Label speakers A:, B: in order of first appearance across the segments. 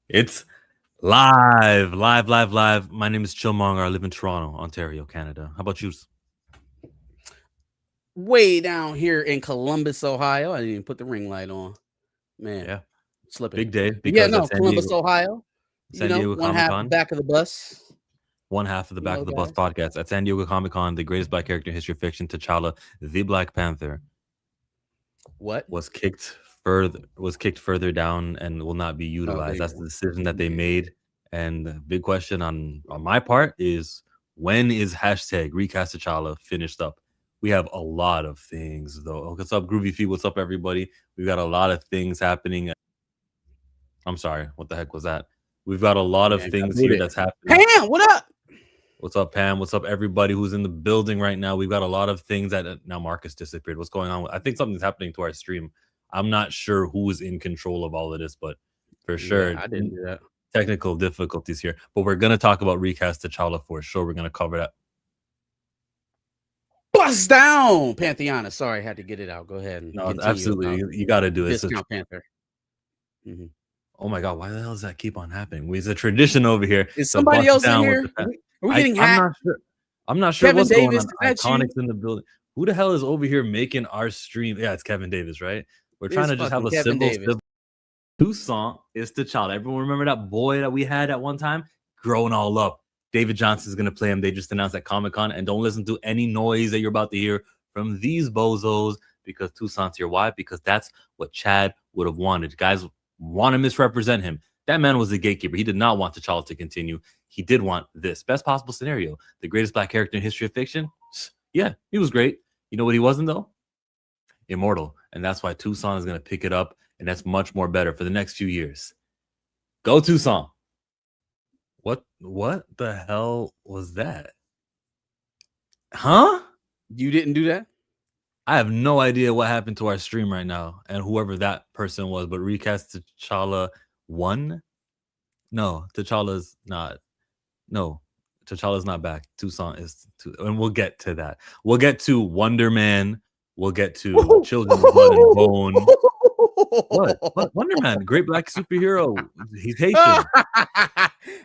A: It's live. My name is Chillmonger. I live in Toronto, Ontario, Canada. How about you?
B: Way down here in Columbus, Ohio. I didn't even put the ring light on. Man,
A: Yeah,
B: slipping.
A: big day
B: But yeah,
A: because at
B: no, Columbus, Ohio.
A: San Diego
B: One
A: Comic
B: half
A: Con,
B: back of the bus.
A: one half of the Back of the Bus
B: Guys.
A: podcast. At San Diego Comic Con, the greatest black character in history of fiction, T'Challa, the Black Panther,
B: What?
A: was kicked further down and will not be
B: Oh, there
A: utilized.
B: you
A: That's
B: go.
A: the decision that they made. And the big question on my part is, when is hashtag recast T'Challa finished up? We have a lot of things though. What's up, Groovy Feet? What's up, everybody? We've got a lot of things happening. I'm sorry, what the heck was that? We've got a lot of
B: Man, got
A: things here
B: booted.
A: that's happening.
B: Pam, what up?
A: What's up, Pam? What's up, everybody who's in the building right now? We've got a lot of things that now Marcus disappeared. What's going on? I think something's happening to our stream. I'm not sure who is in control of all of this, but for sure,
B: Yeah, I didn't do that.
A: technical difficulties here. But we're gonna talk about recast T'Challa for sure. We're gonna cover that.
B: Bust down, Pantheon. Sorry, I had to get it out. Go ahead and
A: No,
B: continue.
A: absolutely, you got to do it.
B: Discount Panther.
A: Mm-hmm. Oh my god, why the hell does that keep on happening? It's a tradition over here.
B: Is somebody else in here? Are we getting hacked?
A: I'm not sure. I'm not sure
B: Kevin
A: what's
B: Davis,
A: going on.
B: is that you?
A: Iconics in the building. Who the hell is over here making our stream? Yeah, it's Kevin Davis, right? We're trying to just have a
B: Kevin
A: simple.
B: Davis.
A: Toussaint is T'Challa. Everyone remember that boy that we had at one time? Growing all up. David Johnson's going to play him. They just announced at Comic-Con. And don't listen to any noise that you're about to hear from these bozos because Toussaint's your wife, because that's what Chad would have wanted. Guys want to misrepresent him. That man was the gatekeeper. He did not want T'Challa to continue. He did want this. Best possible scenario. The greatest black character in history of fiction? Yeah, he was great. You know what he wasn't, though? Immortal. And that's why Toussaint is going to pick it up. And that's much more better for the next few years. Go Toussaint. What the hell was that? Huh?
B: You didn't do that?
A: I have no idea what happened to our stream right now and whoever that person was, but recast T'Challa 1? No, T'Challa's not. No, T'Challa's not back. Toussaint is and we'll get to that. We'll get to Wonder Man. We'll get to Children of Blood and Bone. What? Wonder Man, great black superhero. He's Haitian.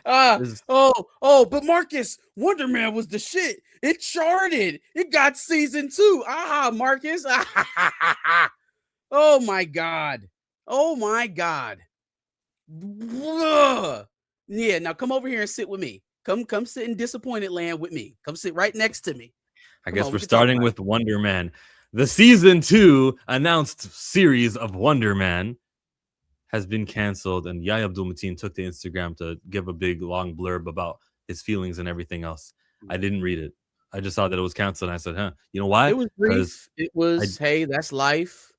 B: But Marcus, Wonder Man was the shit. It charted. It got season 2. Aha, Marcus. Oh my god. Yeah, now come over here and sit with me. Come sit in disappointed land with me. Come sit right next to me.
A: I guess we're starting with Wonder Man. The season 2 announced series of Wonder Man has been canceled, and Yahya Abdul-Mateen took to Instagram to give a big long blurb about his feelings and everything else. I didn't read it. I just saw that it was canceled, and I said, you know why?
B: It was brief. It was, hey, that's life.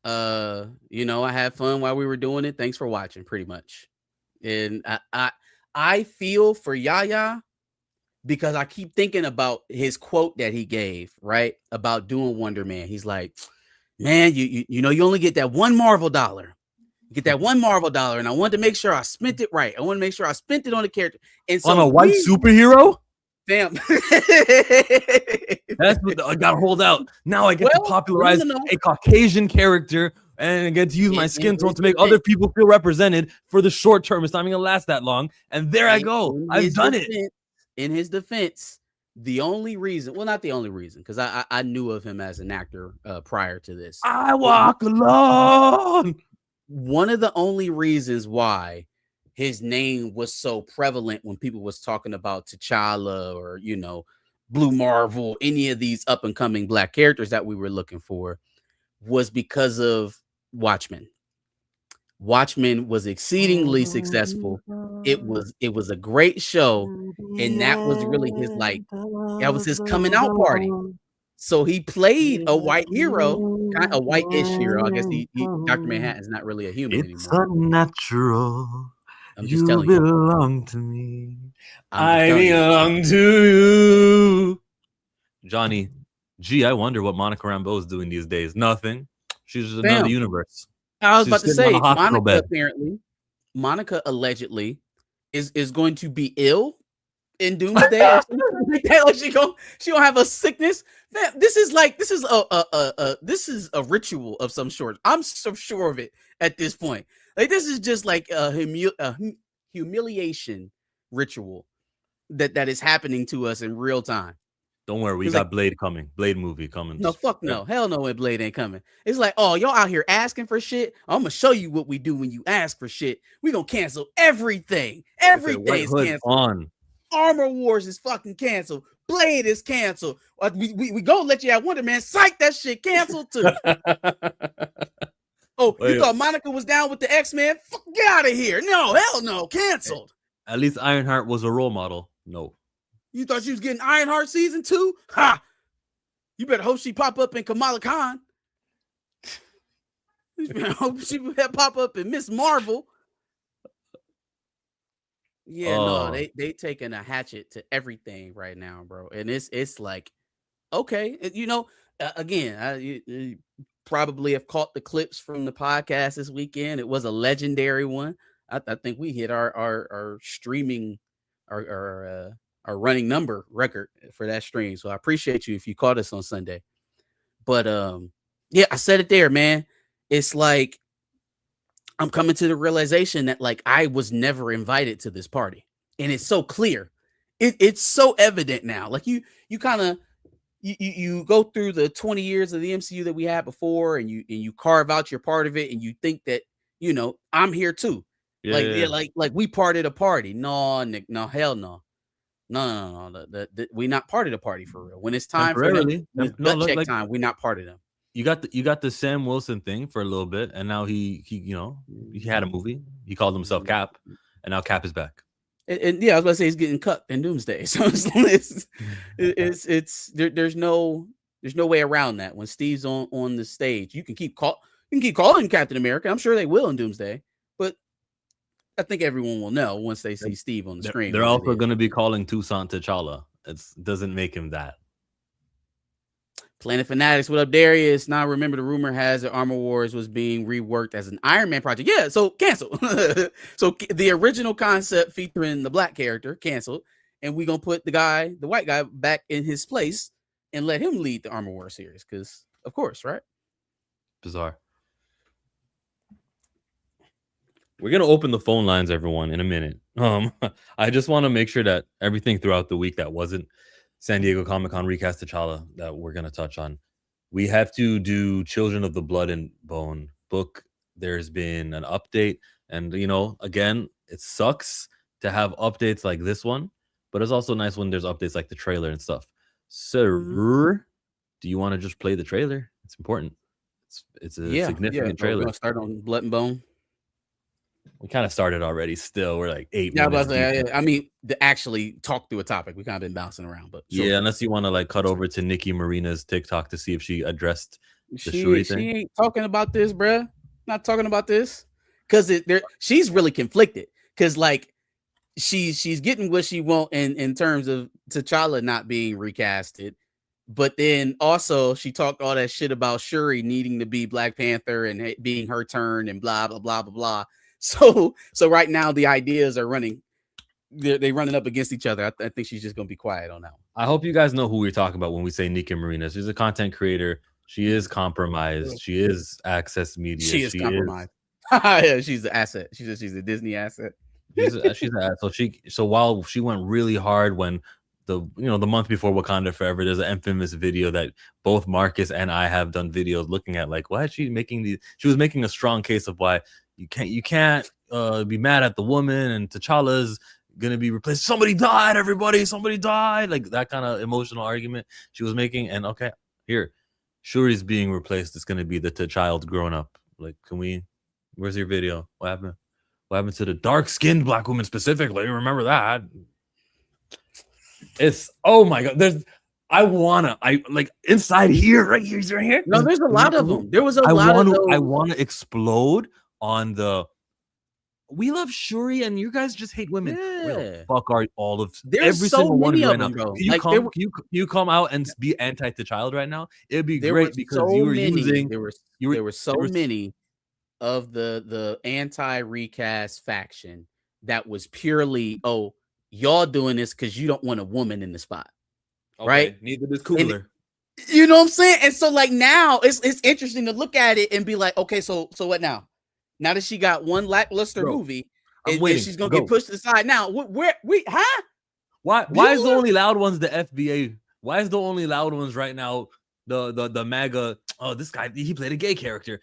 B: I had fun while we were doing it. Thanks for watching, pretty much. And I feel for Yahya because I keep thinking about his quote that he gave, right? About doing Wonder Man. He's like, man, you only get that one Marvel dollar. Get that one Marvel dollar, and I wanted to make sure I spent it right. I want to make sure I spent it on the character. And so
A: on a white superhero?
B: Damn.
A: That's what I got to hold out. Now I get to popularize a Caucasian character and get to use my skin tone to make other people feel represented for the short term. It's not even going to last that long. And there I go. I've done it.
B: In his defense, the only reason, well, not the only reason, because I knew of him as an actor prior to this.
A: I walk alone.
B: One of the only reasons why his name was so prevalent when people was talking about T'Challa or, Blue Marvel, any of these up and coming black characters that we were looking for was because of Watchmen. Watchmen was exceedingly successful. It was a great show. And that was really that was his coming out party. So he played a white hero, kind of a white-ish hero. I guess Dr. Manhattan's not really a human anymore.
A: It's unnatural.
B: I'm just
A: you
B: telling you.
A: belong to me. I belong to you. Johnny, gee, I wonder what Monica Rambeau is doing these days. Nothing. She's just another universe.
B: I was about to say, Monica allegedly is going to be ill in Doomsday. She gonna have a sickness. Man, this is a ritual of some sort. I'm so sure of it at this point. Like, this is just like a humiliation ritual that is happening to us in real time.
A: Don't worry, we got Blade coming. Blade movie coming.
B: No, fuck no. Hell no, Blade ain't coming. It's like, oh, y'all out here asking for shit. I'm gonna show you what we do when you ask for shit. We gonna cancel everything. Everything's canceled. On. Armor Wars is fucking canceled. Blade is canceled. We gonna let you have Wonder Man. Psych, that shit canceled too. You thought Monica was down with the X-Men? Fuck, get out of here. No, hell no, canceled.
A: At least Ironheart was a role model. No.
B: You thought she was getting Ironheart season 2? Ha! You better hope she pop up in Kamala Khan. You better hope she pop up in Miss Marvel. Yeah, no, they taking a hatchet to everything right now, bro. And it's like, okay, you know, again, you probably have caught the clips from the podcast this weekend. It was a legendary one. I think we hit our streaming, our running number record for that stream. So I appreciate you if you caught us on Sunday. But yeah, I said it there, man. It's like I'm coming to the realization that like I was never invited to this party. And it's so clear. It's so evident now. Like you kind of you go through the 20 years of the MCU that we had before, and you carve out your part of it, and you think that, you know, I'm here too. Yeah. Like we parted a party. No, Nick, no, hell no. No. We not part of the party for real. When it's time for them, check time, we not part of them.
A: You got the Sam Wilson thing for a little bit, and now he you know, he had a movie. He called himself Cap, and now Cap is back.
B: And yeah, I was about to say he's getting cut in Doomsday. So there's no way around that. When Steve's on the stage, you can keep calling Captain America. I'm sure they will in Doomsday, but I think everyone will know once they see Steve on the screen.
A: They're also going to be calling Toussaint T'Challa. It doesn't make him that.
B: Planet Fanatics, what up, Darius? Now remember the rumor has that Armor Wars was being reworked as an Iron Man project. Yeah, so canceled. So the original concept featuring the black character canceled, and we're gonna put the white guy back in his place and let him lead the Armor Wars series, because of course, right?
A: Bizarre. We're gonna open the phone lines, everyone, in a minute. I just want to make sure that everything throughout the week that wasn't San Diego Comic-Con recast T'Challa that we're going to touch on. We have to do Children of the Blood and Bone book. There's been an update, and you know, again, it sucks to have updates like this one, but it's also nice when there's updates like the trailer and stuff. So, do you want to just play the trailer? It's important. It's a significant trailer.
B: We're going to start on Blood and Bone.
A: We kind of started already. Still, we're like 8
B: minutes. I mean, to actually talk through a topic, we kind of been bouncing around. But
A: sure. Yeah, unless you want to like cut over to Nicki Marina's TikTok to see if she addressed the Shuri thing.
B: She ain't talking about this, bruh. Not talking about this, because she's really conflicted. Because like she's getting what she want in terms of T'Challa not being recasted, but then also she talked all that shit about Shuri needing to be Black Panther and being her turn and blah blah blah blah blah. So right now the ideas are running. They're running up against each other. I think she's just gonna be quiet on that one.
A: I hope you guys know who we're talking about when we say Nicki Marina. She's a content creator. She is compromised. She is Access Media.
B: She is compromised. Yeah, she's an asset. She's a Disney asset.
A: She's an asset. So while she went really hard when the month before Wakanda Forever, there's an infamous video that both Marcus and I have done videos looking at, like, why is she making these? She was making a strong case of why you can't be mad at the woman, and T'Challa's gonna be replaced. Somebody died, everybody. Somebody died. Like that kind of emotional argument she was making. And okay, here, Shuri's being replaced. It's gonna be the T'Child grown up. Like, where's your video? What happened? What happened to the dark-skinned black woman specifically? Remember that? It's, oh my god. I like inside here, right here.
B: No, there's a lot of them. There was a lot of those.
A: I want to explode on the. We love Shuri, and you guys just hate women.
B: Yeah.
A: Where the fuck are all of
B: there's
A: every
B: so
A: single one of you right
B: them,
A: now?
B: bro.
A: Can you come out and be anti-T'Child right now? It'd be great because
B: so
A: you were
B: many,
A: using.
B: There were so many of the anti-recast faction that was purely, oh, y'all doing this because you don't want a woman in the spot, okay, right?
A: Neither does Cooler.
B: You know what I'm saying? And so like now it's interesting to look at it and be like, okay, so what now? Now that she got one lackluster movie,
A: I'm waiting.
B: She's gonna get pushed aside now. Where we huh?
A: Why is the only loud ones the FBA? Why is the only loud ones right now the MAGA? Oh, this guy, he played a gay character.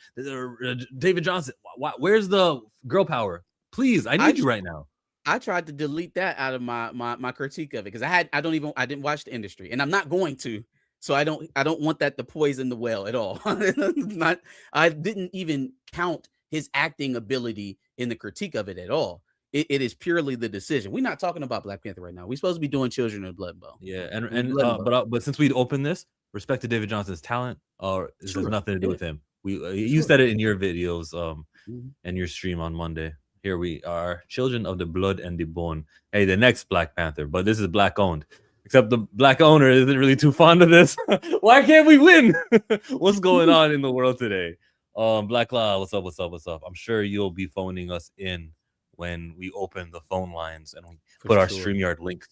A: David Johnson. Where's the girl power? Please, I need you right now.
B: I tried to delete that out of my critique of it because I didn't watch the industry, and I'm not going to. So I don't want that to poison the well at all. I didn't even count his acting ability in the critique of it at all. It is purely the decision. We're not talking about Black Panther right now. We're supposed to be doing Children of Blood and Bone.
A: Yeah, but since we opened this, respect to David Johnson's talent, or it has nothing to do with him. You said it in your videos, and your stream on Monday. Here we are, Children of the Blood and the Bone. Hey, the next Black Panther, but this is Black owned. Except the Black owner isn't really too fond of this. Why can't we win? What's going on in the world today? Black Law, what's up? I'm sure you'll be phoning us in when we open the phone lines and we put our StreamYard link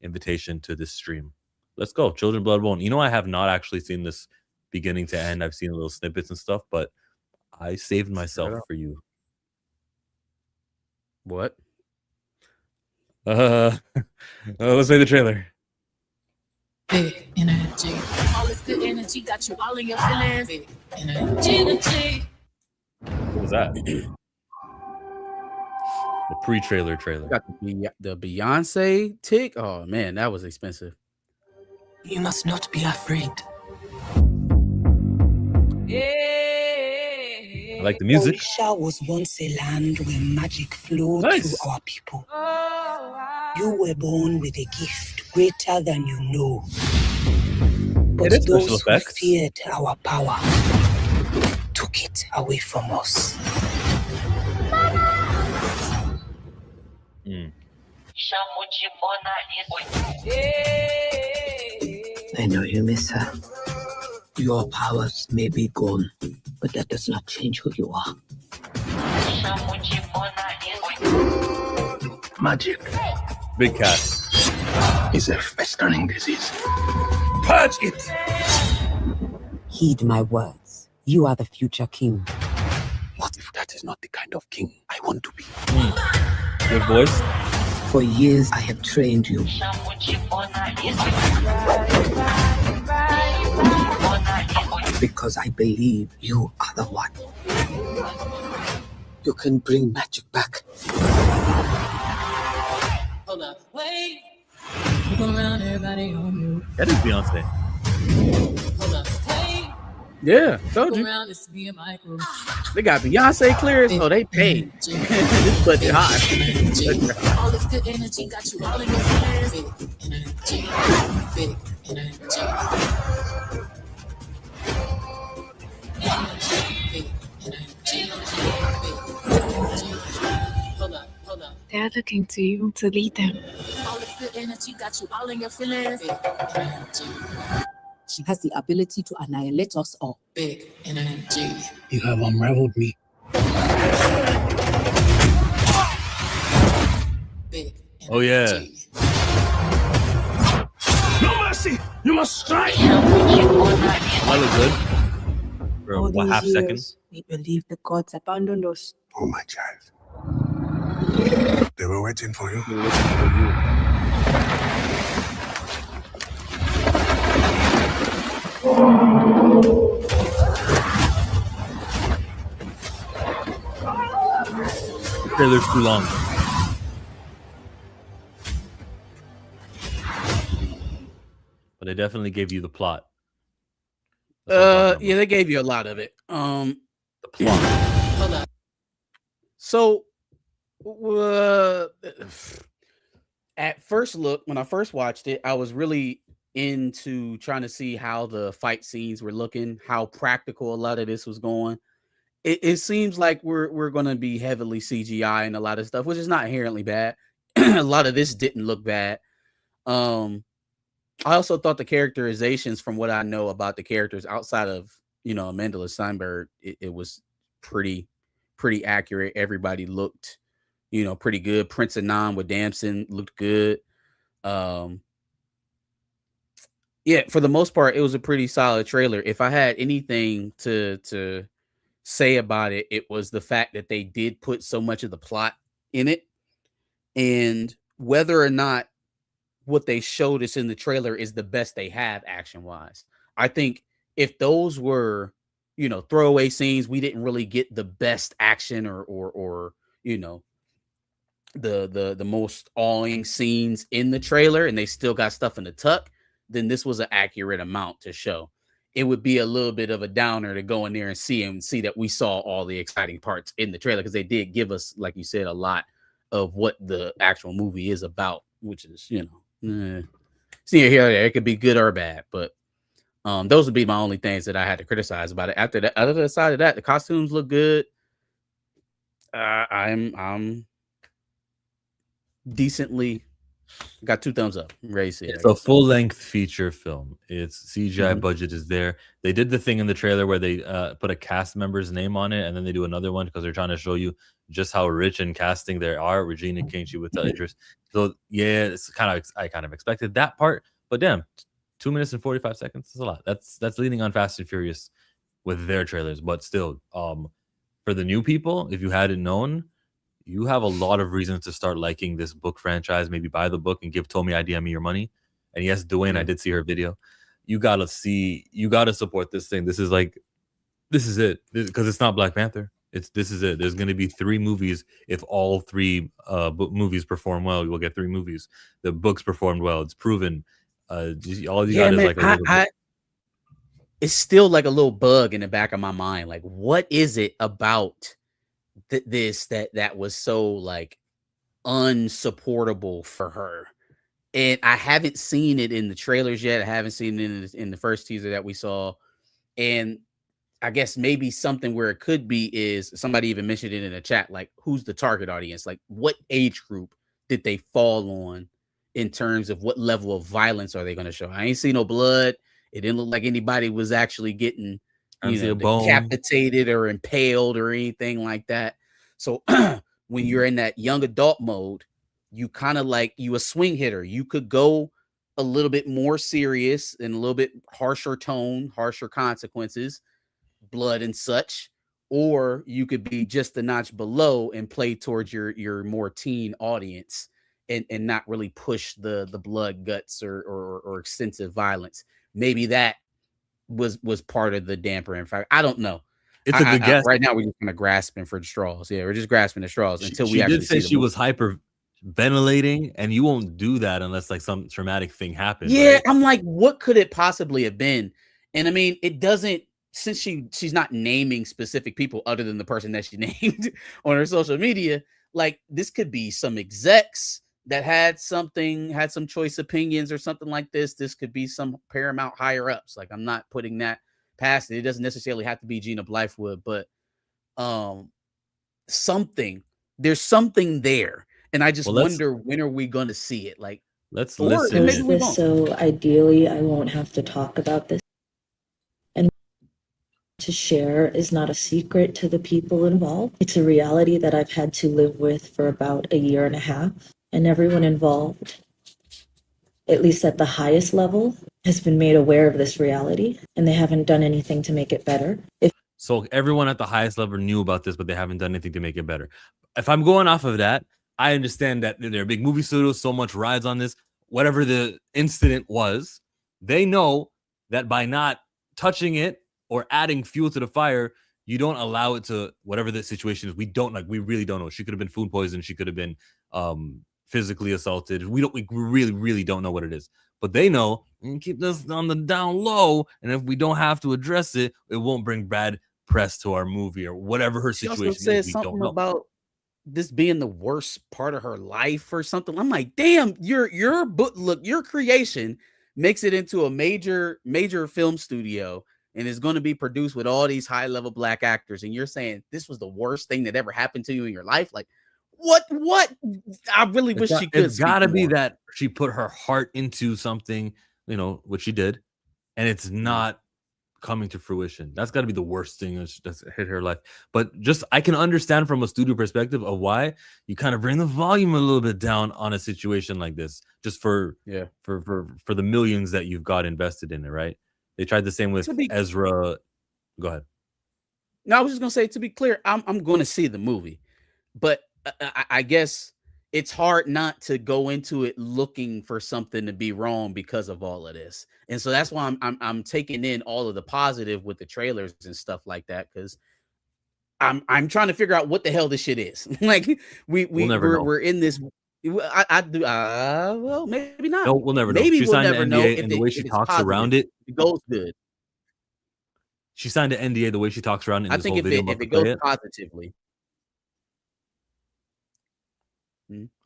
A: invitation to this stream. Let's go. Children, Blood, Bone. You know, I have not actually seen this beginning to end. I've seen little snippets and stuff, but I saved myself for you.
B: What?
A: Let's play the trailer.
C: Big energy. All this good energy got you all in your feelings. Big energy.
A: What was that? The pre-trailer trailer.
B: Got the Beyonce tick. Oh man, that was expensive.
C: You must not be afraid.
A: I like the music.
D: Orisha was once a land where magic flowed through our people. You were born with a gift greater than you know. But those who feared our power took it away from us. I know you miss her. Your powers may be gone, but that does not change who you are. Magic.
A: Big cat.
D: Is a festering disease.
A: Purge it!
E: Heed my words. You are the future king.
D: What if that is not the kind of king I want to be?
A: Good voice.
D: For years I have trained you. Because I believe you are the one. You can bring magic back.
C: Hold up, wait. Look around, everybody on you.
A: That is Beyonce.
C: Hold up, wait.
B: Yeah, told you.
C: Around, it's me and Michael.
B: They got Beyonce clearance. Oh, they paid. This budget high.
C: All this good energy got you all in your feelings. Big energy. Hold up.
F: They are looking to you to lead them.
C: All this good energy got you all in your feelings. Big energy.
E: She has the ability to annihilate us all.
C: Big energy.
D: You have unraveled me.
C: Big energy.
A: Oh yeah.
D: No mercy! You must strike!
A: I look good. For
F: All
A: what,
F: these
A: half
F: years,
A: seconds?
F: we believe the gods abandoned us.
G: Oh, my child. They were waiting for you.
A: The trailer's too long. But they definitely gave you the plot.
B: Yeah, they gave you a lot of it.
A: The plot.
C: Hold up.
B: So, at first look, when I first watched it, I was really into trying to see how the fight scenes were looking, how practical a lot of this was going. It seems like we're going to be heavily CGI and a lot of stuff, which is not inherently bad. A lot of this didn't look bad. I also thought the characterizations, from what I know about the characters outside of, Amanda Steinberg, it was pretty accurate. Everybody looked, pretty good. Prince Anand with Damson looked good. Yeah, for the most part, it was a pretty solid trailer. If I had anything to say about it, it was the fact that they did put so much of the plot in it. and whether or not what they showed us in the trailer is the best they have action wise. I think if those were, throwaway scenes, we didn't really get the best action or the most awing scenes in the trailer, and they still got stuff in the tuck, then this was an accurate amount to show. It would be a little bit of a downer to go in there and see that we saw all the exciting parts in the trailer, because they did give us, like you said, a lot of what the actual movie is about, which is, see here, there, it could be good or bad, but those would be my only things that I had to criticize about it. After that, other side of that, the costumes look good. I'm decently got 2 thumbs up. I'm ready to see it.
A: It's a full-length feature film. Its CGI budget is there. They did the thing in the trailer where they put a cast member's name on it, and then they do another one because they're trying to show you just how rich in casting they are. Regina King, she with Idris. So yeah, it's I kind of expected that part, but damn, 2 minutes and 45 seconds is a lot. That's leaning on Fast and Furious with their trailers, but still, for the new people, if you hadn't known, you have a lot of reasons to start liking this book franchise. Maybe buy the book and give Tommy IDM your money. And yes, Dwayne, I did see her video. You gotta support this thing. This is it, because it's not Black Panther. This is it. There's gonna be 3 movies. If all 3 movies perform well, you will get 3 movies. The books performed well. It's proven. All you got is like a little
B: it's still like a little bug in the back of my mind. Like, what is it about this that was so like unsupportable for her? And I haven't seen it in the trailers yet. I haven't seen it in the first teaser that we saw. And I guess maybe something where it could be is, somebody even mentioned it in the chat, like, who's the target audience? Like, what age group did they fall on in terms of what level of violence are they going to show? I ain't seen no blood. It didn't look like anybody was actually getting decapitated or impaled or anything like that. So when you're in that young adult mode, you kind of like, you a swing hitter. You could go a little bit more serious and a little bit harsher tone, harsher consequences, blood and such, or you could be just a notch below and play towards your more teen audience and not really push the blood, guts, or extensive violence. Maybe that was part of the damper. In fact, I don't know.
A: It's a good guess.
B: Right now, we're just kind of grasping for the straws. Yeah, we're just grasping the straws until we
A: she
B: actually
A: did say
B: see
A: she was hyper ventilating, and you won't do that unless like some traumatic thing happens.
B: Yeah,
A: right?
B: I'm like, what could it possibly have been? And I mean, it doesn't, since she's not naming specific people other than the person that she named on her social media. Like, this could be some execs that had some choice opinions or something like this. This could be some Paramount higher ups. Like, I'm not putting that past it. It doesn't necessarily have to be Gina Blythewood, but there's something there. And I just wonder, when are we going to see it? Like,
A: let's listen.
H: So ideally, I won't have to talk about this. And to share is not a secret to the people involved. It's a reality that I've had to live with for about 1.5 years. And everyone involved, at least at the highest level, has been made aware of this reality, and they haven't done anything to make it better.
A: So everyone at the highest level knew about this, but they haven't done anything to make it better. If I'm going off of that, I understand that they're big movie studios, so much rides on this. Whatever the incident was, they know that by not touching it or adding fuel to the fire, you don't allow it to, whatever the situation is. We really don't know. She could have been food poisoned. She could have been physically assaulted. We really don't know what it is, but they know, and keep this on the down low. And if we don't have to address it, it won't bring bad press to our movie or whatever her situation is.
B: She also said something about this being the worst part of her life or something. I'm like, damn, your book, look, your creation makes it into a major film studio and is going to be produced with all these high level Black actors, and you're saying this was the worst thing that ever happened to you in your life? Like, what? I really wish she could.
A: It's gotta be that she put her heart into something, what she did, and it's not coming to fruition. That's got to be the worst thing that's hit her life. But just, I can understand from a studio perspective of why you kind of bring the volume a little bit down on a situation like this, just for the millions that you've got invested in it, right? They tried the same with Ezra. Go ahead.
B: No, I was just gonna say, to be clear, I'm going to see the movie, but I guess it's hard not to go into it looking for something to be wrong because of all of this. And so that's why I'm taking in all of the positive with the trailers and stuff like that, because I'm trying to figure out what the hell this shit is. Like we're in this. I do. Well, maybe not.
A: No, we'll never know.
B: Maybe
A: She
B: we'll
A: signed
B: never
A: an
B: know
A: NDA,
B: if
A: and the way she
B: it's
A: talks
B: positive,
A: around it,
B: if it goes good.
A: she signed an NDA. The way she talks around it in
B: I
A: this
B: think
A: whole video,
B: if it goes positively.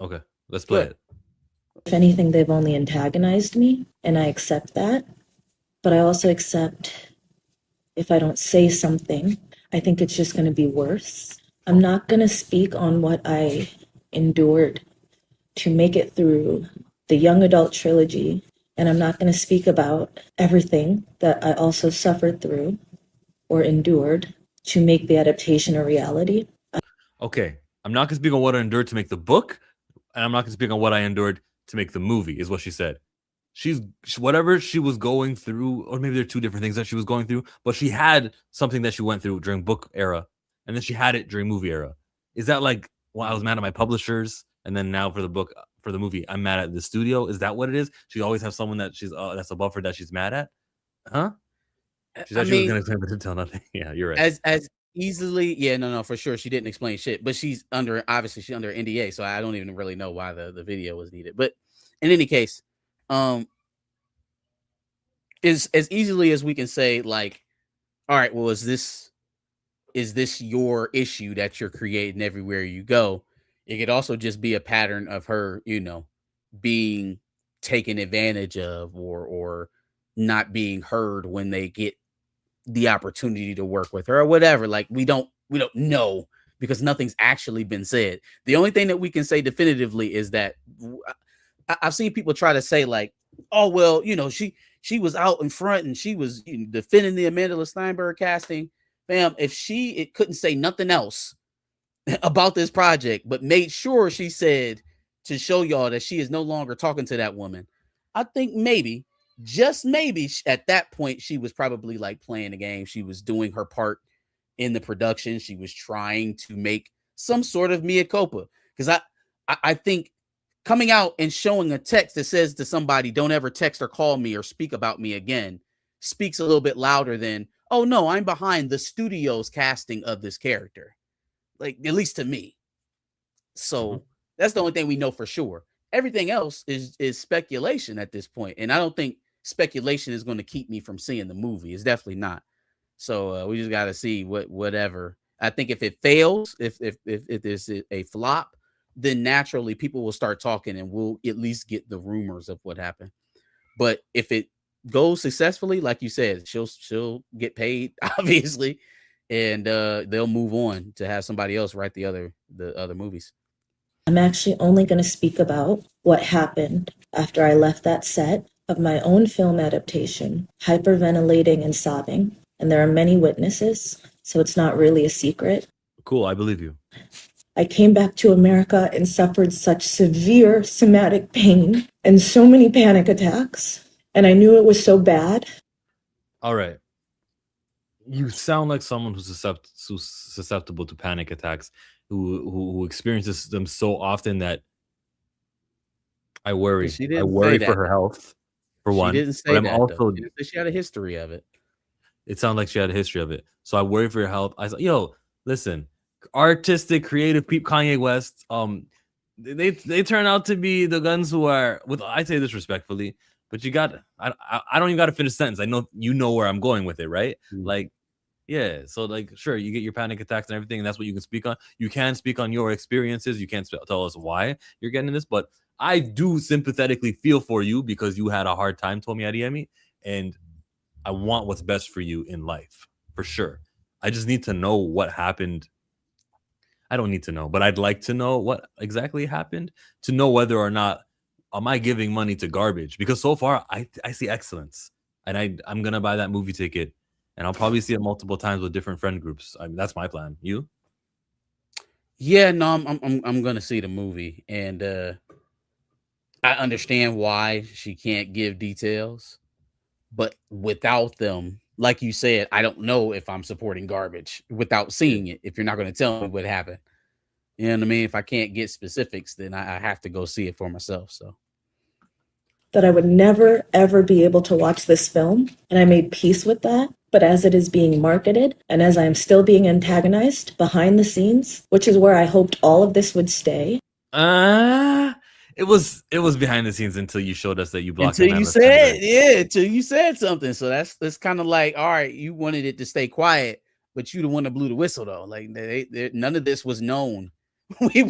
A: Okay, let's play it.
H: If anything, they've only antagonized me, and I accept that. But I also accept if I don't say something, I think it's just going to be worse. I'm not going to speak on what I endured to make it through the young adult trilogy, and I'm not going to speak about everything that I also suffered through or endured to make the adaptation a reality.
A: Okay, I'm not going to speak on what I endured to make the book, and I'm not going to speak on what I endured to make the movie, is what she said. Whatever she was going through, or maybe they're two different things that she was going through, but she had something that she went through during book era, and then she had it during movie era. Is that like, well, I was mad at my publishers, and then now for the movie, I'm mad at the studio? Is that what it is? She always has someone that she's that's above her that she's mad at? Huh? She said she was going to tell nothing. Yeah, you're right.
B: As easily, yeah, no, for sure. She didn't explain shit, but she's under NDA, so I don't even really know why the video was needed. But in any case, is as easily as we can say, like, all right, well, is this your issue that you're creating everywhere you go? It could also just be a pattern of her, being taken advantage of or not being heard when they get the opportunity to work with her or whatever. Like, we don't know, because nothing's actually been said. The only thing that we can say definitively is that I've seen people try to say, like, oh, well, she was out in front and she was defending the Amanda Steinberg casting. Fam, if it couldn't say nothing else about this project, but made sure she said to show y'all that she is no longer talking to that woman, I think maybe, just maybe, at that point, she was probably like playing the game. She was doing her part in the production. She was trying to make some sort of mea culpa. Because I think coming out and showing a text that says to somebody, don't ever text or call me or speak about me again, speaks a little bit louder than, oh no, I'm behind the studio's casting of this character. Like, at least to me. So that's the only thing we know for sure. Everything else is speculation at this point. And I don't think speculation is going to keep me from seeing the movie. It's definitely not. So we just got to see whatever. I think if it fails, if there's a flop, then naturally people will start talking and we'll at least get the rumors of what happened. But if it goes successfully, like you said, she'll get paid, obviously, and they'll move on to have somebody else write the other movies.
H: I'm actually only going to speak about what happened after I left that set of my own film adaptation, hyperventilating and sobbing. And there are many witnesses, so it's not really a secret.
A: Cool, I believe you.
H: I came back to America and suffered such severe somatic pain and so many panic attacks. And I knew it was so bad.
A: All right. You sound like someone who's susceptible to panic attacks, who experiences them so often that I worry. I worry for her health, for one.
B: She didn't say
A: but I'm
B: that,
A: also,
B: though. She had a history of it.
A: It sounded like she had a history of it. So I worry for your health. I said, yo, listen, artistic, creative people, Kanye West, they turn out to be the guns who are, I say this respectfully, but I don't even got to finish a sentence. I know you know where I'm going with it, right? Like, yeah. So like, sure, you get your panic attacks and everything, and that's what you can speak on. You can speak on your experiences. You can't tell us why you're getting this, but I do sympathetically feel for you because you had a hard time, Tomi Adeyemi, and I want what's best for you in life, for sure. I just need to know what happened. I don't need to know, but I'd like to know what exactly happened to know whether or not am I giving money to garbage? Because so far I see excellence, and I'm gonna buy that movie ticket, and I'll probably see it multiple times with different friend groups. I mean, that's my plan. You?
B: Yeah, no, I'm gonna see the movie, and I understand why she can't give details, but without them, like you said, I don't know if I'm supporting garbage without seeing it. If you're not going to tell me what happened, You know what I mean? If I can't get specifics, then I have to go see it for myself. So
H: that I would never, ever be able to watch this film, and I made peace with that. But as it is being marketed, and as I am still being antagonized behind the scenes, which is where I hoped all of this would stay.
A: It was behind the scenes until you showed us that you blocked
B: until you said something. So that's kind of like, all right, you wanted it to stay quiet, but you the one that blew the whistle though. Like none of this was known. we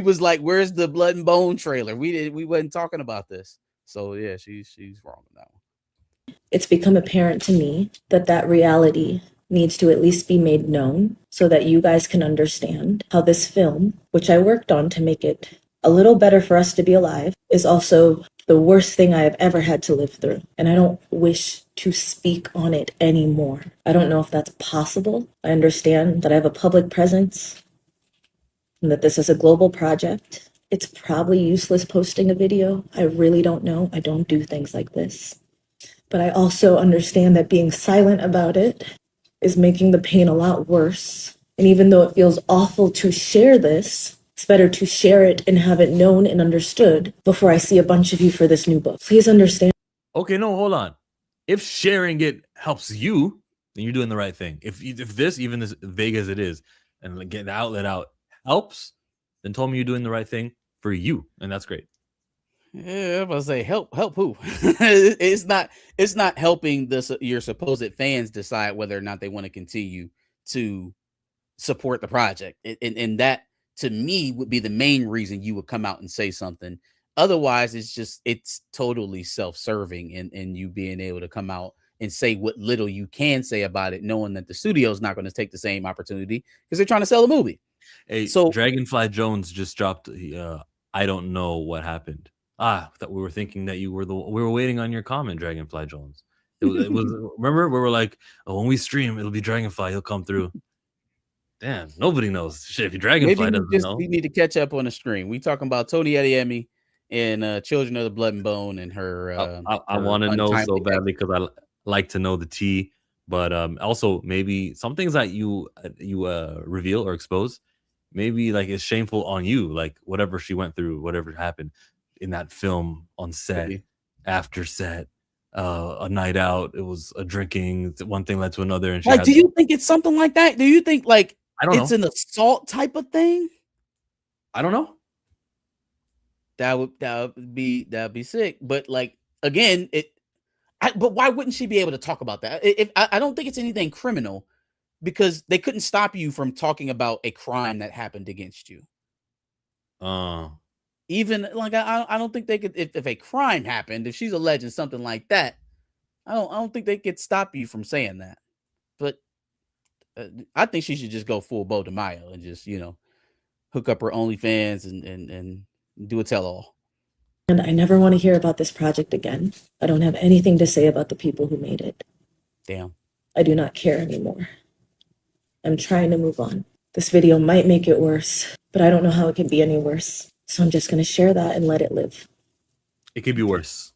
B: was like, where's the Blood and Bone trailer? We wasn't talking about this. So yeah, she's wrong on that one.
H: It's become apparent to me that reality needs to at least be made known so that you guys can understand how this film, which I worked on to make it a little better for us to be alive, is also the worst thing I have ever had to live through. And I don't wish to speak on it anymore. I don't know if that's possible. I understand that I have a public presence and that this is a global project. It's probably useless posting a video. I really don't know. I don't do things like this. But I also understand that being silent about it is making the pain a lot worse. And even though it feels awful to share this, it's better to share it and have it known and understood before I see a bunch of you for this new book. Please understand.
A: Okay, no, hold on. If sharing it helps you, then you're doing the right thing. If this, even as vague as it is, and getting the outlet out helps, then tell me you're doing the right thing for you, and that's great.
B: Yeah, I'm gonna say help who? It's not helping your supposed fans decide whether or not they want to continue to support the project, and that to me would be the main reason you would come out and say something. Otherwise, it's totally self-serving, and you being able to come out and say what little you can say about it, knowing that the studio's not going to take the same opportunity because they're trying to sell a movie.
A: Hey, so Dragonfly Jones just dropped. I don't know what happened. That we were thinking that you were we were waiting on your comment, Dragonfly Jones. It was remember we were like, oh, when we stream, it'll be Dragonfly. He'll come through. Damn, nobody knows. Shit, if you Dragonfly doesn't know.
B: We need to catch up on the stream. We talking about Tony Adeyemi and Children of the Blood and Bone and her.
A: I want to know so badly because I like to know the tea, but also maybe some things that you reveal or expose, maybe like it's shameful on you, like whatever she went through, whatever happened in that film on set, after set, a night out. It was a drinking. One thing led to another, and
B: do you think it's something like that? Do you think like it's an assault type of thing?
A: I don't know.
B: That would be sick. But like again, but why wouldn't she be able to talk about that? I don't think it's anything criminal, because they couldn't stop you from talking about a crime that happened against you. Even like I don't think they could, if a crime happened, if she's alleging something like that, I don't think they could stop you from saying that. But I think she should just go full Bo DeMaio and just hook up her OnlyFans and do a tell-all.
H: And I never want to hear about this project again. I don't have anything to say about the people who made it.
B: Damn.
H: I do not care anymore. I'm trying to move on. This video might make it worse, but I don't know how it can be any worse. So I'm just going to share that and let it live.
A: It could be worse.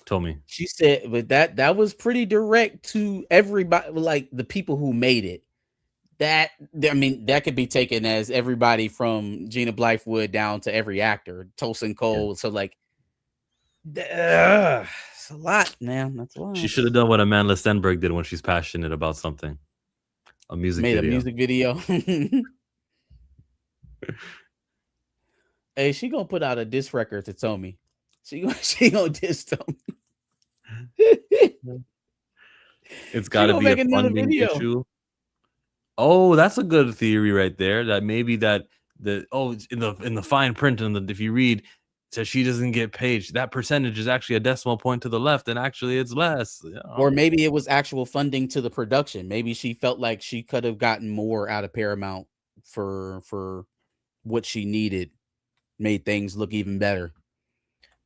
A: Tell me.
B: She said, but that was pretty direct to everybody, like the people who made it. That could be taken as everybody from Gina Blythewood down to every actor, Tosin Cole. Yeah. So like, it's a lot, man. That's a lot.
A: She should have done what Amanda Stenberg did when she's passionate about something. A music video.
B: Hey, she gonna put out a diss record to Tommy. She gonna diss Tommy.
A: It's got to be a funding issue. Oh, that's a good theory right there. That maybe in the fine print, and if you read, says she doesn't get paid. That percentage is actually a decimal point to the left, and actually it's less.
B: Or maybe it was actual funding to the production. Maybe she felt like she could have gotten more out of Paramount for what she needed. Made things look even better.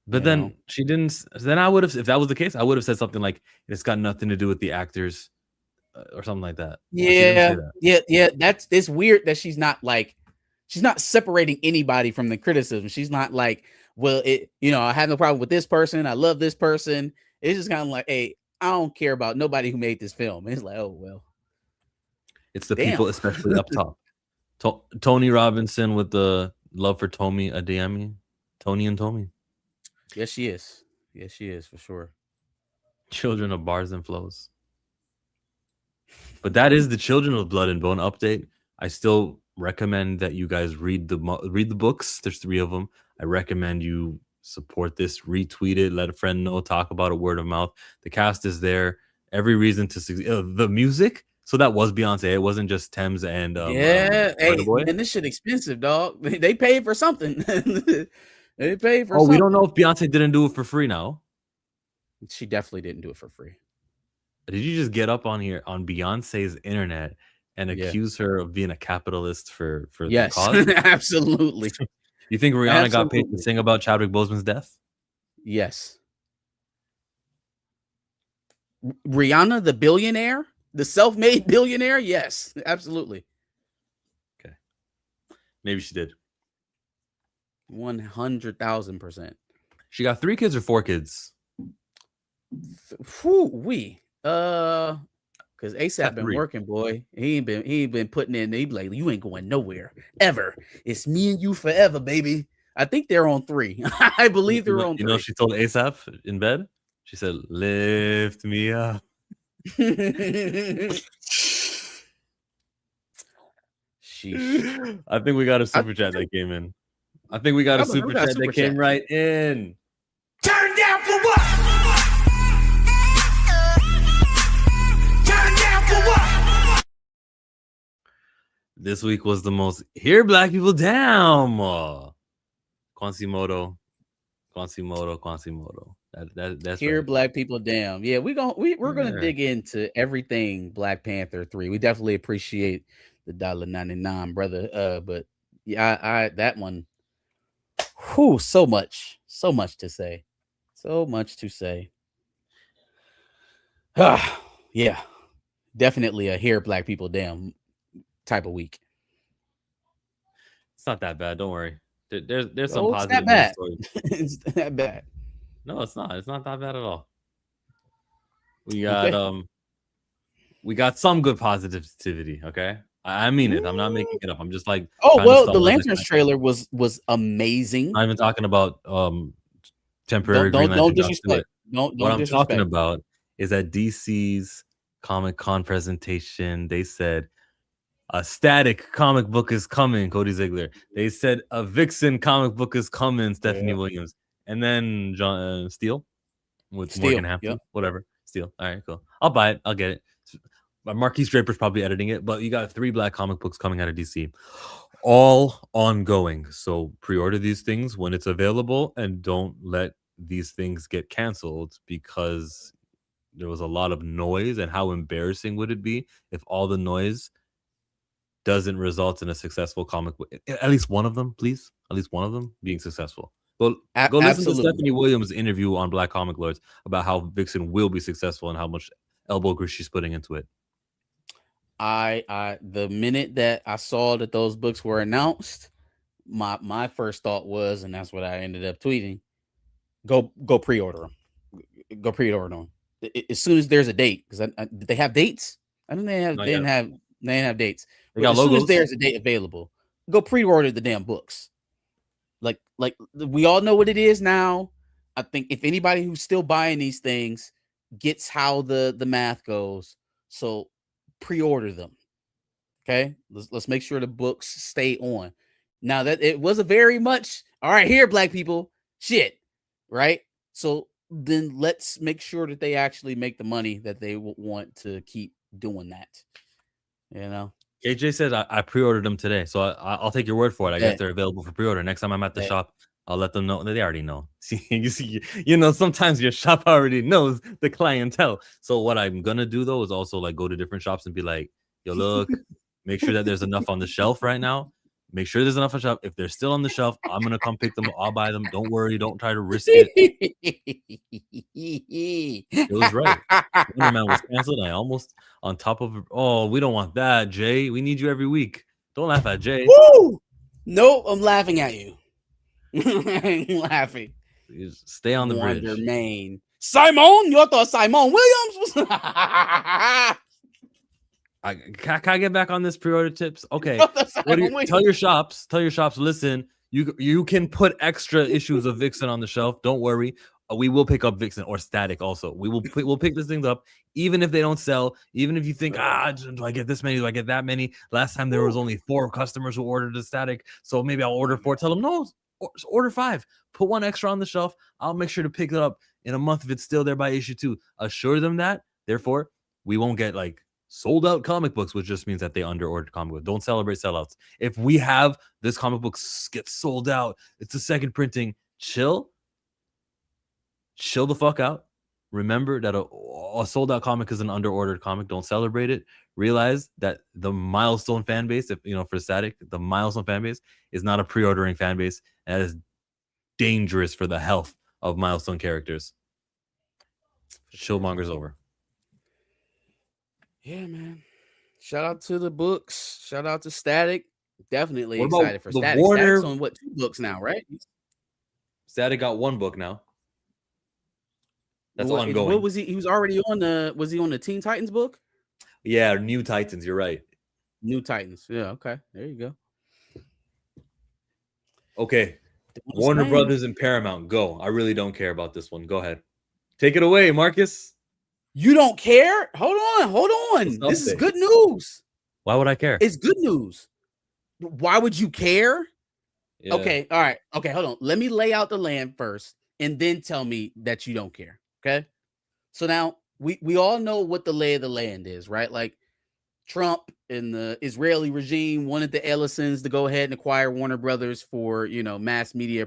A: But then she didn't. Then I would have, if that was the case, I would have said something like, "It's got nothing to do with the actors," or something like that.
B: Yeah. It's weird that she's not separating anybody from the criticism. She's not like, well, I have no problem with this person. I love this person. It's just kind of like, hey, I don't care about nobody who made this film. And it's like, oh well.
A: It's the people, especially up top. Tony Robinson with the love for Tommy Adeyemi. Tony and Tommy.
B: Yes, she is. Yes, she is for sure.
A: Children of Bars and Flows. But that is the Children of Blood and Bone update. I still recommend that you guys read the books. There's 3 of them. I recommend you support this, retweet it, let a friend know, talk about it, word of mouth. The cast is there. Every reason to succeed. The music. So that was Beyonce. It wasn't just Thames and
B: hey,
A: Boy.
B: And this shit expensive, dog. They paid for something. They paid for.
A: Oh, we don't know if Beyonce didn't do it for free now.
B: She definitely didn't do it for free.
A: Did you just get up on here on Beyonce's internet and accuse her of being a capitalist for the cause?
B: Absolutely.
A: You think Rihanna got paid to sing about Chadwick Boseman's death?
B: Yes. Rihanna, the billionaire, the self-made billionaire? Yes, absolutely.
A: Okay. Maybe she did.
B: 100,000%.
A: She got 3 kids or 4 kids?
B: Because ASAP been working, boy. He ain't been putting in. He be like, you ain't going nowhere ever. It's me and you forever, baby. I think they're on 3. I believe they're on 3.
A: You know, she told ASAP in bed. She said, "Lift me up." I think we got a super chat that came in. Came right in.
I: Turn down for what? Turn down for what?
A: This week was the most hear black people down. Quasimodo. That's
B: hear
A: right.
B: black people down. Yeah, we're gonna dig into everything Black Panther 3. We definitely appreciate the $1.99, brother. But yeah, I that one. Whew, so much to say. Yeah, definitely a hear black people down type of week.
A: It's not that bad. Don't worry. There's some positive.
B: It's not bad. It's that bad.
A: No, it's not. It's not that bad at all. We got we got some good positivity. Okay, I mean it. I'm not making it up. I'm just like,
B: the Lanterns trailer was amazing.
A: I'm even talking about temporary.
B: Don't disrespect.
A: What I'm talking about is that DC's Comic-Con presentation. They said a static comic book is coming, Cody Ziegler. They said a Vixen comic book is coming, Stephanie Williams. And then John Steele with Morgan Hampton. Whatever. Steele. All right, cool. I'll buy it. I'll get it. Marquise Draper's probably editing it, but you got 3 black comic books coming out of DC. All ongoing. So pre-order these things when it's available and don't let these things get canceled because there was a lot of noise. And how embarrassing would it be if all the noise doesn't result in a successful comic book? At least one of them, please. At least one of them being successful. Go listen to Stephanie Williams' interview on Black Comic Lords about how Vixen will be successful and how much elbow grease she's putting into it.
B: The minute that I saw that those books were announced, my first thought was, and that's what I ended up tweeting, go pre-order them. Go pre-order them as soon as there's a date. Because did they have dates? I don't think they didn't have dates.
A: They got
B: as
A: logos.
B: Soon as there's a date available, go pre-order the damn books. Like we all know what it is now. I think if anybody who's still buying these things gets how the math goes, so pre-order them. Okay, let's make sure the books stay on. Now that it was a very much all right here, black people, shit, right? So then let's make sure that they actually make the money that they want to keep doing that. You know.
A: AJ said I pre-ordered them today, so I'll take your word for it. I guess they're available for pre-order. Next time I'm at the shop, I'll let them know. They already know. Sometimes your shop already knows the clientele. So what I'm gonna do though is also like go to different shops and be like, yo, look, make sure that there's enough on the shelf right now. Make sure there's enough on the shelf. If they're still on the shelf, I'm gonna come pick them up. I'll buy them. Don't worry. Don't try to risk it. It was right. Wonder Man was canceled. I almost on top of it. Oh, we don't want that, Jay. We need you every week. Don't laugh at Jay.
B: Woo! No, I'm laughing at you. I'm laughing.
A: Stay on the bridge.
B: Main. Simon, you thought Simon Williams was
A: Can I get back on this pre-order tips? Okay.
B: Wait.
A: Tell your shops, listen, you can put extra issues of Vixen on the shelf. Don't worry. We will pick up Vixen or Static also. We'll pick these things up, even if they don't sell, even if you think, do I get this many? Do I get that many? Last time there was only 4 customers who ordered the Static, so maybe I'll order 4. Tell them, no, order 5. Put 1 extra on the shelf. I'll make sure to pick it up in a month if it's still there by issue 2. Assure them that. Therefore, we won't get like sold out comic books, which just means that they underordered comic books. Don't celebrate sellouts. If we have this comic book get sold out, it's a second printing, chill the fuck out. Remember that a sold out comic is an underordered comic. Don't celebrate it. Realize that the milestone fan base, if for Static, the milestone fan base is not a pre-ordering fan base, and that is dangerous for the health of milestone characters. Chillmonger's over.
B: Yeah, man. Shout out to the books. Shout out to Static. Definitely
A: What
B: excited for
A: the
B: Static.
A: Warner-
B: Static's on what, 2 books now, right?
A: Static got 1 book now. That's
B: What
A: ongoing.
B: was he? He was already on the. Was he on the Teen Titans book?
A: Yeah, New Titans. You're right.
B: New Titans. Yeah. Okay. There you go.
A: Okay. Warner Brothers and Paramount. Go. I really don't care about this one. Go ahead. Take it away, Marcus.
B: You don't care? Hold on. This is good news.
A: Why would I care?
B: It's good news. Why would you care?
A: Yeah.
B: Okay. All right. Okay. Hold on. Let me lay out the land first, and then tell me that you don't care. Okay. So now we all know what the lay of the land is, right? Like Trump and the Israeli regime wanted the Ellisons to go ahead and acquire Warner Brothers for mass media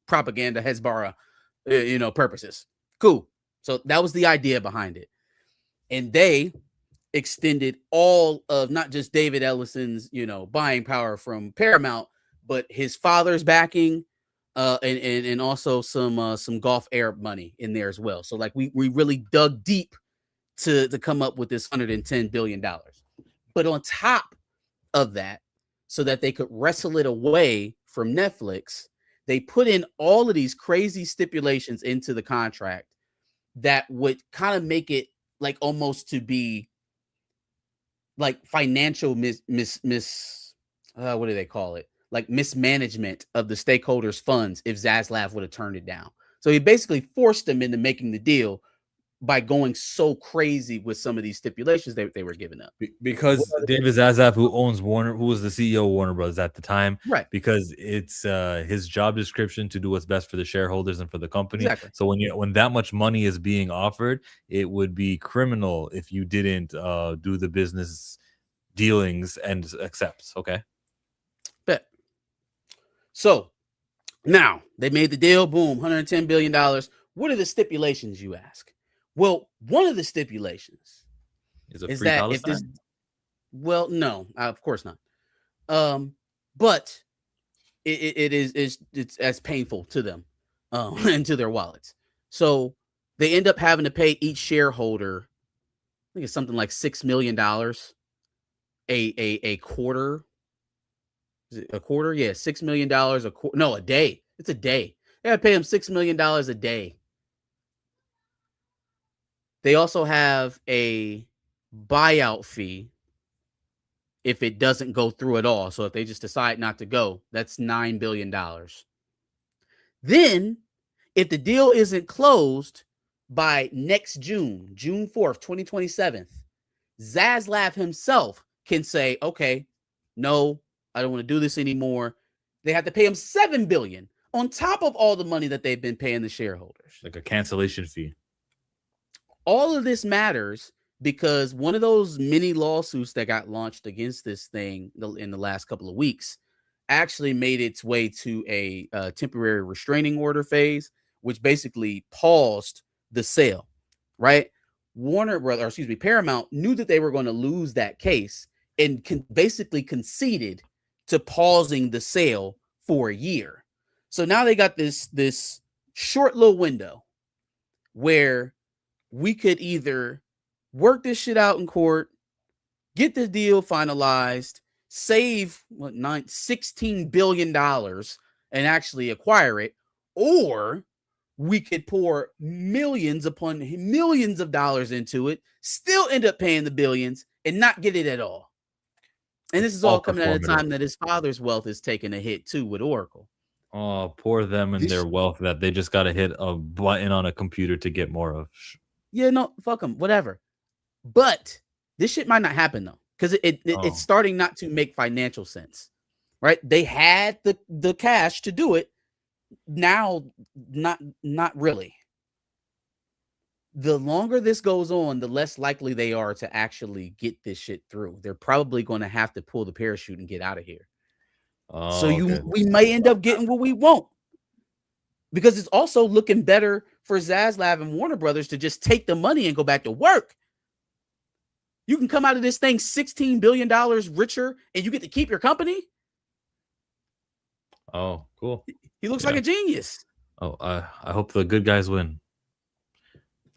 B: propaganda, Hezbollah, purposes. Cool. So that was the idea behind it. And they extended all of not just David Ellison's, buying power from Paramount, but his father's backing, and also some Gulf Arab money in there as well. So like we really dug deep to come up with this $110 billion. But on top of that, so that they could wrestle it away from Netflix, they put in all of these crazy stipulations into the contract that would kind of make it like almost to be like financial what do they call it? Like mismanagement of the stakeholders' funds if Zaslav would have turned it down. So he basically forced them into making the deal by going so crazy with some of these stipulations they were giving up.
A: Because David Zaslav, who owns Warner, who was the CEO of Warner Brothers at the time,
B: right?
A: Because it's his job description to do what's best for the shareholders and for the company.
B: Exactly.
A: So when that much money is being offered, it would be criminal if you didn't do the business dealings and accepts. Okay.
B: Bet. So now they made the deal. Boom, $110 billion. What are the stipulations, you ask? Well, one of the stipulations
A: is that Palestine?
B: If this, well, no, of course not. But it's as painful to them and to their wallets. So they end up having to pay each shareholder, I think it's something like $6 million a quarter. Is it a quarter? Yeah, $6 million a quarter. No, a day. It's a day. They gotta pay them $6 million a day. They also have a buyout fee if it doesn't go through at all. So if they just decide not to go, that's $9 billion. Then, if the deal isn't closed by next June 4th, 2027, Zaslav himself can say, okay, no, I don't want to do this anymore. They have to pay him $7 billion on top of all the money that they've been paying the shareholders.
A: Like a cancellation fee.
B: All of this matters because one of those mini lawsuits that got launched against this thing in the last couple of weeks actually made its way to a temporary restraining order phase, which basically paused the sale, right? Paramount knew that they were going to lose that case and basically conceded to pausing the sale for a year. So now they got this short little window where we could either work this shit out in court, get the deal finalized, save $16 billion and actually acquire it, or we could pour millions upon millions of dollars into it, still end up paying the billions, and not get it at all. And this is all coming at a time that his father's wealth is taking a hit too with Oracle.
A: Oh, poor them and their wealth that they just got to hit a button on a computer to get more of.
B: Yeah, no, fuck them, whatever. But this shit might not happen though, because it's starting not to make financial sense, right? They had the cash to do it. Now, not really. The longer this goes on, the less likely they are to actually get this shit through. They're probably going to have to pull the parachute and get out of here. We may end up getting what we want, because it's also looking better for Zaslav and Warner Brothers to just take the money and go back to work. You can come out of this thing $16 billion richer, and you get to keep your company.
A: Oh, cool.
B: He looks like a genius.
A: Oh, I hope the good guys win.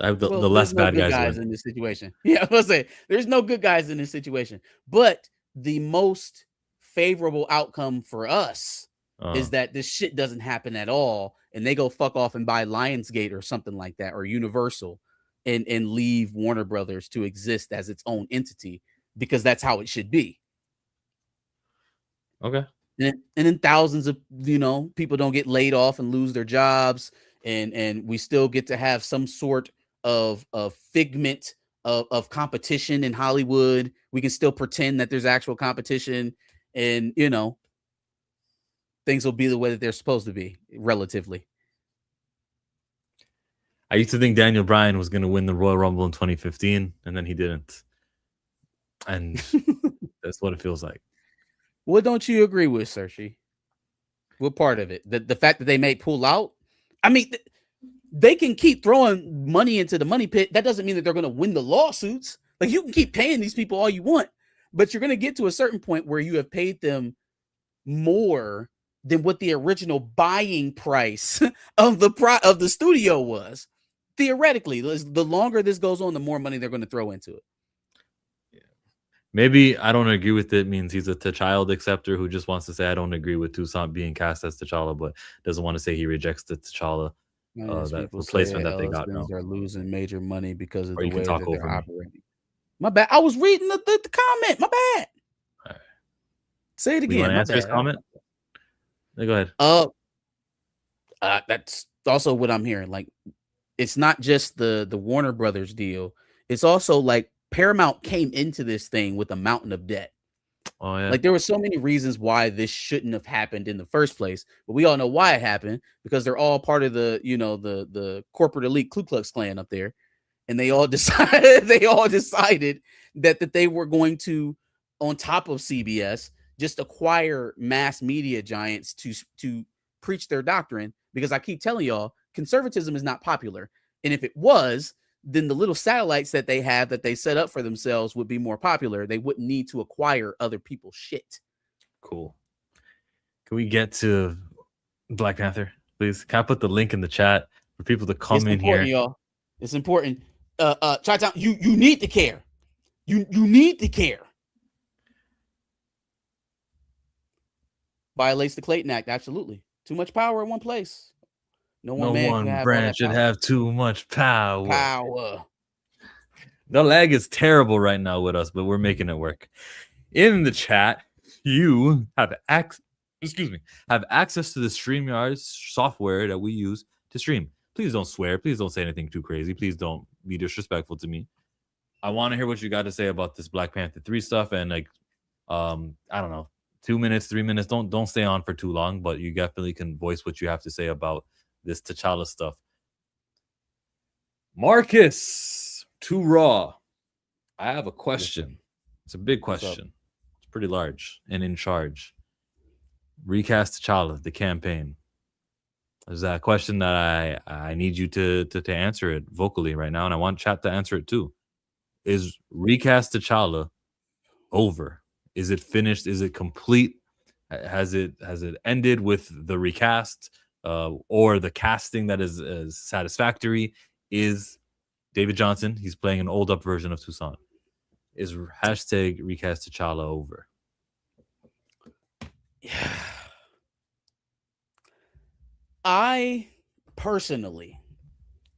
A: I hope the less bad guys win
B: in this situation. Yeah, I was say there's no good guys in this situation, but the most favorable outcome for us is that this shit doesn't happen at all, and they go fuck off and buy Lionsgate or something like that, or Universal, and leave Warner Brothers to exist as its own entity, because that's how it should be.
A: Okay.
B: And then thousands of people don't get laid off and lose their jobs, and we still get to have some sort of figment of competition in Hollywood. We can still pretend that there's actual competition, and things will be the way that they're supposed to be, relatively.
A: I used to think Daniel Bryan was going to win the Royal Rumble in 2015, and then he didn't. And that's what it feels like.
B: What don't you agree with, Saoirse? What part of it? The fact that they may pull out? I mean, they can keep throwing money into the money pit. That doesn't mean that they're going to win the lawsuits. Like, you can keep paying these people all you want, but you're going to get to a certain point where you have paid them more than what the original buying price of the studio was. Theoretically, the longer this goes on, the more money they're going to throw into it.
A: Maybe I don't agree with it means he's a T'Challa acceptor who just wants to say I don't agree with Toussaint being cast as T'Challa, but doesn't want to say he rejects the T'Challa that replacement that they got. No.
B: Are losing major money because of
A: or
B: the way that they're
A: me.
B: operating. My bad. I was reading the comment. My bad.
A: All right.
B: Say it again.
A: You want to answer his comment? Yeah, go ahead.
B: That's also what I'm hearing. Like, it's not just the Warner Brothers deal. It's also like Paramount came into this thing with a mountain of debt.
A: Oh yeah.
B: Like, there were so many reasons why this shouldn't have happened in the first place, but we all know why it happened, because they're all part of the corporate elite Ku Klux Klan up there, and they all decided that they were going to, on top of CBS, just acquire mass media giants to preach their doctrine. Because I keep telling y'all, conservatism is not popular, and if it was, then the little satellites that they have that they set up for themselves would be more popular. They wouldn't need to acquire other people's shit.
A: Cool. Can we get to Black Panther, please? Can I put the link in the chat for people to come in here?
B: Y'all. It's important. Chi-Town, you need to care. You need to care. Violates the Clayton Act, absolutely. Too much power in one place. No one
A: branch should have too much power. The lag is terrible right now with us, but we're making it work. In the chat, you have access to the StreamYard software that we use to stream. Please don't swear. Please don't say anything too crazy. Please don't be disrespectful to me. I want to hear what you got to say about this Black Panther 3 stuff, and I don't know, 2 minutes, 3 minutes. Don't stay on for too long, but you definitely can voice what you have to say about this T'Challa stuff. Marcus, too raw. I have a question. It's a big question. It's pretty large and in charge. Recast T'Challa, the campaign. There's that question that I need you to answer it vocally right now, and I want chat to answer it too. Is recast T'Challa over? Is it finished? Is it complete? Has it ended with the recast? Or the casting that is satisfactory? Is David Johnson, he's playing an old up version of Toussaint. Is hashtag recast T'Challa over?
B: Yeah. I personally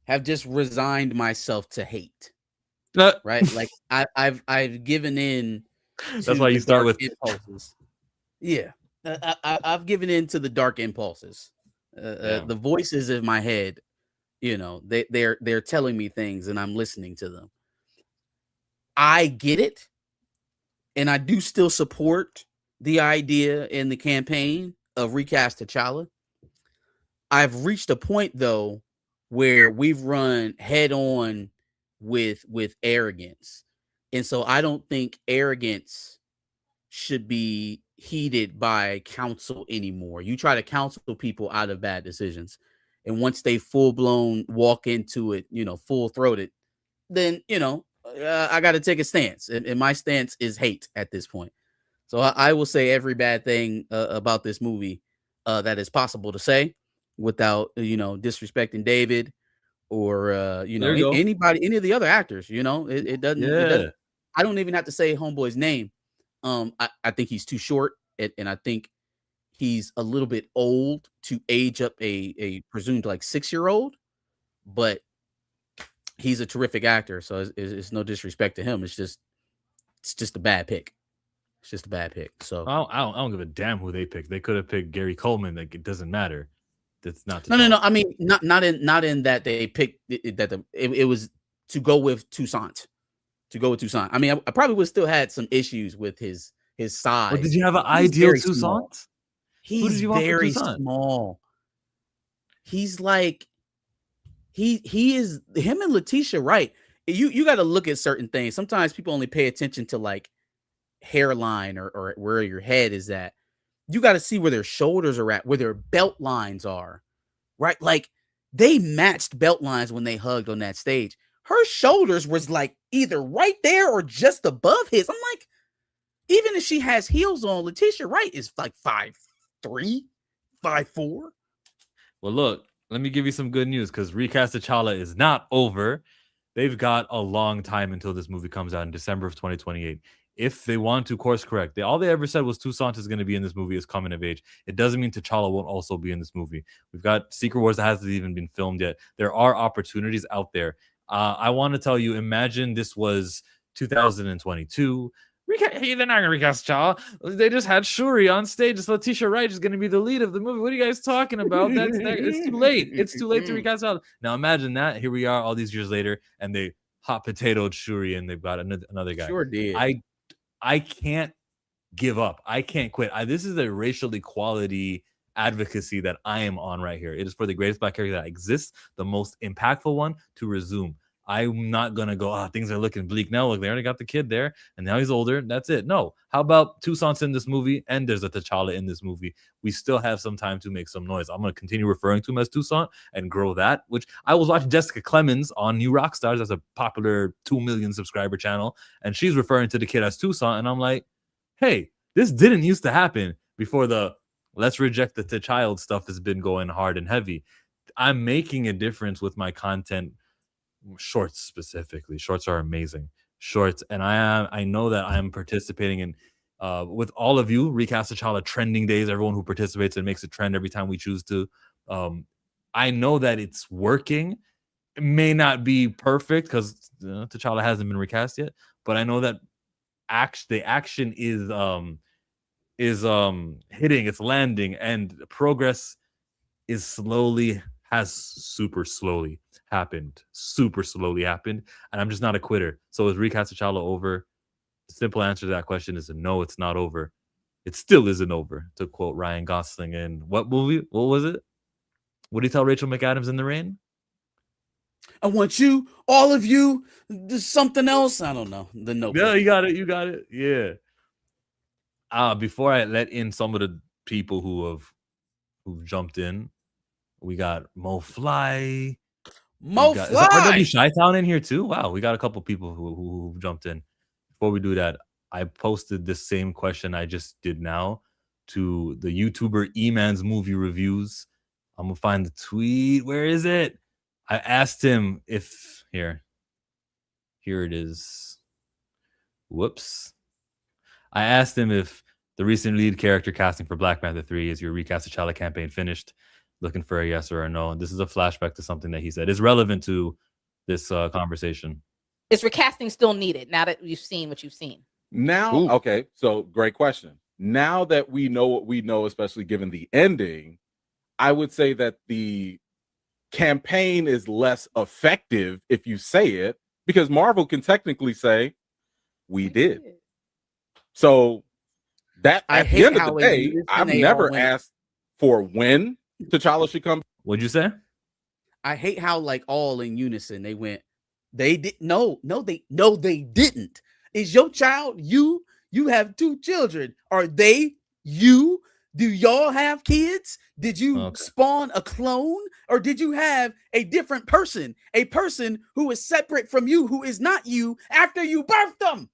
B: have just resigned myself to hate right? Like I've given in.
A: That's why you start with
B: impulses. Yeah, I've given in to the dark impulses. The voices in my head, you know, they're telling me things, and I'm listening to them. I get it, and I do still support the idea in the campaign of recast T'Challa. I've reached a point though where we've run head on with arrogance, and so I don't think arrogance should be heeded by counsel anymore. You try to counsel people out of bad decisions, and once they full blown walk into it, you know, full throated, then you know I got to take a stance, and my stance is hate at this point. So I will say every bad thing about this movie that is possible to say without you know disrespecting David or you know anybody, any of the other actors. You know, it doesn't.
A: Yeah.
B: It doesn't. I don't even have to say Homeboy's name. I think he's too short, and I think he's a little bit old to age up a presumed like 6-year-old, but he's a terrific actor. So it's no disrespect to him. It's just a bad pick. It's just a bad pick. So
A: I don't give a damn who they picked. They could have picked Gary Coleman. Like it doesn't matter. That's not
B: no. I mean, not in that they picked it was to go with Toussaint. To go with Toussaint. I mean, I probably would still had some issues with his size.
A: But did you have an ideal Toussaint?
B: He's very small. He's like he is him and Letitia Wright. You got to look at certain things. Sometimes people only pay attention to like hairline or where your head is at. You got to see where their shoulders are at, where their belt lines are, right? Like they matched belt lines when they hugged on that stage. Her shoulders was like either right there or just above his. I'm like, even if she has heels on, Letitia Wright is like 5'3", 5'4".
A: Well, look, let me give you some good news because recast T'Challa is not over. They've got a long time until this movie comes out in December of 2028. If they want to course correct, all they ever said was Toussaint is going to be in this movie as coming of age. It doesn't mean T'Challa won't also be in this movie. We've got Secret Wars that hasn't even been filmed yet. There are opportunities out there. I want to tell you, imagine this was 2022. They're not going to recast T'Challa. They just had Shuri on stage. It's Letitia Wright is going to be the lead of the movie. What are you guys talking about? It's too late. It's too late to recast T'Challa. Now imagine that. Here we are all these years later, and they hot potatoed Shuri, and they've got another guy.
B: Sure did.
A: I can't give up. I can't quit. This is a racial equality advocacy that I am on right here. It is for the greatest Black character that exists, the most impactful one to resume. I'm not going to go, things are looking bleak now. Look, they already got the kid there, and now he's older. That's it. No. How about Toussaint's in this movie, and there's a T'Challa in this movie? We still have some time to make some noise. I'm going to continue referring to him as Toussaint and grow that, which I was watching Jessica Clemens on New Rockstars. That's a popular 2 million subscriber channel, and she's referring to the kid as Toussaint, and I'm like, hey, this didn't used to happen before the let's reject the T'Child stuff has been going hard and heavy. I'm making a difference with my content. Shorts specifically. Shorts are amazing. Shorts, and I know that I'm participating in with all of you recast T'Challa trending days. Everyone who participates and makes a trend every time we choose to. I know that it's working. It may not be perfect because T'Challa hasn't been recast yet, but I know that the action is hitting, it's landing, and progress is super slowly happened, and I'm just not a quitter. So is recast T'Challa over? The simple answer to that question is no, it's not over. It still isn't over, to quote Ryan Gosling in what movie? What was it? What did he tell Rachel McAdams in The Rain?
B: I want you, all of you, there's something else. I don't know. The Notebook.
A: Yeah, you got it. Yeah. Before I let in some of the people who've jumped in, we got Mo Fly. Is RW Chi-Town in here too? Wow, we got a couple people who jumped in. Before we do that, I posted this same question I just did now to the YouTuber E-Man's Movie Reviews. I'm gonna find the tweet. Where is it? I asked him if here it is. Whoops. I asked him if the recent lead character casting for Black Panther 3 is your recast T'Challa campaign finished. Looking for a yes or a no. And this is a flashback to something that he said is relevant to this conversation.
J: Is recasting still needed now that you've seen what you've seen?
K: Now, okay, so great question. Now that we know what we know, especially given the ending, I would say that the campaign is less effective if you say it, because Marvel can technically say, we did. So that at the end of the day, I've never asked for when T'Challa should come.
A: What'd you say?
B: I hate how like all in unison they went. They did no, they didn't. Is your child you? You have 2 children. Are they you? Do y'all have kids? Did you spawn a clone, or did you have a different person? A person who is separate from you, who is not you after you birthed them?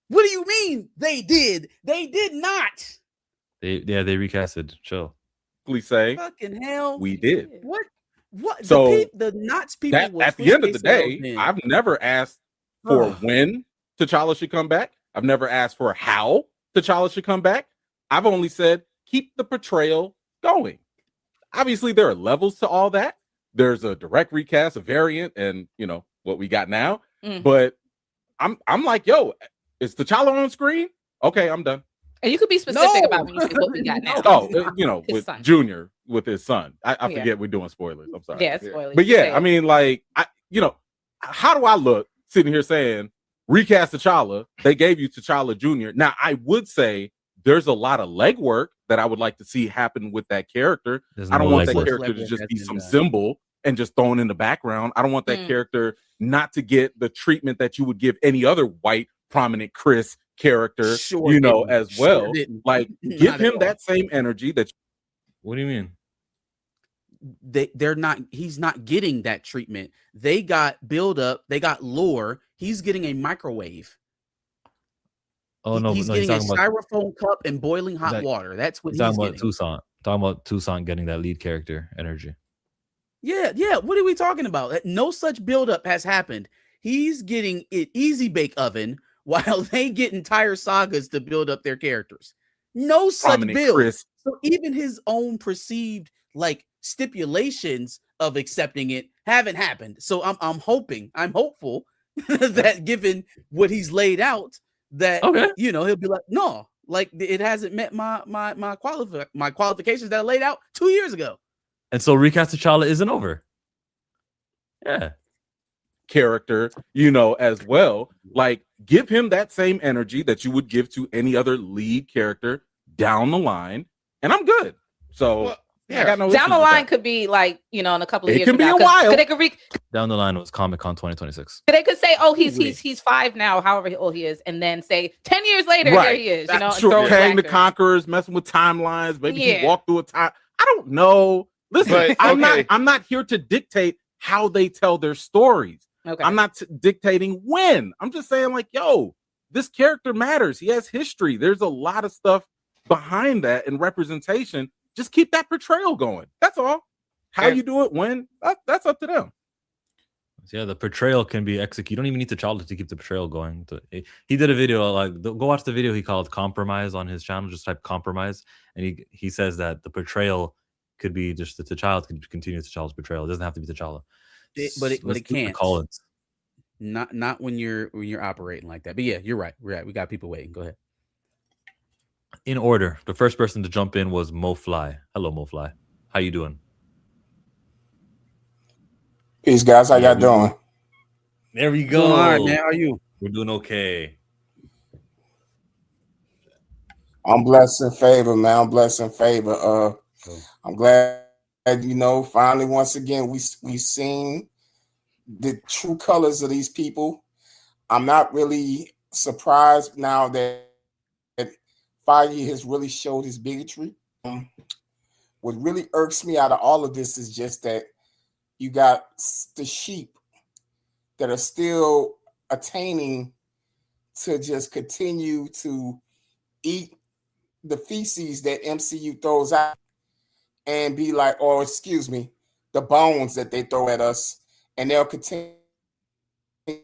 B: What do you mean they did? They did not.
A: They recasted. Chill.
K: Please say
B: fucking hell.
K: We did.
B: What?
K: So
B: the Knots people
K: that, at the end of the day, I've never asked for when T'Challa should come back. I've never asked for how T'Challa should come back. I've only said keep the portrayal going. Obviously, there are levels to all that. There's a direct recast, a variant, and you know what we got now. But I'm like, yo, is T'Challa on screen? Okay, I'm done.
J: And you could be specific about when you say what we got now.
K: Oh, you know,
J: His
K: with
J: son.
K: Junior, with his son. I forget we're doing spoilers. I'm sorry.
J: Yeah, spoilers.
K: But yeah, I mean, like, how do I look sitting here saying recast T'Challa? They gave you T'Challa Junior. Now, I would say there's a lot of legwork that I would like to see happen with that character. I don't want that character to just be some symbol and just thrown in the background. I don't want that character not to get the treatment that you would give any other white prominent Chris character, as well. Like, give him that same energy that.
A: What do you mean?
B: They're not. He's not getting that treatment. They got build up. They got lore. He's getting a microwave.
A: Oh no,
B: he's getting a styrofoam cup and boiling hot water. That's what he's
A: talking
B: getting.
A: about. Talking about Tucson getting that lead character energy.
B: Yeah. What are we talking about? No such buildup has happened. He's getting it easy bake oven while they get entire sagas to build up their characters. No such build. So even his own perceived like stipulations of accepting it haven't happened. So I'm hopeful that given what he's laid out, that he'll be like, no, like it hasn't met my qualifications that I laid out 2 years ago.
A: And so recast T'Challa isn't over. Yeah.
K: Character, as well. Like, give him that same energy that you would give to any other lead character down the line, and I'm good. So I got no
J: down the line could be like, in a couple of years.
K: It can be a while.
A: Down the line was Comic-Con 2026.
J: They could say, oh, he's 5 now, however old he is, and then say 10 years later, here he is.
K: That's true. Kang the Conqueror's messing with timelines. Maybe he walked through a time. I don't know. Listen, I'm not here to dictate how they tell their stories. Okay. I'm not dictating when. I'm just saying, like, yo, this character matters. He has history. There's a lot of stuff behind that and representation. Just keep that portrayal going. That's all. How you do it, when, that's up to them.
A: Yeah, the portrayal can be executed. You don't even need T'Challa to keep the portrayal going. He did a video, go watch the video he called Compromise on his channel. Just type Compromise. And he says that the portrayal could be just that T'Challa can continue T'Challa's portrayal. It doesn't have to be T'Challa.
B: But it can't.
A: Collins.
B: Not when you're operating like that. But yeah, you're right. We got people waiting. Go ahead.
A: In order, the first person to jump in was Mo Fly. Hello, Mo Fly. How you doing?
L: Peace, guys. How y'all doing?
A: There we go.
B: All right, man. How are you?
A: We're doing okay.
L: I'm blessed in favor, man. I'm blessed in favor. I'm glad, finally, once again, we've seen the true colors of these people. I'm not really surprised now that Feige has really showed his bigotry. What really irks me out of all of this is just that you got the sheep that are still attaining to just continue to eat the feces that MCU throws out and be like, or excuse me, the bones that they throw at us, and they'll continue to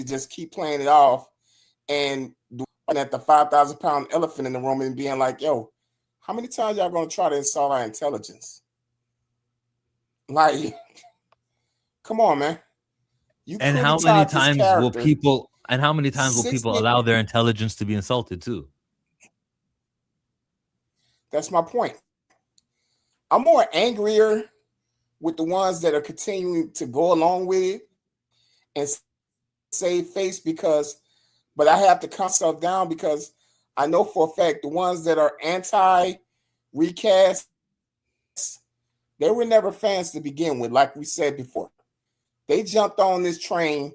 L: just keep playing it off and at the 5,000-pound elephant in the room and being like, yo, how many times y'all gonna try to insult our intelligence? Like, come on, man.
A: And how many times will people allow their intelligence to be insulted too?
L: That's my point. I'm more angrier with the ones that are continuing to go along with it and save face but I have to calm myself down because I know for a fact the ones that are anti-recast, they were never fans to begin with, like we said before. They jumped on this train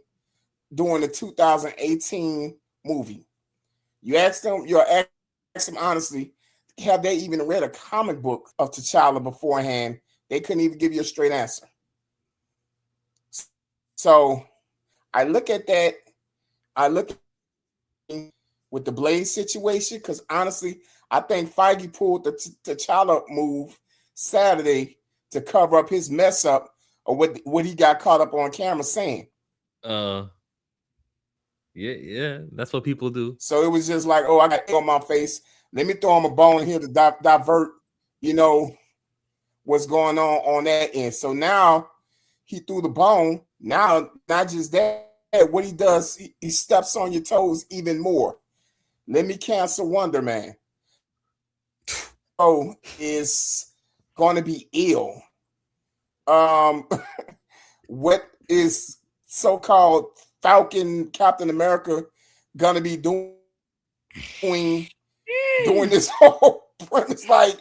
L: during the 2018 movie. You ask them honestly, have they even read a comic book of T'Challa beforehand? They couldn't even give you a straight answer. So I look at that. I look at with the Blade situation because honestly, I think Feige pulled the T'Challa move Saturday to cover up his mess up or what he got caught up on camera saying.
A: Yeah, that's what people do.
L: So it was just like, oh, I got on my face. Let me throw him a bone here to divert, what's going on that end. So now he threw the bone. Now, not just that, what he does, he steps on your toes even more. Let me cancel Wonder Man. Oh, is going to be ill. What is so-called Falcon Captain America going to be doing this whole premise? Like,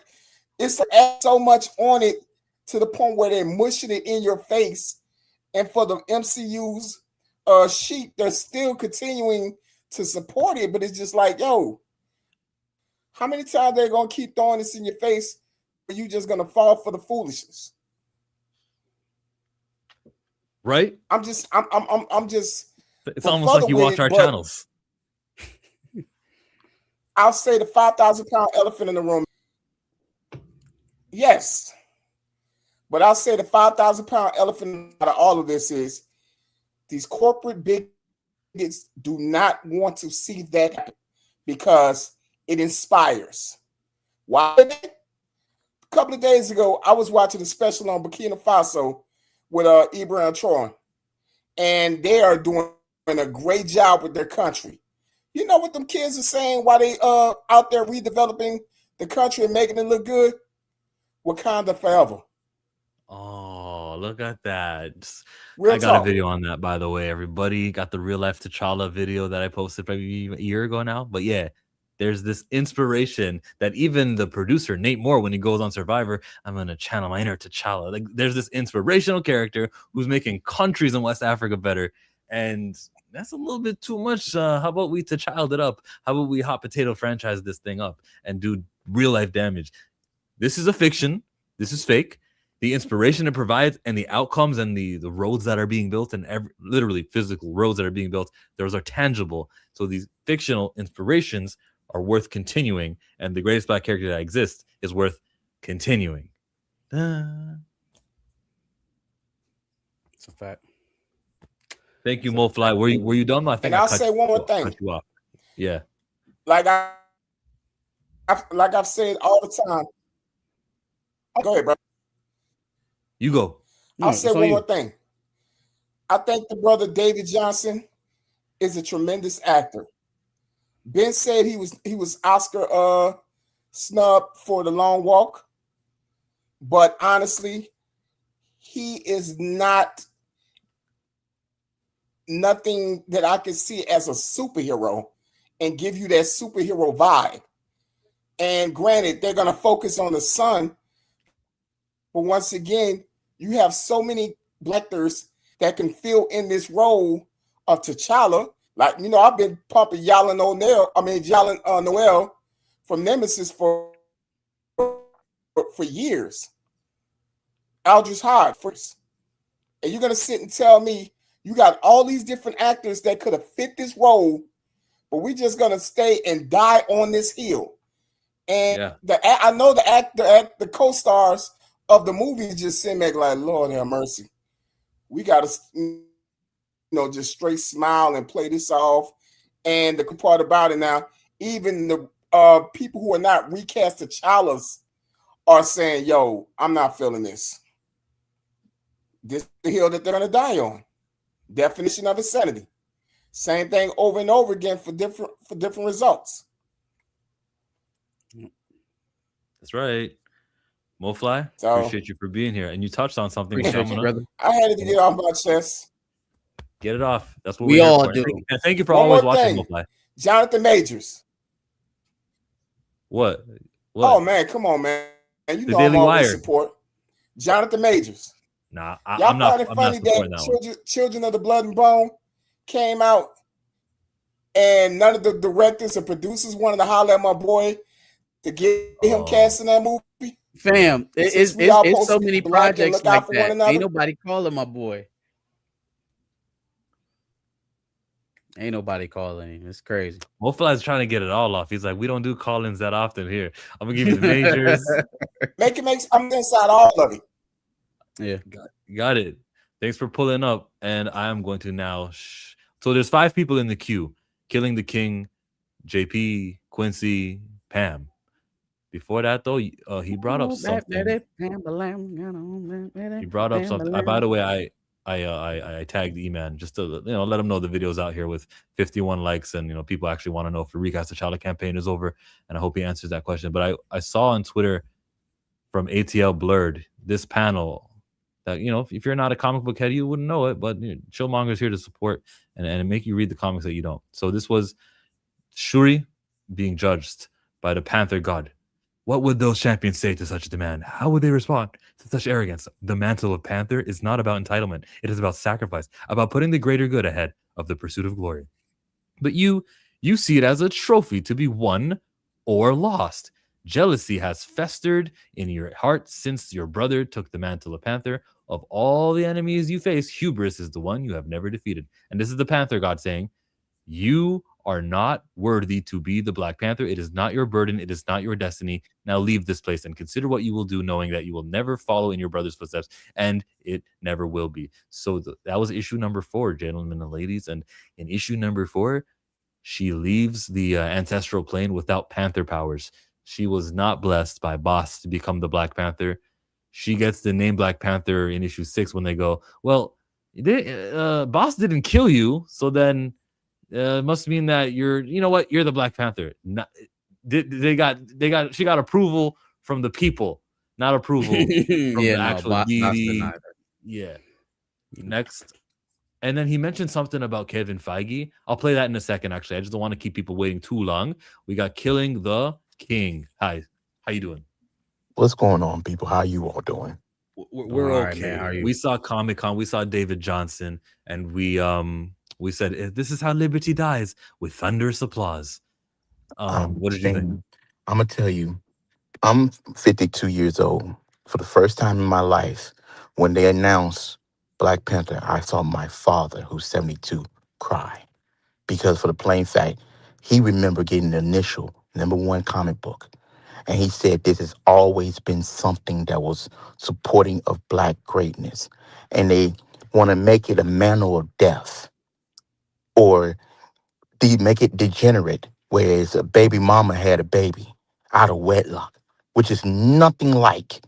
L: it's so much on it to the point where they're mushing it in your face. And for the MCU's sheep, they're still continuing to support it, but it's just like, yo, how many times they're gonna keep throwing this in your face? Are you just gonna fall for the foolishness?
A: Right?
L: I'm just.
A: It's almost like you watch our channels.
L: I'll say the 5,000-pound elephant in the room. Yes, but I'll say the 5,000-pound elephant out of all of this is these corporate bigots do not want to see that happen because it inspires. Why? A couple of days ago, I was watching a special on Burkina Faso with Ibrahim Traoré, and they are doing a great job with their country. You know what them kids are saying while they out there redeveloping the country and making it look good? Wakanda forever.
A: Oh, look at that.
L: Real
A: I got
L: talk.
A: a video on that, by the way. Everybody got the real life T'Challa video that I posted probably a year ago now. But yeah, there's this inspiration that even the producer, Nate Moore, when he goes on Survivor, I'm going to channel my inner T'Challa. Like, there's this inspirational character who's making countries in West Africa better. And that's a little bit too much. How about we T'Challa it up? How about we hot potato franchise this thing up and do real life damage? This is a fiction. This is fake. The inspiration it provides and the outcomes and the roads that are being built and literally physical roads that are being built, those are tangible. So these fictional inspirations are worth continuing, and the greatest black character that exists is worth continuing.
B: It's a fact.
A: Thank you, Mo Fly. Were you done? I think
L: and I'll say one more thing.
A: Cut you off. Yeah.
L: Like I've said all the time. Go ahead, bro.
A: You go.
L: I'll say one more thing. I think the brother David Johnson is a tremendous actor. Ben said he was Oscar snub for The Long Walk, but honestly, he is nothing that I can see as a superhero and give you that superhero vibe. And granted, they're going to focus on the son, but once again, you have so many black actors that can fill in this role of T'Challa. Like, I've been pumping Yalen Noel from Nemesis for years. Aldrich Hyde first. And you're going to sit and tell me you got all these different actors that could have fit this role, but we're just going to stay and die on this hill. And I know the co-stars of the movie just sitting back like, Lord have mercy. We got to, just straight smile and play this off. And the part about it now, even the people who are not recast T'Challa's are saying, yo, I'm not feeling this. This is the hill that they're going to die on. Definition of insanity. Same thing over and over again for different results.
A: That's right. MoFly,
L: So,
A: appreciate you for being here. And you touched on something.
B: Appreciate you, brother.
L: I had to get off my chest.
A: Get it off. That's what
B: we
A: we're
B: all
A: here for.
B: do.
A: And thank you for
L: One
A: always
L: more
A: watching
L: thing.
A: MoFly.
L: Jonathan Majors.
A: What?
L: Oh man, come on, man. And you
A: The
L: know
A: Daily
L: I'm always
A: Wire.
L: support Jonathan Majors.
A: Nah,
L: Y'all
A: I'm not
L: find it
A: I'm
L: funny
A: not supporting that one.
L: that Children of the Blood and Bone came out and none of the directors or producers wanted to holler at my boy to get him cast in that movie?
B: Fam,
L: Since we all
B: it's
L: supposed
B: so
L: to be
B: many
L: black and
B: projects
L: look out
B: like
L: for one
B: that.
L: another.
B: Ain't nobody calling my boy. Ain't nobody calling him. It's crazy.
A: MoFly's trying to get it all off. He's like, we don't do call-ins that often here. I'm gonna give you the majors.
L: I'm inside all of it.
B: Yeah.
A: Got it. Thanks for pulling up. And I am going to now. So there's 5 people in the queue. Killing the King, JP, Quincy, Pam. Before that, though, he brought up something. He brought up something. By the way, I tagged E-Man just to let him know the video's out here with 51 likes, and people actually want to know if the Recast T'Challa campaign is over, and I hope he answers that question. But I saw on Twitter from ATL Blurred this panel that if you're not a comic book head, you wouldn't know it, but Chillmonger's here to support and make you read the comics that you don't. So this was Shuri being judged by the Panther god. What would those champions say to such demand? How would they respond to such arrogance? The mantle of Panther is not about entitlement. It is about sacrifice, about putting the greater good ahead of the pursuit of glory. But you see it as a trophy to be won or lost. Jealousy has festered in your heart since your brother took the mantle of Panther. Of all the enemies you face, hubris is the one you have never defeated. And this is the Panther god saying, you are not worthy to be the Black Panther. It is not your burden. It is not your destiny. Now leave this place and consider what you will do, knowing that you will never follow in your brother's footsteps, and it never will be. So that was issue number 4, gentlemen and ladies. And in issue number 4, she leaves the ancestral plane without Panther powers. She was not blessed by Boss to become the Black Panther. She gets the name Black Panther in issue 6 when they go, well, Boss didn't kill you, so then it must mean that you're the Black Panther. She got approval from the people, not approval from the actual deity. Yeah. Next. And then he mentioned something about Kevin Feige. I'll play that in a second, actually. I just don't want to keep people waiting too long. We got Killing the King. Hi. How you doing?
M: What's going on, people? How you all doing?
A: We're okay. Right, man. How are you? We saw Comic-Con. We saw David Johnson. And we said, this is how liberty dies, with thunderous applause. What did you think?
M: I'm going to tell you, I'm 52 years old. For the first time in my life, when they announced Black Panther, I saw my father, who's 72, cry. Because for the plain fact, he remembered getting the initial #1 comic book. And he said this has always been something that was supporting of Black greatness. And they want to make it a mantle of death. Or make it degenerate, whereas a baby mama had a baby out of wedlock, which is nothing like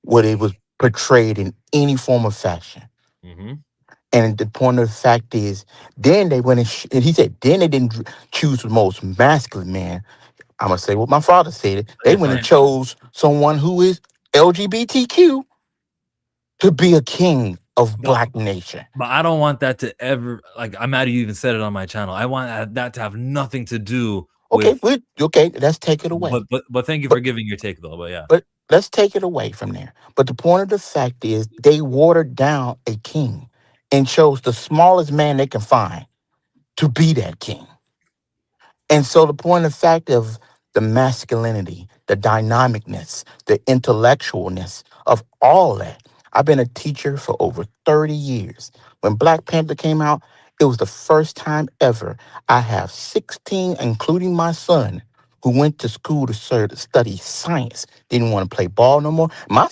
M: what it was portrayed in any form of fashion.
A: Mm-hmm.
M: And the point of the fact is, then they went and he said, then they didn't choose the most masculine man. I'm going to say what my father said. They went and chose someone who is LGBTQ to be a king of Black nation.
A: But I don't want that to ever, I'm mad you even said it on my channel. I want that to have nothing to do with...
M: Okay, let's take it away.
A: But thank you for giving your take, though. But yeah.
M: But let's take it away from there. But the point of the fact is, they watered down a king and chose the smallest man they can find to be that king. And so the point of the fact of the masculinity, the dynamicness, the intellectualness of all that. I've been a teacher for over 30 years. When Black Panther came out, it was the first time ever I have 16, including my son, who went to school to study science, didn't want to play ball no more. My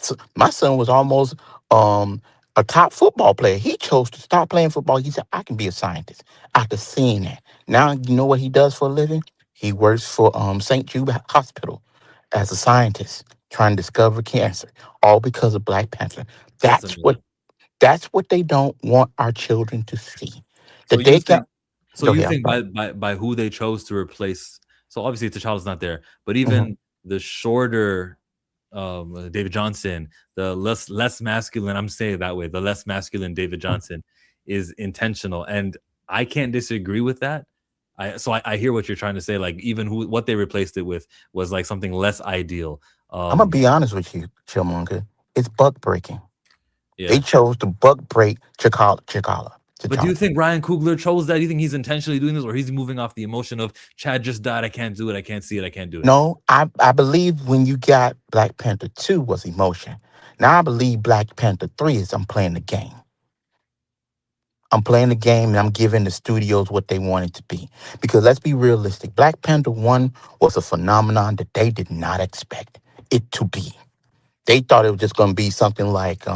M: son was almost a top football player. He chose to stop playing football. He said, I can be a scientist. After seeing that. Now, you know what he does for a living? He works for St. Jude Hospital as a scientist, trying to discover cancer, all because of Black Panther. That's what That's what they don't want our children to see.
A: So
M: That they got. Go
A: you
M: ahead. I'm
A: think
M: sorry.
A: by who they chose to replace? So obviously T'Challa's not there, but
M: Mhm.
A: even the shorter David Johnson, the less masculine. I'm saying it that way. The less masculine David Johnson is intentional, and I can't disagree with that. I hear what you're trying to say. Like even what they replaced it with was like something less ideal.
M: I'm gonna be honest with you, Chillmonger. It's buck breaking.
A: Yeah.
M: They chose to buck break T'Challa.
A: But do you think Ryan Coogler chose that? Do you think he's intentionally doing this, or he's moving off the emotion of Chad just died, I can't do it, I can't see it, I can't do it?
M: No, I believe when you got Black Panther 2 was emotion. Now I believe Black Panther 3 is I'm playing the game. I'm playing the game and I'm giving the studios what they want it to be. Because let's be realistic. Black Panther 1 was a phenomenon that they did not expect it to be. They thought it was just going to be something like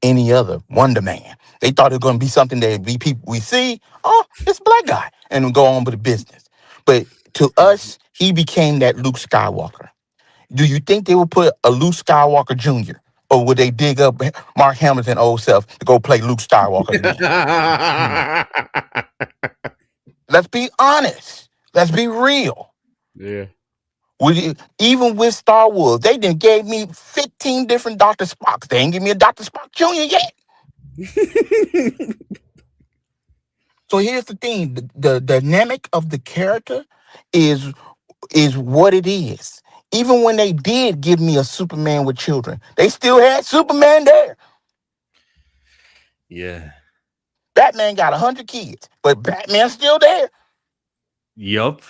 M: any other Wonder Man. They thought it was going to be something that we see, oh, it's a black guy, and go on with the business. But to us, he became that Luke Skywalker. Do you think they would put a Luke Skywalker Jr., or would they dig up Mark Hamilton's old self to go play Luke Skywalker again? Let's be honest. Let's be real.
B: Yeah.
M: Even with Star Wars, they done gave me 15 different Dr. Spocks. They ain't give me a Dr. Spock Jr. yet. So here's the thing. The dynamic of the character is what it is. Even when they did give me a Superman with children, they still had Superman there.
A: Yeah.
M: Batman got 100 kids, but Batman's still there.
A: Yup.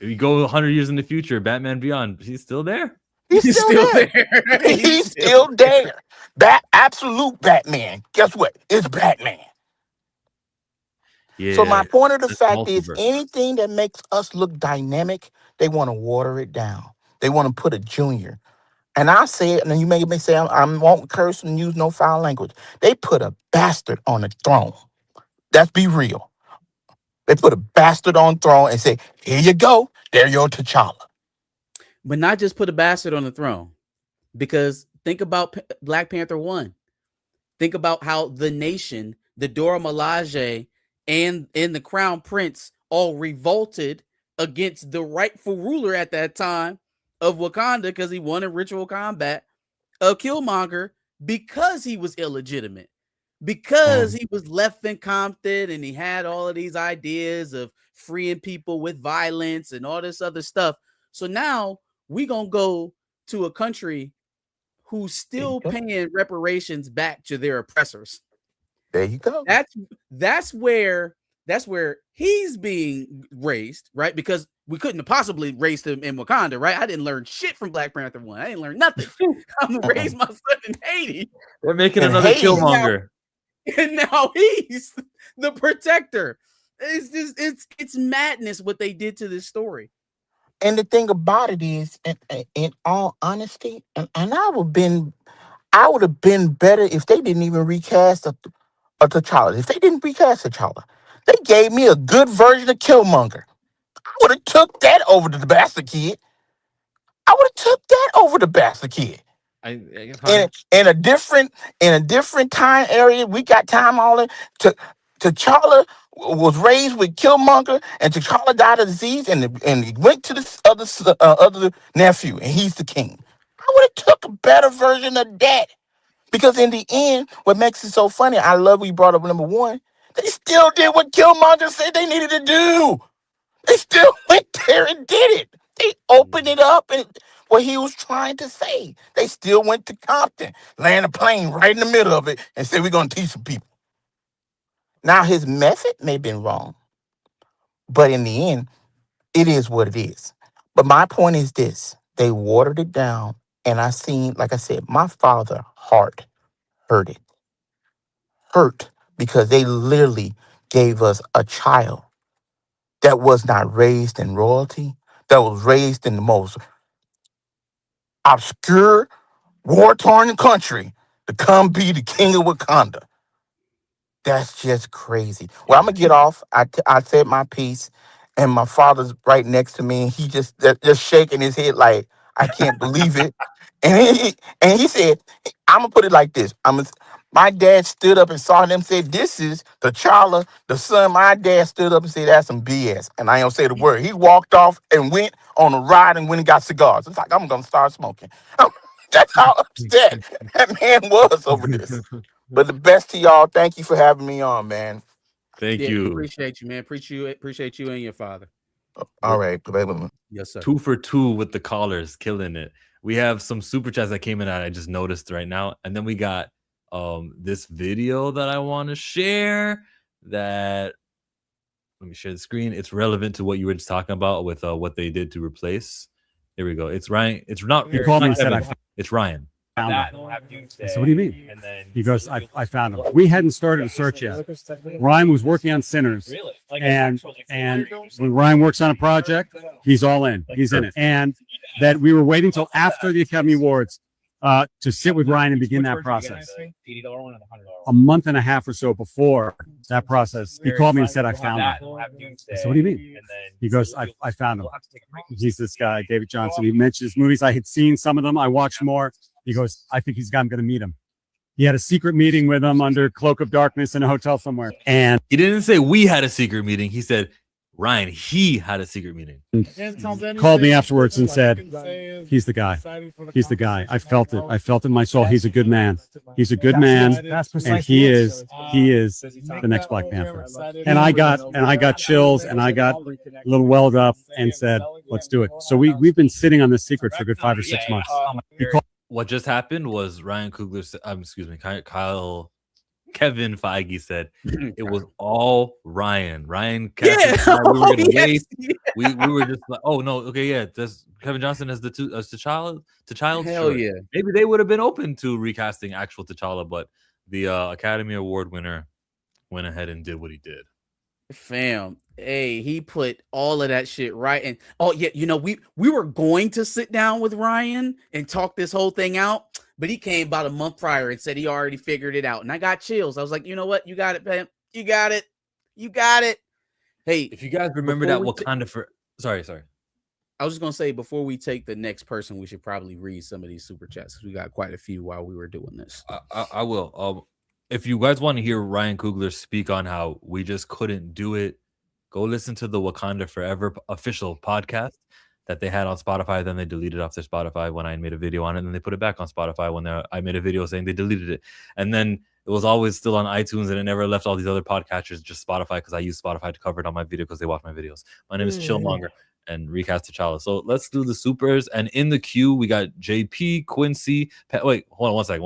A: We go 100 years in the future, Batman Beyond, he's still there.
M: He's still there. He's still there. Absolute Batman. Guess what? It's Batman.
A: Yeah.
M: So my point of the fact
A: multiverse.
M: is anything that makes us look dynamic, they want to water it down. They want to put a junior. And I say it, and you may say I won't curse and use no foul language. They put a bastard on the throne. Let's be real. They put a bastard on throne and say, here you go. There you're T'Challa.
B: But not just put a bastard on the throne. Because think about Black Panther 1. Think about how the nation, the Dora Milaje, and the Crown Prince all revolted against the rightful ruler at that time of Wakanda because he won in ritual combat of Killmonger because he was illegitimate, because he was left in Compton and he had all of these ideas of freeing people with violence and all this other stuff. So now we gonna go to a country who's still paying reparations back to their oppressors.
M: There you go.
B: That's where he's being raised, right? Because we couldn't have possibly raised him in Wakanda, right? I didn't learn shit from Black Panther 1. I didn't learn nothing. I'm gonna raise my son in Haiti.
A: They're making another Killmonger.
B: And now he's the protector. It's just it's madness what they did to this story.
M: And the thing about it is, in all honesty, and I would have been better if they didn't even recast a T'Challa. If they didn't recast T'Challa, they gave me a good version of Killmonger. I would have took that over the bastard kid. I would have took that over the bastard kid. In a different time area, we got time all in. T'Challa was raised with Killmonger, and T'Challa died of disease, and he went to the other nephew, and he's the king. I would have took a better version of that. Because in the end, what makes it so funny, I love we brought up number one, they still did what Killmonger said they needed to do. They still went there and did it. They opened it up and what he was trying to say. They still went to Compton, land a plane right in the middle of it, and said, we're going to teach some people. Now, his method may have been wrong, but in the end, it is what it is. But my point is this. They watered it down, and I seen, like I said, my father's heart hurt because they literally gave us a child that was not raised in royalty, that was raised in the most obscure, war-torn country to come be the king of Wakanda. That's just crazy. Well, I'm going to get off. I said my piece, and my father's right next to me, and he just shaking his head like, I can't believe it. And he said, I'm going to put it like this. My dad stood up and saw them and said, "This is T'Challa, the son." My dad stood up and said, "That's some BS." And I don't say the word. He walked off and went on a ride and went and got cigars. It's like, I'm going to start smoking. That's how upset that man was over this. But the best to y'all. Thank you for having me on, man.
A: Thank
B: Yeah,
A: you.
B: Appreciate you, man. Appreciate you and your father.
M: All right.
B: Yes, sir.
A: 2 for 2 with the callers, killing it. We have some super chats that came in that I just noticed right now, and then we got this video that I want to share. That let me share the screen. It's relevant to what you were just talking about with what they did to replace. Here we go. It's Ryan. It's not.
N: He called me and said,
A: it's Ryan.
N: Found him. So what do you mean? He goes, I found him. We hadn't started a search yet. Ryan was working on Sinners. And when Ryan works on a project, he's all in. He's in it. And that we were waiting till after the Academy Awards to sit with Ryan and begin that process. A month and a half or so before that process, he called me and said, I found him. So what do you mean? He goes, I found him. He's this guy, David Johnson. He mentioned his movies. I had seen some of them. I watched more. He goes, I think I'm going to meet him. He had a secret meeting with him under cloak of darkness in a hotel somewhere. And
A: he didn't say we had a secret meeting. He said, Ryan, he had a secret meeting.
N: Called me afterwards and said, he's the guy. He's the guy. I felt it. I felt it in my soul. He's a good man. He's a good man. And he is the next Black Panther. And I got chills and I got a little welled up and said, let's do it. So we've been sitting on this secret for a good 5 or 6 months.
A: What just happened was Ryan Coogler, Kevin Feige said it was all Ryan. Kevin, we were gonna wait. We were just like, oh no, okay, yeah. Does Kevin Johnson as T'Challa?
B: Hell
A: sure.
B: yeah.
A: Maybe they would have been open to recasting actual T'Challa, but the Academy Award winner went ahead and did what he did.
B: Fam, hey, he put all of that shit right. And oh yeah, we were going to sit down with Ryan and talk this whole thing out, but he came about a month prior and said he already figured it out. And I got chills. I was like, you know what? You got it, man. You got it. Hey,
A: if you guys remember that Wakanda sorry.
B: I was just gonna say, before we take the next person, we should probably read some of these super chats because we got quite a few while we were doing this.
A: I will. If you guys want to hear Ryan Coogler speak on how we just couldn't do it, go listen to the Wakanda Forever official podcast that they had on Spotify. Then they deleted off their Spotify when I made a video on it, and then they put it back on Spotify when I made a video saying they deleted it. And then it was always still on iTunes, and it never left all these other podcatchers, just Spotify, because I use Spotify to cover it on my video because they watch my videos. My name is Chillmonger and Recast T'Challa. So let's do the supers. And in the queue, we got JP, Quincy. Wait, hold on one second.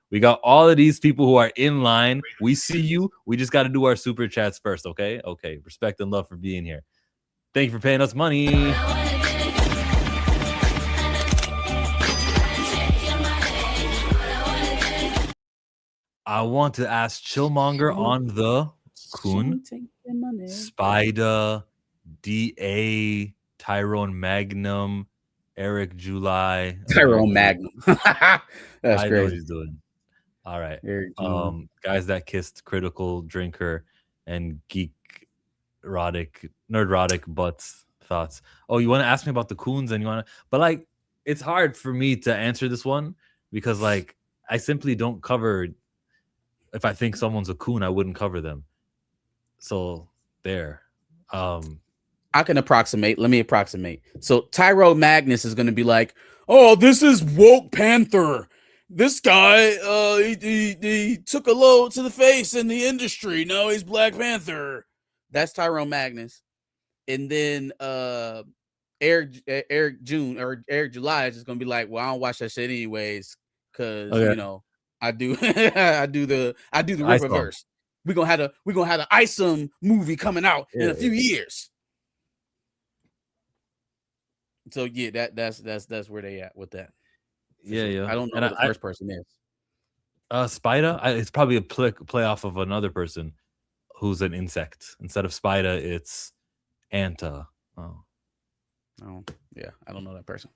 A: We got all of these people who are in line. We see you. We just got to do our super chats first, okay? Okay. Respect and love for being here. Thank you for paying us money. I want to ask Chillmonger on the Kun, Spider, DA, Tyrone Magnum, Eric July.
B: Tyrone Magnum. That's
A: I know what
B: crazy.
A: he's doing. All right. Guys that kissed Critical Drinker and Nerdrotic Butts thoughts. Oh, you want to ask me about the Coons and you want to, but like, it's hard for me to answer this one because like, I simply don't cover. If I think someone's a coon, I wouldn't cover them. So there.
B: I can approximate. Let me approximate. So Tyrone Magnus is going to be like, oh, this is woke Panther. This guy, he took a low to the face in the industry. Now he's Black Panther. That's Tyrone Magnus. And then Eric July is just gonna be like, well, I don't watch that shit anyways, because I do the Rippaverse. We're gonna have the Isom movie coming out in a few years. So yeah, that's where they at with that.
A: Yeah.
B: I don't know who the first person is.
A: Spider. It's probably a play off of another person who's an insect. Instead of Spider, it's Anta.
B: Oh, yeah. I don't know that person.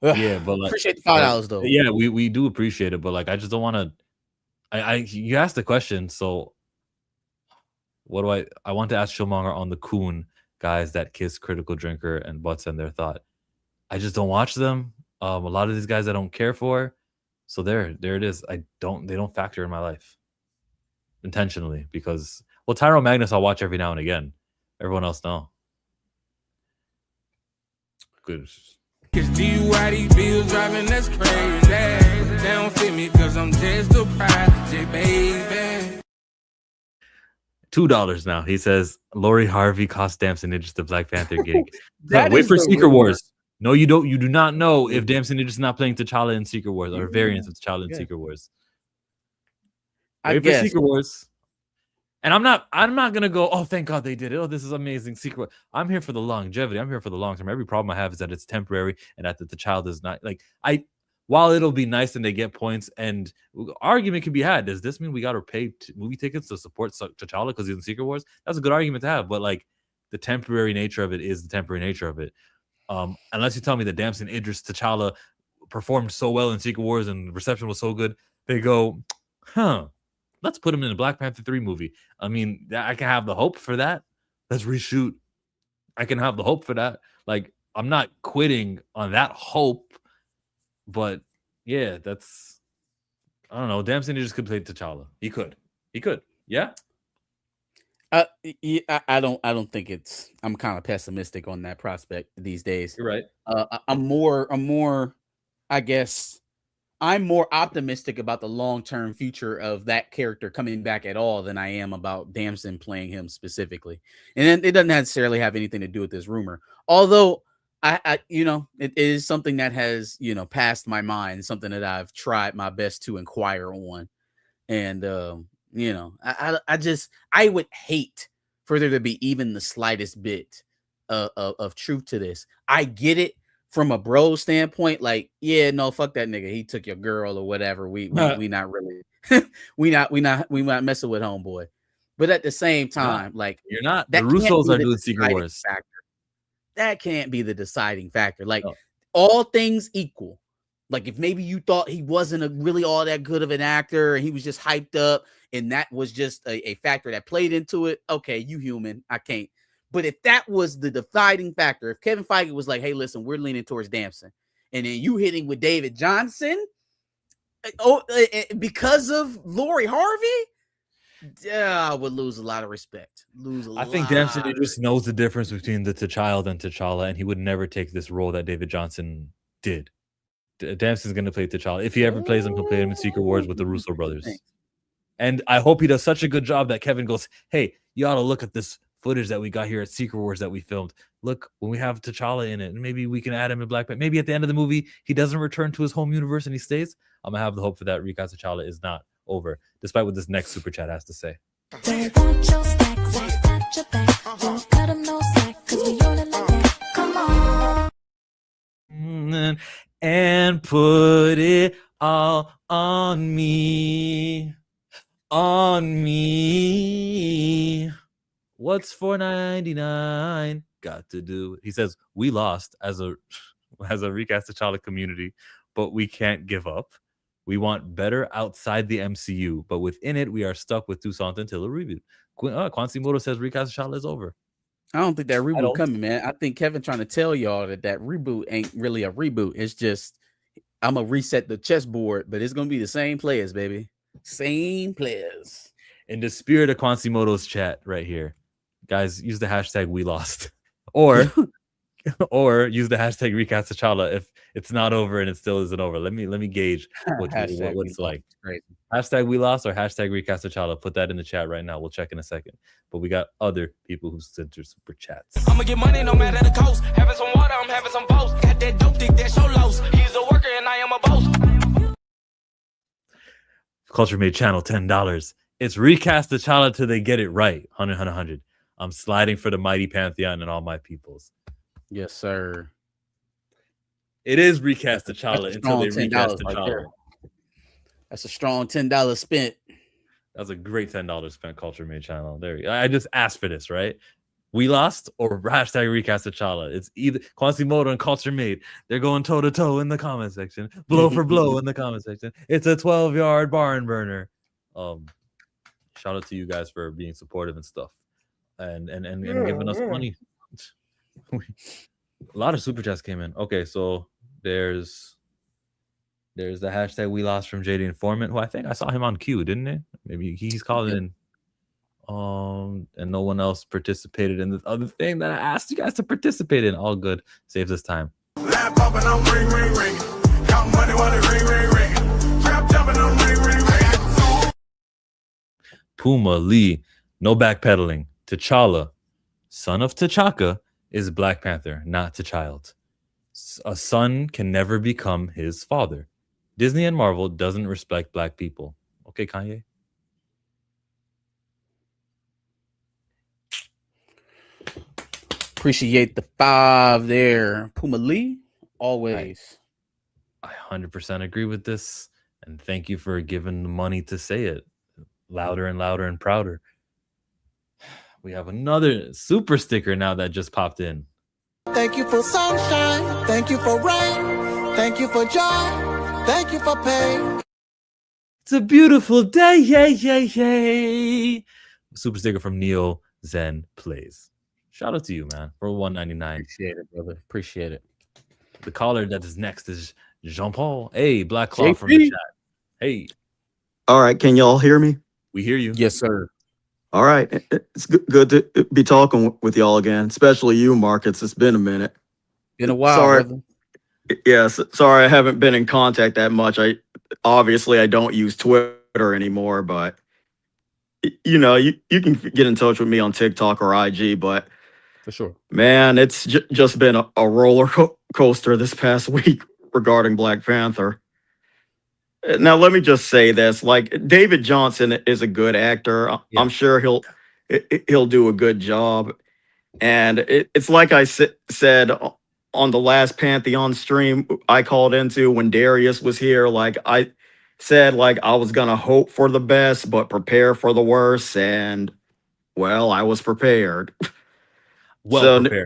A: Yeah, but like,
B: appreciate the $5 though.
A: Yeah, we do appreciate it, but like, I just don't want to. You asked the question, so what do I want to ask Chillmonger on the Coon guys that kiss Critical Drinker and Butts and their thought. I just don't watch them. A lot of these guys I don't care for. So there it is. They don't factor in my life intentionally because Tyrone Magnus I'll watch every now and again. Everyone else no. Good.
I: Cause DUID bills driving, that's crazy. They don't fit me cause I'm just a project, baby.
A: $2 now. He says Lori Harvey cost Damson Idris the Black Panther gig.
B: Wait
A: for Secret Wars. No, you don't. You do not know if Damson Idris is not playing T'Challa in Secret Wars or variants of T'Challa in Secret Wars. Wait for Secret Wars. And I'm not gonna go, oh, thank God they did it. Oh, this is amazing. Secret. I'm here for the longevity. I'm here for the long term. Every problem I have is that it's temporary and that the child is not like while it'll be nice and they get points and argument can be had. Does this mean we got to pay movie tickets to support T'Challa because he's in Secret Wars? That's a good argument to have. But like the temporary nature of it is the temporary nature of it. Unless you tell me that Damson Idris T'Challa performed so well in Secret Wars and reception was so good, they go, let's put him in a Black Panther 3 movie. I mean, I can have the hope for that. Let's reshoot. I can have the hope for that. Like, I'm not quitting on that hope, but yeah, that's, I don't know. Damson Idris could play T'Challa. He could. Yeah.
B: I don't think it's. I'm kind of pessimistic on that prospect these days.
A: You're right.
B: I'm more. I guess I'm more optimistic about the long-term future of that character coming back at all than I am about Damson playing him specifically. And it doesn't necessarily have anything to do with this rumor. Although I it is something that has passed my mind, something that I've tried my best to inquire on, and I would hate for there to be even the slightest bit of truth to this. I get it from a bro standpoint, like, yeah, no, fuck that nigga. He took your girl or whatever. We not really we not messing with homeboy. But at the same time, like,
A: you're not. The Russos are doing Secret Wars.
B: Factor. That can't be the deciding factor. Like, all things equal. Like, if maybe you thought he wasn't really all that good of an actor and he was just hyped up and that was just a factor that played into it, okay, you human. I can't. But if that was the deciding factor, if Kevin Feige was like, hey, listen, we're leaning towards Damson, and then you hitting with David Johnson because of Lori Harvey, I would lose a lot of respect.
A: I think Damson just knows the difference between the T'Challa and T'Challa, and he would never take this role that David Johnson did. Damson's going to play T'Challa. If he ever plays him, he'll play him in Secret Wars with the Russo brothers. And I hope he does such a good job that Kevin goes, hey, you ought to look at this footage that we got here at Secret Wars that we filmed. Look, when we have T'Challa in it, and maybe we can add him in Black Panther. Maybe at the end of the movie, he doesn't return to his home universe and he stays. I'm going to have the hope for that. Recast T'Challa is not over, despite what this next super chat has to say. And put it all on me. What's $4.99 got to do? He says we lost as a recast T'Challa community, but we can't give up. We want better outside the MCU, but within it, we are stuck with Toussaint until a reboot. Quasimodo says recast T'Challa is over.
B: I don't think that reboot coming, man. I think Kevin trying to tell y'all that reboot ain't really a reboot. It's just I'm gonna reset the chessboard, but it's gonna be the same players, baby. Same players.
A: In the spirit of Quasimodo's chat right here, guys, use the hashtag we lost, or use the hashtag recast T'Challa if it's not over and it still isn't over. Let me gauge what it's like.
B: Crazy.
A: Hashtag we lost or hashtag recast T'Challa. Put that in the chat right now. We'll check in a second. But we got other people who sent their super chats.
I: I'm gonna get money no matter the cost. Having some water, I'm having some boats. Got that dope dick, that show lows. He's a worker and I am a boss.
A: Culture Made Channel, $10. It's recast T'Challa till they get it right. 100. I'm sliding for the mighty Pantheon and all my peoples.
B: Yes, sir.
A: It is recast T'Challa until they recast T'Challa.
B: Right, that's a strong $10 spent.
A: That's a great $10 spent. Culture Made Channel. There you go. I just asked for this, right? We lost or hashtag recast T'Challa. It's either Quasimodo and Culture Made. They're going toe to toe in the comment section, blow for blow in the comment section. It's a 12-yard barn burner. Shout out to you guys for being supportive and stuff, and giving us money. A lot of super chats came in. Okay, so there's There's the hashtag we lost from JD Informant, who I think I saw him on Q, didn't it? Maybe he's calling in. And no one else participated in this other thing that I asked you guys to participate in. All good. Saves us time.
I: Lap popping on ring, ring, ring. Count money while it ring, ring, ring. Trap jumping on ring, ring, ring.
A: Puma Lee, no backpedaling. T'Challa, son of T'Chaka, is Black Panther, not T'Child. A son can never become his father. Disney and Marvel doesn't respect black people. Okay, Kanye?
B: Appreciate the 5 there. Puma Lee, always.
A: I 100% agree with this. And thank you for giving the money to say it louder and louder and prouder. We have another super sticker now that just popped in.
O: Thank you for sunshine. Thank you for rain. Thank you for joy. Thank you for pain.
A: It's a beautiful day. Yay, yay, yay. Super sticker from Neo Zen Plays. Shout out to you, man, for $1.99.
B: Appreciate it, brother. Appreciate it.
A: The caller that is next is Jean-Paul. Hey, Black Claw from the chat. Hey.
P: All right. Can y'all hear me?
A: We hear you.
B: Yes, sir.
P: All right. It's good to be talking with y'all again, especially you, Marcus. It's been a minute.
B: Been a while,
P: sorry.
B: brother.
P: Yes. Sorry, I haven't been in contact that much. I don't use Twitter anymore, but you know, you can get in touch with me on TikTok or IG, but
B: for sure,
P: man, it's just been a roller coaster this past week regarding Black Panther. Now, let me just say this: like, David Johnson is a good actor. I'm sure he'll do a good job. And it's like I said on the last Pantheon stream I called into when Darius was here. Like, I said, like, I was gonna hope for the best but prepare for the worst, and well, I was prepared.
A: Prepared.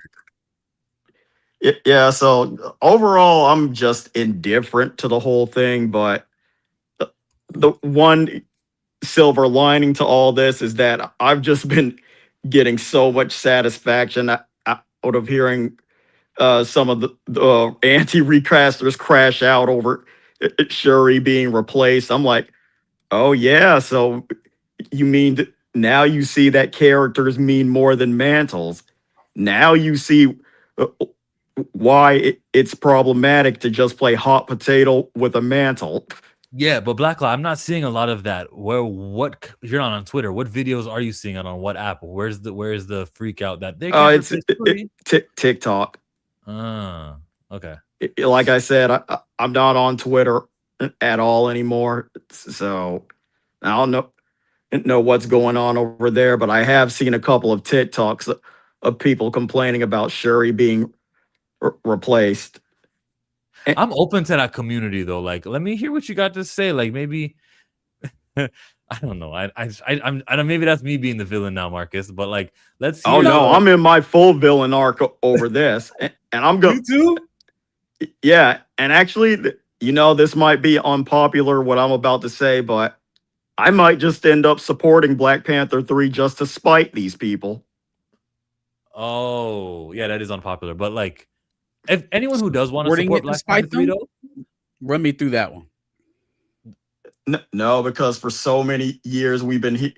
P: Yeah, so overall, I'm just indifferent to the whole thing, but the one silver lining to all this is that I've just been getting so much satisfaction out of hearing some of the anti-recasters crash out over Shuri being replaced. I'm like, oh yeah, so you mean now you see that characters mean more than mantles. Now you see why it's problematic to just play hot potato with a mantle.
A: Yeah, but Black Claw, I'm not seeing a lot of that. What you're not on Twitter? What videos are you seeing on what app? Where's the freak out that they can't
P: it's TikTok.
A: Okay.
P: Like I said, I'm not on Twitter at all anymore, so I don't know what's going on over there. But I have seen a couple of TikToks of people complaining about Shuri being replaced.
A: I'm open to that community though. Like, let me hear what you got to say. Like, maybe I don't know. I don't. Maybe that's me being the villain now, Marcus. But like, let's.
P: Oh no, I'm in my full villain arc over this, and I'm going.
A: You too?
P: Yeah, and actually, you know, this might be unpopular what I'm about to say, but I might just end up supporting Black Panther 3 just to spite these people.
A: Oh yeah, that is unpopular. But like, if anyone who does want to support Black Panther 3, though,
B: run me through that one.
P: No, because for so many years we've been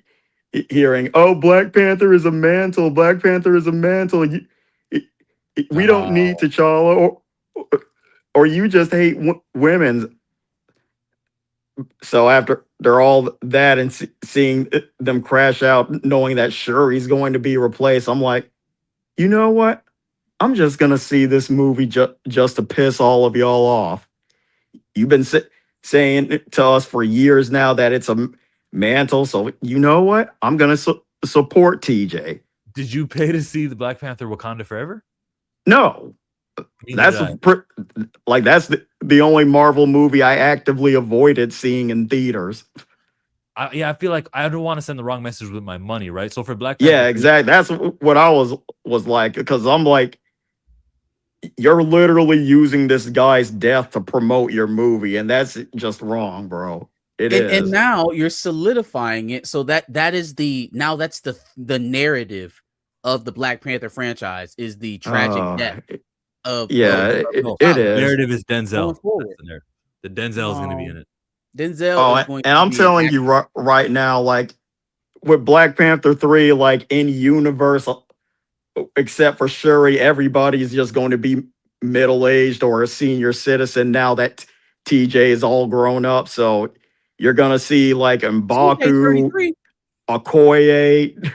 P: hearing, "Oh, Black Panther is a mantle. Black Panther is a mantle. We don't need T'Challa, or you just hate women." So after all that and seeing them crash out, knowing that Shuri's going to be replaced, I'm like, you know what? I'm just gonna see this movie just to piss all of y'all off. You've been saying to us for years now that it's a mantle, so you know what? I'm gonna support TJ.
A: Did you pay to see the Black Panther Wakanda Forever?
P: No, that's the only Marvel movie I actively avoided seeing in theaters.
A: I feel like I don't want to send the wrong message with my money, right? So for Black Panther,
P: yeah, exactly. That's what I was like, because I'm like, you're literally using this guy's death to promote your movie, and that's just wrong, bro. It is.
B: And now you're solidifying it, so that's the narrative of the Black Panther franchise is the tragic death of.
P: It is.
A: Narrative is Denzel. The Denzel is going to be in it.
B: Denzel is going
P: and
B: to
P: I'm
B: be
P: telling you right now, like with Black Panther 3, like in universe, except for Shuri, everybody's just going to be middle-aged or a senior citizen now that TJ is all grown up. So you're gonna see like M'Baku, Okoye,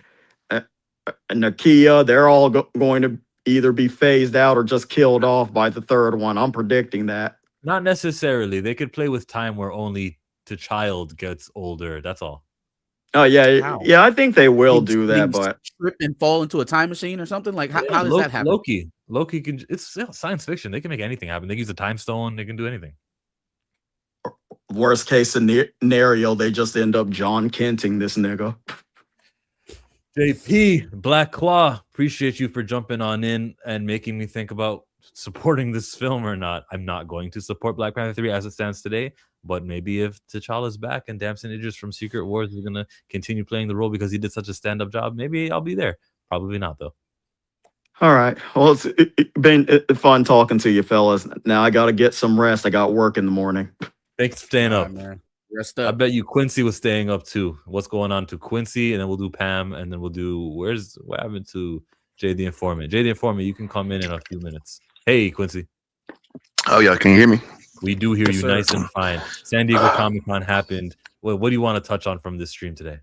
P: Nakia, they're all going to either be phased out or just killed off by the third one. I'm predicting that.
A: Not necessarily. They could play with time where only T'Challa gets older. That's all.
P: Oh yeah, I think they will do that,
B: Things
P: but
B: trip and fall into a time machine or something. Like how does that happen?
A: Loki can. It's science fiction. They can make anything happen. They can use a time stone. They can do anything.
P: Worst case scenario, they just end up John Kenting this nigga.
A: JP Black Claw, appreciate you for jumping on in and making me think about supporting this film or not. I'm not going to support Black Panther 3 as it stands today, but maybe if T'Challa's back and Damson Idris from Secret Wars is going to continue playing the role because he did such a stand-up job, maybe I'll be there. Probably not, though.
P: All right. Well, it's been fun talking to you, fellas. Now I got to get some rest. I got work in the morning.
A: Thanks for staying up.
B: Man. Rest up.
A: I bet you Quincy was staying up too. What's going on to Quincy? And then we'll do Pam, and then we'll do what happened to Jay the Informant? Jay the Informant, you can come in a few minutes. Hey, Quincy.
G: Oh, yeah. Can you hear me?
A: We do hear
B: Yes,
A: you
B: sir.
A: nice and fine. San Diego Comic Con happened. What do you want to touch on from this stream today?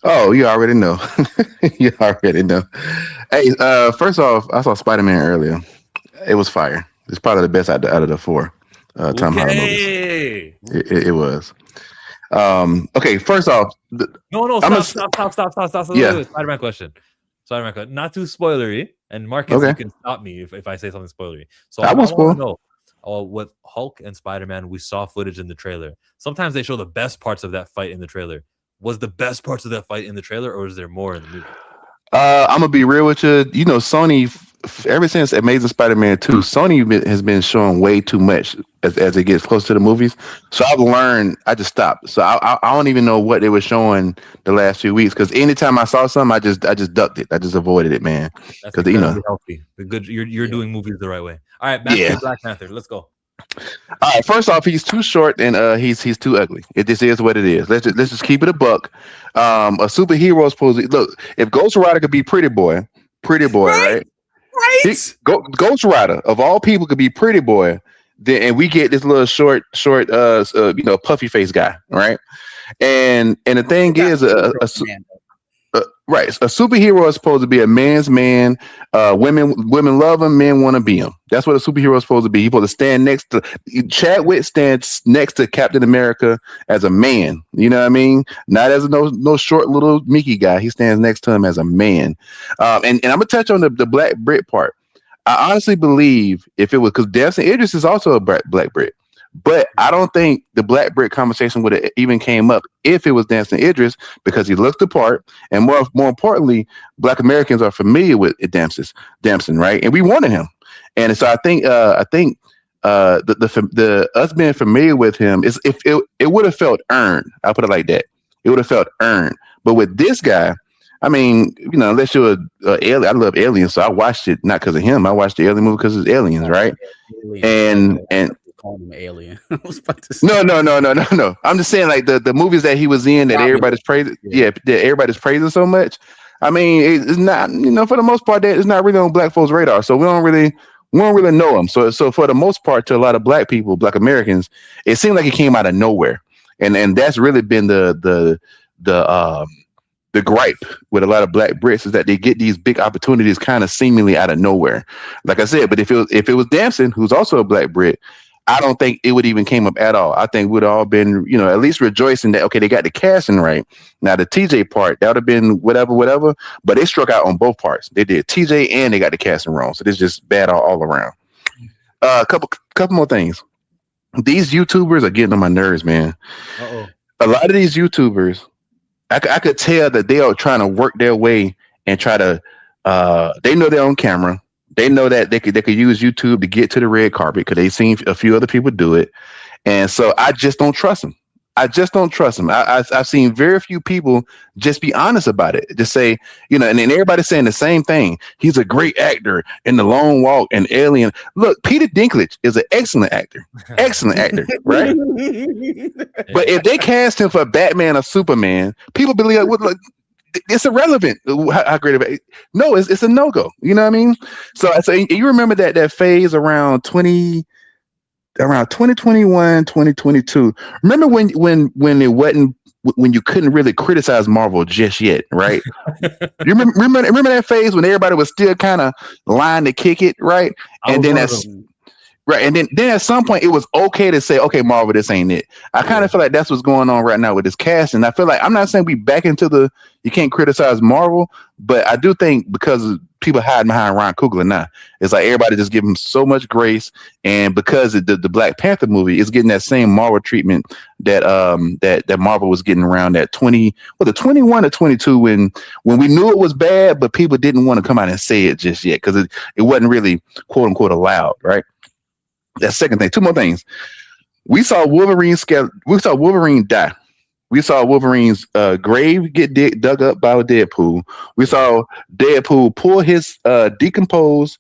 G: Oh, you already know. You already know. Hey, first off, I saw Spider-Man earlier. It was fire. It's probably the best out of the four Tom Holland movies. It was. Okay, first off,
A: Stop.
G: Yeah.
A: Spider-Man question. Not too spoilery. And Marcus, you can stop me if I say something spoilery. So I want to know with Hulk and Spider-Man, we saw footage in the trailer. Sometimes they show the best parts of that fight in the trailer. Was the best parts of that fight in the trailer, or is there more in the movie?
G: I'm gonna be real with you. You know, Sony, ever since Amazing Spider-Man 2, Sony has been showing way too much as it gets close to the movies. So I've learned. I just stopped. So I don't even know what they were showing the last few weeks, because anytime I saw something, I just ducked it. I just avoided it, man.
A: That's incredibly healthy. Good. You're doing movies the right way. All right, back to Black Panther. Let's go.
G: All right. First off, he's too short and he's too ugly. It just is what it is. Let's just keep it a buck. A superhero is supposed to look. If Ghost Rider could be pretty boy, right? Right. Ghost Rider of all people could be pretty boy. Then and we get this little short, puffy face guy, right? And the thing is, right, a superhero is supposed to be a man's man. Women love him, men want to be him. That's what a superhero is supposed to be. He's supposed to stand next to Chadwick stands next to Captain America as a man. You know what I mean? Not as no short little Mickey guy. He stands next to him as a man. And I'm gonna touch on the Black Brit part. I honestly believe if it was because Damson Idris is also a Black Brit. But I don't think the Black Brit conversation would have even came up if it was Damson Idris, because he looked the part, and more importantly, Black Americans are familiar with Damson, right? And we wanted him, and so I think the us being familiar with him is if it would have felt earned. I'll put it like that. It would have felt earned. But with this guy, I mean, unless you're alien, I love Aliens, so I watched it not because of him. I watched the Alien movie because it's Aliens, right? And
B: calling him an alien. I was about to
G: say. No. I'm just saying, like the movies that he was in that everybody's praising. Yeah, that everybody's praising so much. I mean, it's not, for the most part, that it's not really on Black folks' radar. So we don't really know him. So for the most part, to a lot of Black people, Black Americans, it seemed like it came out of nowhere, and that's really been the gripe with a lot of Black Brits, is that they get these big opportunities kind of seemingly out of nowhere. Like I said, but if it was Damson, who's also a Black Brit, I don't think it would even came up at all. I think we'd all been, at least rejoicing that, okay, they got the casting right. Now the TJ part, that would have been whatever, but they struck out on both parts. They did TJ and they got the casting wrong. So it's just bad all around. A couple more things. These YouTubers are getting on my nerves, man. A lot of these YouTubers, I could tell that they are trying to work their way and try to, they know they're on camera. They know that they could use YouTube to get to the red carpet because they've seen a few other people do it. And so I just don't trust them. I just don't trust him. I've seen very few people just be honest about it. Just say, and then everybody's saying the same thing. He's a great actor in The Long Walk and Alien. Look, Peter Dinklage is an excellent actor, right? But if they cast him for Batman or Superman, people believe it's irrelevant how great of it. No, it's a no-go. You know what I mean? So you remember that phase around 2021, 2022. Remember when it wasn't, when you couldn't really criticize Marvel just yet, right? You remember that phase when everybody was still kind of lying to kick it, right? And then right, and then at some point it was okay to say, okay, Marvel, this ain't it. I kind of feel like that's what's going on right now with this casting. I feel like, I'm not saying we back into you can't criticize Marvel, but I do think because people hiding behind Ryan Coogler now, it's like everybody just give him so much grace, and because the Black Panther movie is getting that same Marvel treatment that that Marvel was getting around that 21 or 22 when we knew it was bad, but people didn't want to come out and say it just yet because it wasn't really quote unquote allowed, right? That second thing. Two more things. We saw Wolverine die. We saw Wolverine's grave get dug up by Deadpool. We saw Deadpool pull his decomposed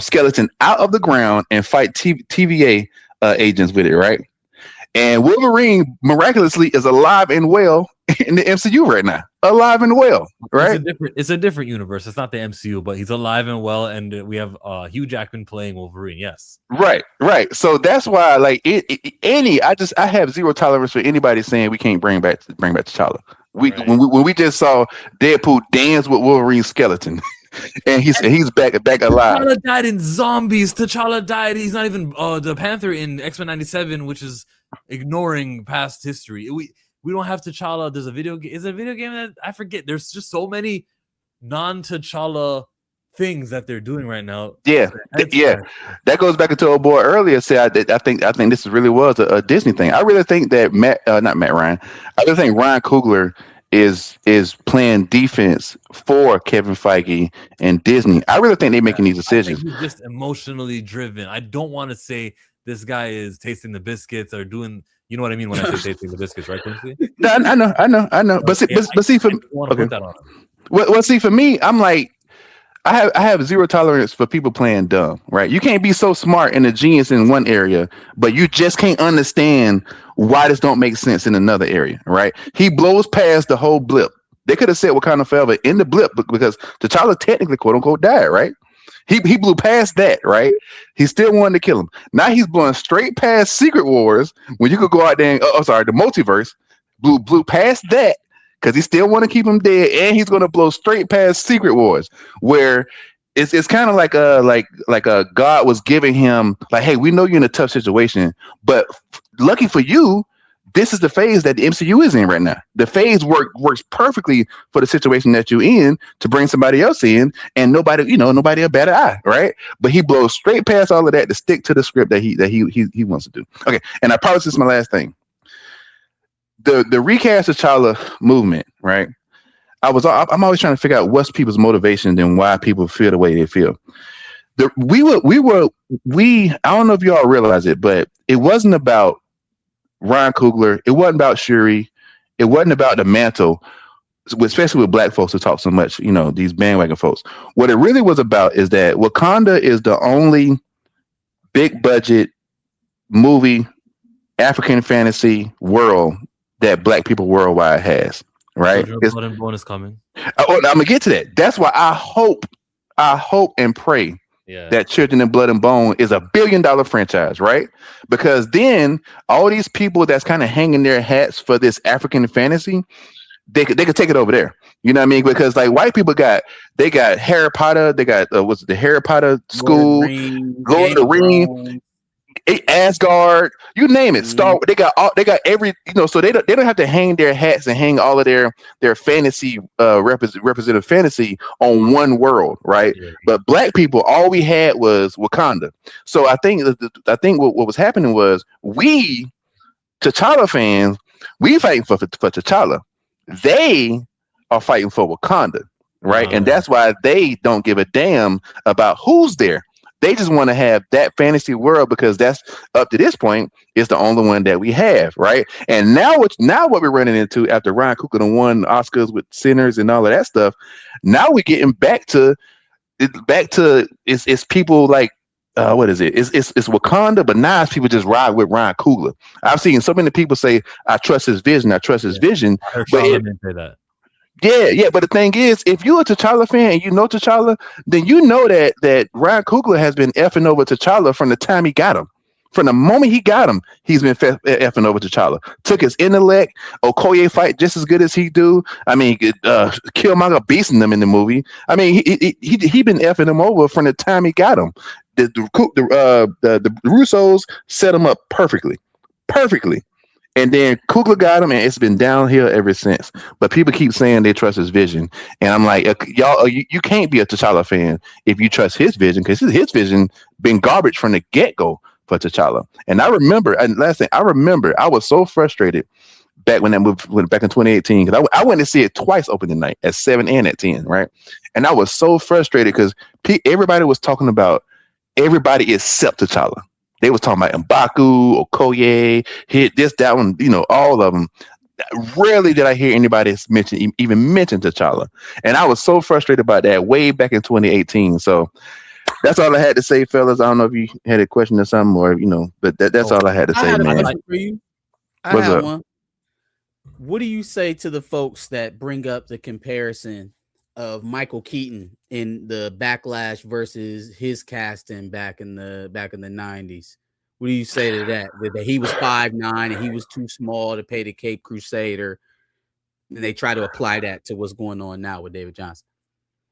G: skeleton out of the ground and fight TVA agents with it, right? And Wolverine miraculously is alive and well in the MCU right now. Alive and well, right?
A: It's a different universe. It's not the MCU, but he's alive and well, and we have Hugh Jackman playing Wolverine. Yes,
G: right. So that's why, like, I have zero tolerance for anybody saying we can't bring back T'Challa. When we just saw Deadpool dance with Wolverine's skeleton, and he's back alive.
A: T'Challa died in Zombies. T'Challa died. He's not even the Panther in X-Men '97, which is ignoring past history. We don't have T'Challa. There's a video game. Is it a video game that I forget? There's just so many non-T'Challa things that they're doing right now.
G: Yeah. That goes back into old boy earlier. Said I think this really was a Disney thing. I really think that I really think Ryan Coogler is playing defense for Kevin Feige and Disney. I really think they're making these decisions.
A: He's just emotionally driven. I don't want to say this guy is tasting the biscuits or doing. You know what I mean when I say tasting the biscuits, right, Quincy?
G: No, I know. But see, for me, I'm like, I have zero tolerance for people playing dumb, right? You can't be so smart and a genius in one area, but you just can't understand why this don't make sense in another area, right? He blows past the whole blip. They could have said Wakanda Forever in the blip because T'Challa technically, quote unquote, died, right? He blew past that, right? He still wanted to kill him. Now he's blowing straight past Secret Wars when you could go out there and, the multiverse. Blew past that because he still want to keep him dead, and he's going to blow straight past Secret Wars, where it's kind of like a God was giving him, like, hey, we know you're in a tough situation, but lucky for you, this is the phase that the MCU is in right now. The phase works perfectly for the situation that you're in to bring somebody else in, and nobody a better eye, right? But he blows straight past all of that to stick to the script that he wants to do. Okay, and I promise this is my last thing. The recast of T'Challa movement, right? I'm always trying to figure out what's people's motivation and why people feel the way they feel. I don't know if y'all realize it, but it wasn't about Ryan Coogler. It wasn't about Shuri. It wasn't about the mantle, especially with black folks who talk so much, these bandwagon folks. What it really was about is that Wakanda is the only big budget movie, African fantasy world that black people worldwide has, right?
A: Blood and Bone is coming.
G: I'm gonna get to that. That's why I hope and pray that Children of Blood and Bone is $1 billion franchise, right? Because then all these people that's kind of hanging their hats for this African fantasy, they could take it over there. You know what I mean? Because like white people got Harry Potter, they got the Harry Potter school, Lord of the Rings, Asgard, you name it. Star. They got every, so they don't have to hang their hats and hang all of their fantasy representative fantasy on one world, right? Yeah. But black people, all we had was Wakanda. So I think what was happening was we T'Challa fans, we fighting for T'Challa. They are fighting for Wakanda, right? And that's why they don't give a damn about who's there. They just want to have that fantasy world because that's up to this point is the only one that we have, right? And now what we're running into after Ryan Coogler won Oscars with Sinners and all of that stuff. Now we're getting back to it's people like what is it? It's Wakanda, but now it's people just ride with Ryan Coogler. I've seen so many people say, "I trust his vision. I trust his vision."
A: But didn't say that.
G: Yeah. But the thing is, if you're a T'Challa fan and you know T'Challa, then you know that Ryan Coogler has been effing over T'Challa from the time he got him. From the moment he got him, he's been effing over T'Challa. Took his intellect. Okoye fight just as good as he do. I mean, Killmonger beasting them in the movie. I mean, he been effing him over from the time he got him. The Russos set him up perfectly. And then Coogler got him, and it's been downhill ever since. But people keep saying they trust his vision, and I'm like, y'all, you can't be a T'Challa fan if you trust his vision, because his vision been garbage from the get-go for T'Challa. And I remember, and last thing, I was so frustrated back when that movie went back in 2018, because I went to see it twice opening night at 7 and at 10, right? And I was so frustrated because everybody was talking about everybody except T'Challa. They was talking about M'Baku, Okoye, hit this, that one, all of them. Rarely did I hear anybody even mention T'Challa. And I was so frustrated about that way back in 2018. So that's all I had to say, fellas. I don't know if you had a question or something, or but that's all I had to say, man.
B: I had a question for you.
G: What's up?
B: One. What do you say to the folks that bring up the comparison of Michael Keaton in the Backlash versus his casting back in the 90s? What do you say to that? That he was 5'9" and he was too small to pay the Cape Crusader, and they try to apply that to what's going on now with David Johnson.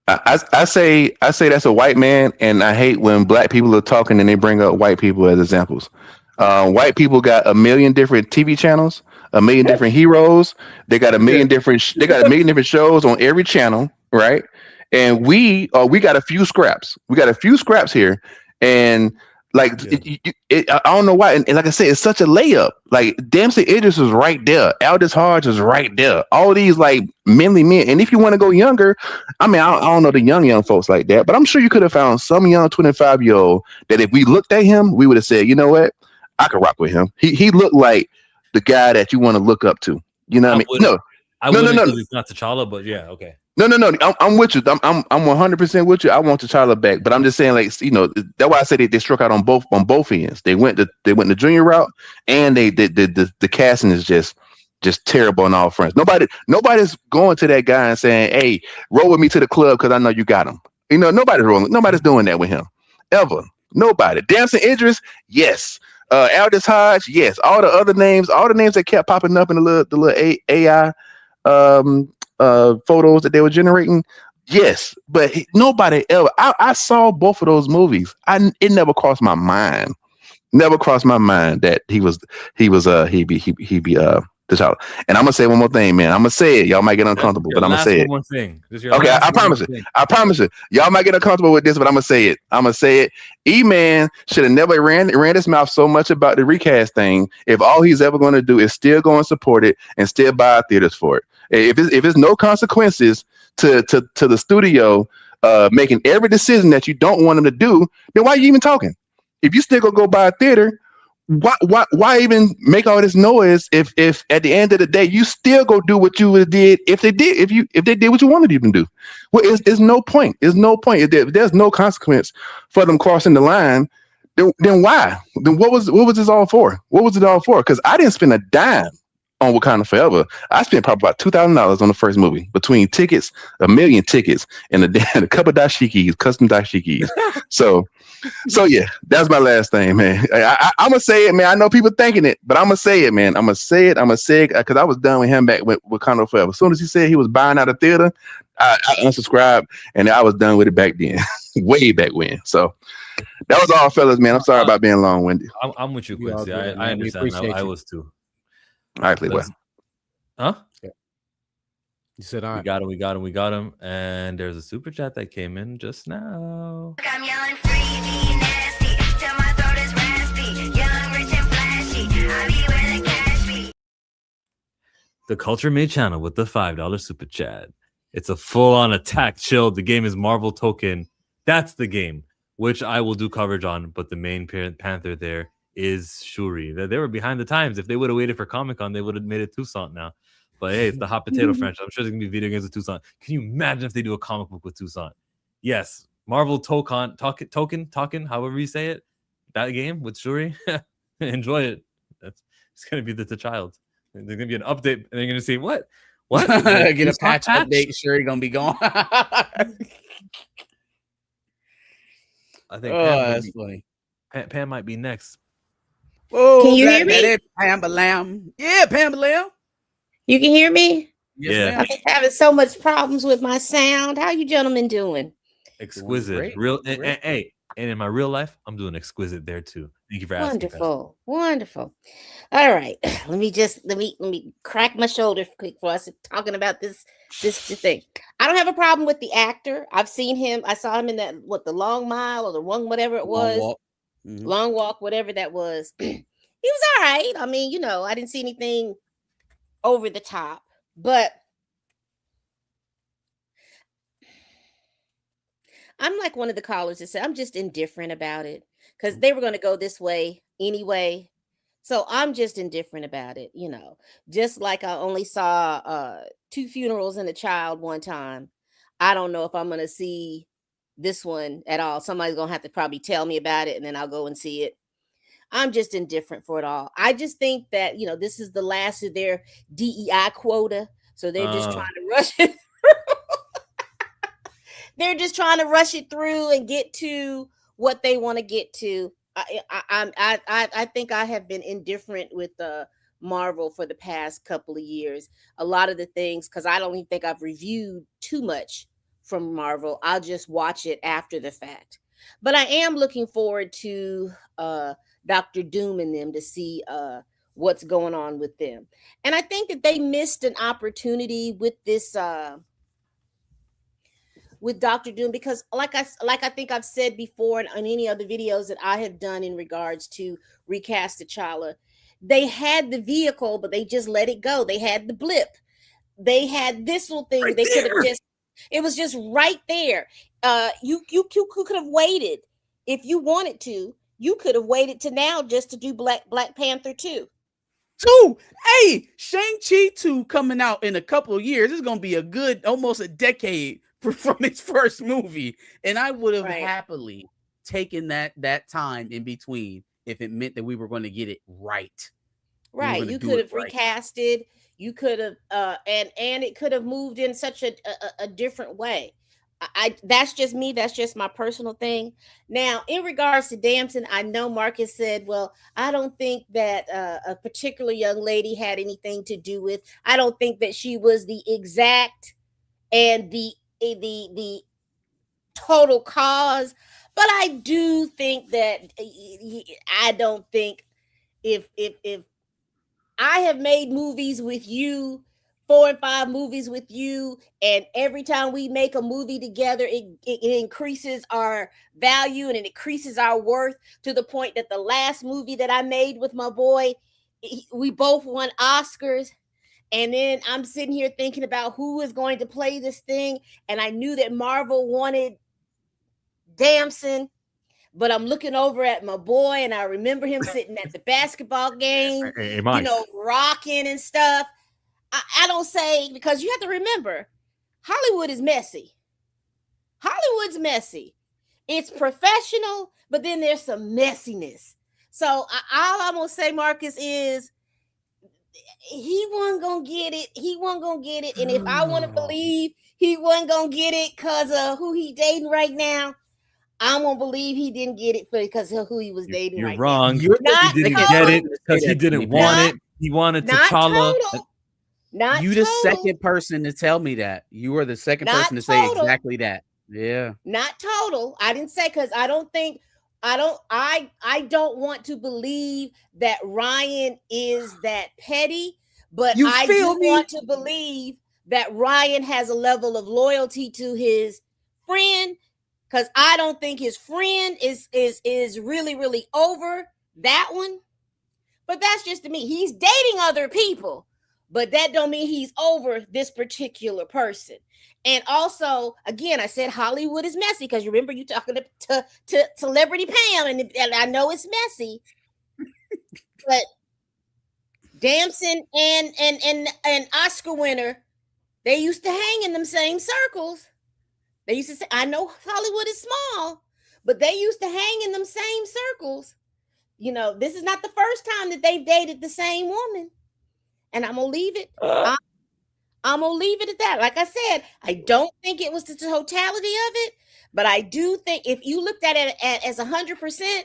G: I say that's a white man, and I hate when black people are talking and they bring up white people as examples. White people got a million different TV channels, a million different heroes. They got a million different shows on every channel, right? And we got a few scraps. We got a few scraps here, and like I don't know why. And like I said, it's such a layup. Like Dempsey Idris is right there. Aldous Hodge is right there. All these like manly men. And if you want to go younger, I mean, I don't know the young folks like that, but I'm sure you could have found some young 25-year-old that if we looked at him, we would have said, you know what, I could rock with him. He looked like the guy that you want to look up to. You know what I mean? No.
A: It's not T'Challa, but yeah, okay.
G: No. I'm with you. I'm 100% with you. I want T'Challa back, but I'm just saying, like, that's why I said they struck out on both ends. They went the junior route, and the casting is just terrible on all fronts. Nobody's going to that guy and saying, "Hey, roll with me to the club because I know you got him." Nobody's doing that with him ever. Nobody. Damson Idris, yes. Aldous Hodge, yes. All the other names, that kept popping up in the little AI photos that they were generating, yes, but nobody ever. I saw both of those movies. It never crossed my mind that he be T'Challa. And I'm gonna say one more thing, man. I'm gonna say it. Y'all might get uncomfortable, but I'm gonna say it.
A: One thing.
G: Okay, I promise it. I promise it. Y'all might get uncomfortable with this, but I'm gonna say it. E-Man should have never ran his mouth so much about the recast thing if all he's ever going to do is still go and support it and still buy theaters for it. If it's no consequences to the studio making every decision that you don't want them to do, then why are you even talking? If you still gonna go buy a theater, why even make all this noise if at the end of the day you still go do what you would did if they did what you wanted them to do? Well, it's no point. There's no point. If there's no consequence for them crossing the line, then why? Then what was this all for? What was it all for? Because I didn't spend a dime on Wakanda Forever. I spent probably about $2,000 on the first movie between tickets, 1 million tickets, and a couple dashikis, custom dashikis. So yeah, that's my last thing, man. I'm gonna say it, man. I know people thinking it, but I'm gonna say it, man. I'm gonna say it because I was done with him back with Wakanda Forever. As soon as he said he was buying out a theater, I unsubscribed, and I was done with it back then, way back when. So that was all, fellas, man. I'm sorry about being long-winded.
A: I'm with you, Quincy. I understand. I was too.
G: All right, Playboy.
A: Huh?
B: Yeah. You said, all right.
A: We got him. And there's a super chat that came in just now.
Q: I'm yelling free, be nasty, till my throat is raspy, young, rich, and flashy, I be where the cash be.
A: The Culture Made channel with the $5 super chat. It's a full-on attack chill. The game is Marvel Token. That's the game. which I will do coverage on. But the main Panther there is Shuri. They were behind the times. If they would have waited for Comic-Con, they would have made it Toussaint now. But hey, it's the hot potato franchise. I'm sure there's gonna be video games with Toussaint. Can you imagine if they do a comic book with Toussaint? Yes, Marvel Token, however you say it. That game with Shuri, enjoy it. It's gonna be the child. There's gonna be an update, and they're gonna see what
B: get a patch update. Shuri gonna be gone.
A: I think
B: that's funny.
A: Pam might be next.
B: Oh,
R: can you hear me?
B: Pambalam. Yeah, Pambalam.
R: You can hear me?
B: Yes,
R: I've been having so much problems with my sound. How you gentlemen doing?
A: Exquisite. Hey, and in my real life, I'm doing exquisite there too. Thank you for asking.
R: Wonderful. All right. Let me crack my shoulder quick for us talking about this thing. I don't have a problem with the actor. I've seen him. I saw him in that the Long Mile or the One, whatever it was. Long Walk, whatever that was. He was all right. I mean, I didn't see anything over the top, but I'm like one of the callers that said I'm just indifferent about it because they were going to go this way anyway. So I'm just indifferent about it, just like I only saw 2 funerals and a child one time. I don't know if I'm going to see this one at all. Somebody's going to have to probably tell me about it and then I'll go and see it. I'm just indifferent for it all. I just think that, this is the last of their DEI quota. So they're just trying to rush it through. They're just trying to rush it through and get to what they want to get to. I think I have been indifferent with Marvel for the past couple of years. A lot of the things, because I don't even think I've reviewed too much from Marvel. I'll just watch it after the fact. But I am looking forward to Dr. Doom and them to see what's going on with them. And I think that they missed an opportunity with this with Dr. Doom, because like I think I've said before in any other videos that I have done in regards to recast T'Challa, they had the vehicle, but they just let it go. They had the blip. They had this little thing. Right, they could have just, it was just right there. You could have waited if you wanted to. You could have waited to now just to do Black Panther 2.
B: Hey, Shang-Chi 2 coming out in a couple of years. It's going to be a good, almost a decade from its first movie. And I would have happily taken that time in between if it meant that we were going to get it right.
R: Right. You could have recasted. You could have, and it could have moved in such a different way. That's just me. That's just my personal thing. Now, in regards to Damson, I know Marcus said, well, I don't think that a particular young lady had anything to do with. I don't think that she was the exact and the total cause. But I do think that I don't think if I have made movies with you, 4 and 5 movies with you, and every time we make a movie together, it increases our value and it increases our worth to the point that the last movie that I made with my boy, we both won Oscars. And then I'm sitting here thinking about who is going to play this thing. And I knew that Marvel wanted Damson, but I'm looking over at my boy and I remember him sitting at the basketball game, rocking and stuff. I don't say, because you have to remember, Hollywood is messy. Hollywood's messy. It's professional, but then there's some messiness. So all I'm going to say, Marcus, is he wasn't going to get it. He wasn't going to get it. And if I want to believe he wasn't going to get it because of who he dating right now, I'm going to believe he didn't get it because of who he was dating right
A: wrong.
R: now.
A: You're wrong. He didn't get it because he didn't want it. He wanted T'Challa.
B: Not you the second person to tell me that. You are the second person to say exactly that. Yeah.
R: Not total. I didn't say, because I don't want to believe that Ryan is that petty, but I do want to believe that Ryan has a level of loyalty to his friend, because I don't think his friend is really, really over that one. But that's just to me. He's dating other people. but that don't mean he's over this particular person. And also, again, I said Hollywood is messy because you remember you talking to Celebrity Pam, and I know it's messy, but Damson and Oscar winner, they used to hang in them same circles. They used to say, I know Hollywood is small, but they used to hang in them same circles. You know, this is not the first time that they've dated the same woman. And I'm going to leave it. I'm going to leave it at that. Like I said, I don't think it was the totality of it, but I do think if you looked at it as 100%,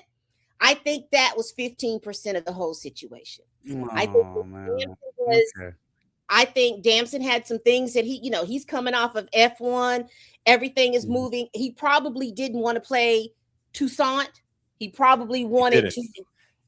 R: I think that was 15% of the whole situation. I think Damson had some things that he's coming off of F1. Everything is moving. He probably didn't want to play Toussaint. He probably wanted to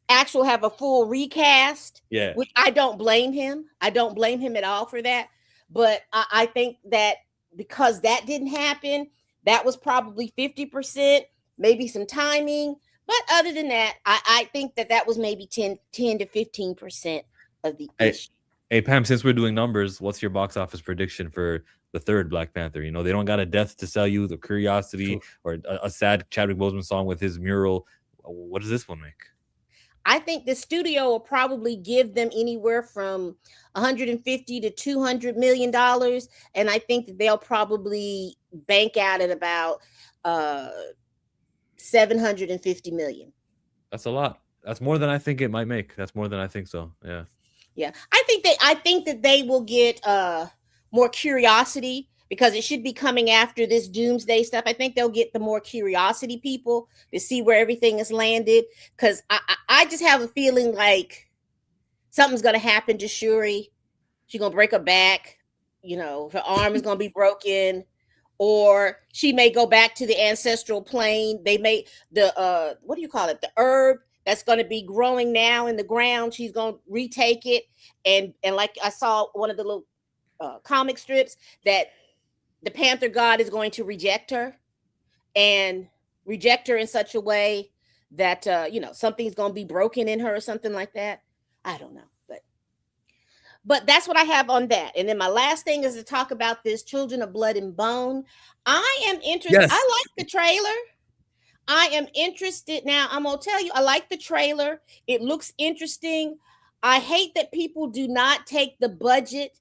R: actually have a full recast.
A: Yeah.
R: Which I don't blame him. I don't blame him at all for that. But I think that because that didn't happen, that was probably 50%, maybe some timing. But other than that, I think that was maybe 10 to 15% of the issue.
A: Hey, Pam, since we're doing numbers, what's your box office prediction for the third Black Panther? You know, they don't got a death to sell you, the curiosity, or a sad Chadwick Boseman song with his mural. What does this one make?
R: I think the studio will probably give them anywhere from 150 to 200 million dollars, and I think that they'll probably bank out at about 750 million.
A: That's a lot. That's more than I think it might make. That's more than I think so. Yeah.
R: Yeah. I think that they will get more curiosity because it should be coming after this doomsday stuff. I think they'll get the more curiosity people to see where everything is landed. Because I just have a feeling like something's gonna happen to Shuri. She's gonna break her back, her arm is gonna be broken. Or she may go back to the ancestral plane. They may the what do you call it? The herb that's going to be growing now in the ground. She's going to retake it, and like I saw one of the little comic strips that the Panther God is going to reject her in such a way that something's going to be broken in her or something like that. I don't know, but that's what I have on that. And then my last thing is to talk about this Children of Blood and Bone. I am interested. Yes. I like the trailer. I am interested. Now, I'm going to tell you, I like the trailer. It looks interesting. I hate that people do not take the budget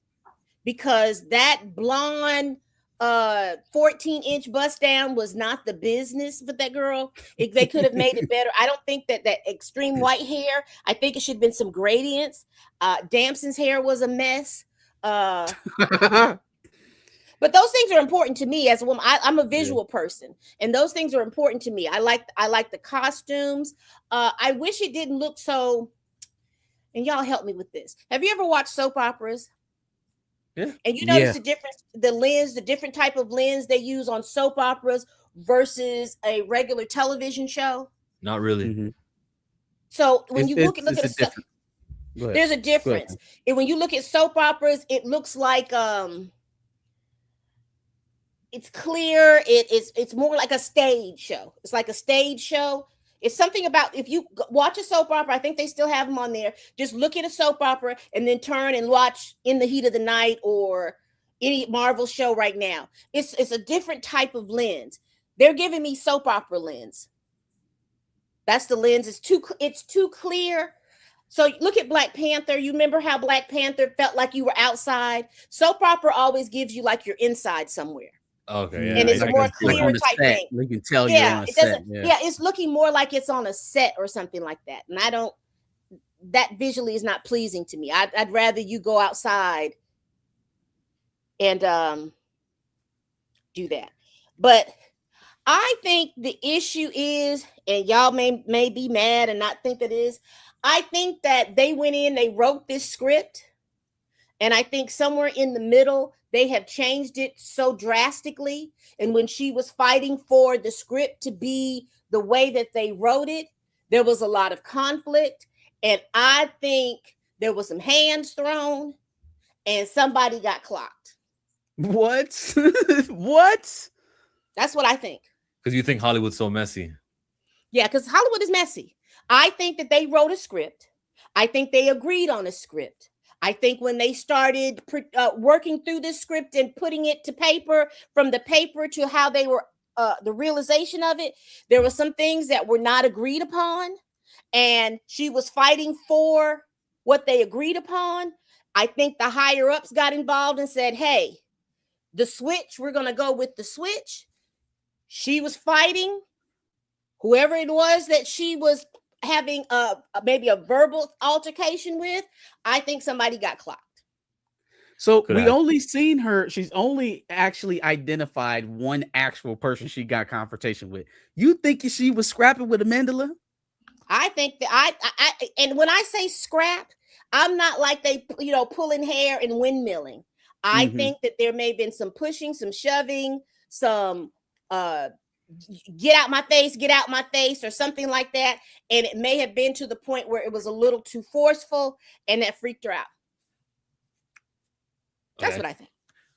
R: because that blonde 14-inch bust down was not the business for that girl. They could have made it better. I don't think that extreme white hair, I think it should have been some gradients. Damson's hair was a mess. But those things are important to me as a woman. I'm a visual person, and those things are important to me. I like the costumes. I wish it didn't look so. And y'all help me with this. Have you ever watched soap operas?
A: Yeah.
R: And you notice the difference, the different type of lens they use on soap operas versus a regular television show?
A: Not really.
B: Mm-hmm.
R: So when you look at there's a difference. And when you look at soap operas, it looks like it's clear. It's more like a stage show. It's like a stage show. It's something about if you watch a soap opera, I think they still have them on there. Just look at a soap opera and then turn and watch In the Heat of the Night or any Marvel show right now. It's a different type of lens. They're giving me soap opera lens. That's the lens. It's too clear. So look at Black Panther. You remember how Black Panther felt like you were outside? Soap opera always gives you like you're inside somewhere.
A: Okay, yeah.
R: And it's a more clear type thing.
B: We can tell you're on a set.
R: Yeah, it's looking more like it's on a set or something like that. And that visually is not pleasing to me. I'd rather you go outside and do that. But I think the issue is, and y'all may be mad and not think that it is, I think that they went in, they wrote this script, and I think somewhere in the middle, they have changed it so drastically. And when she was fighting for the script to be the way that they wrote it, there was a lot of conflict. And I think there was some hands thrown and somebody got clocked.
B: What? What?
R: That's what I think.
A: Because you think Hollywood's so messy.
R: Yeah, because Hollywood is messy. I think that they wrote a script. I think they agreed on a script. I think when they started working through this script and putting it to paper, from the paper to how they were, the realization of it, there were some things that were not agreed upon, and she was fighting for what they agreed upon. I think the higher ups got involved and said, hey, the switch, we're going to go with the switch. She was fighting whoever it was that she was having maybe a verbal altercation with. I think somebody got clocked.
B: So we only seen her. She's only actually identified one actual person she got confrontation with. You think she was scrapping with Amandla?
R: I think that I and when I say scrap, I'm not like they, pulling hair and windmilling. I think that there may have been some pushing, some shoving, some get out my face, or something like that. And it may have been to the point where it was a little too forceful, and that freaked her out. That's what I think.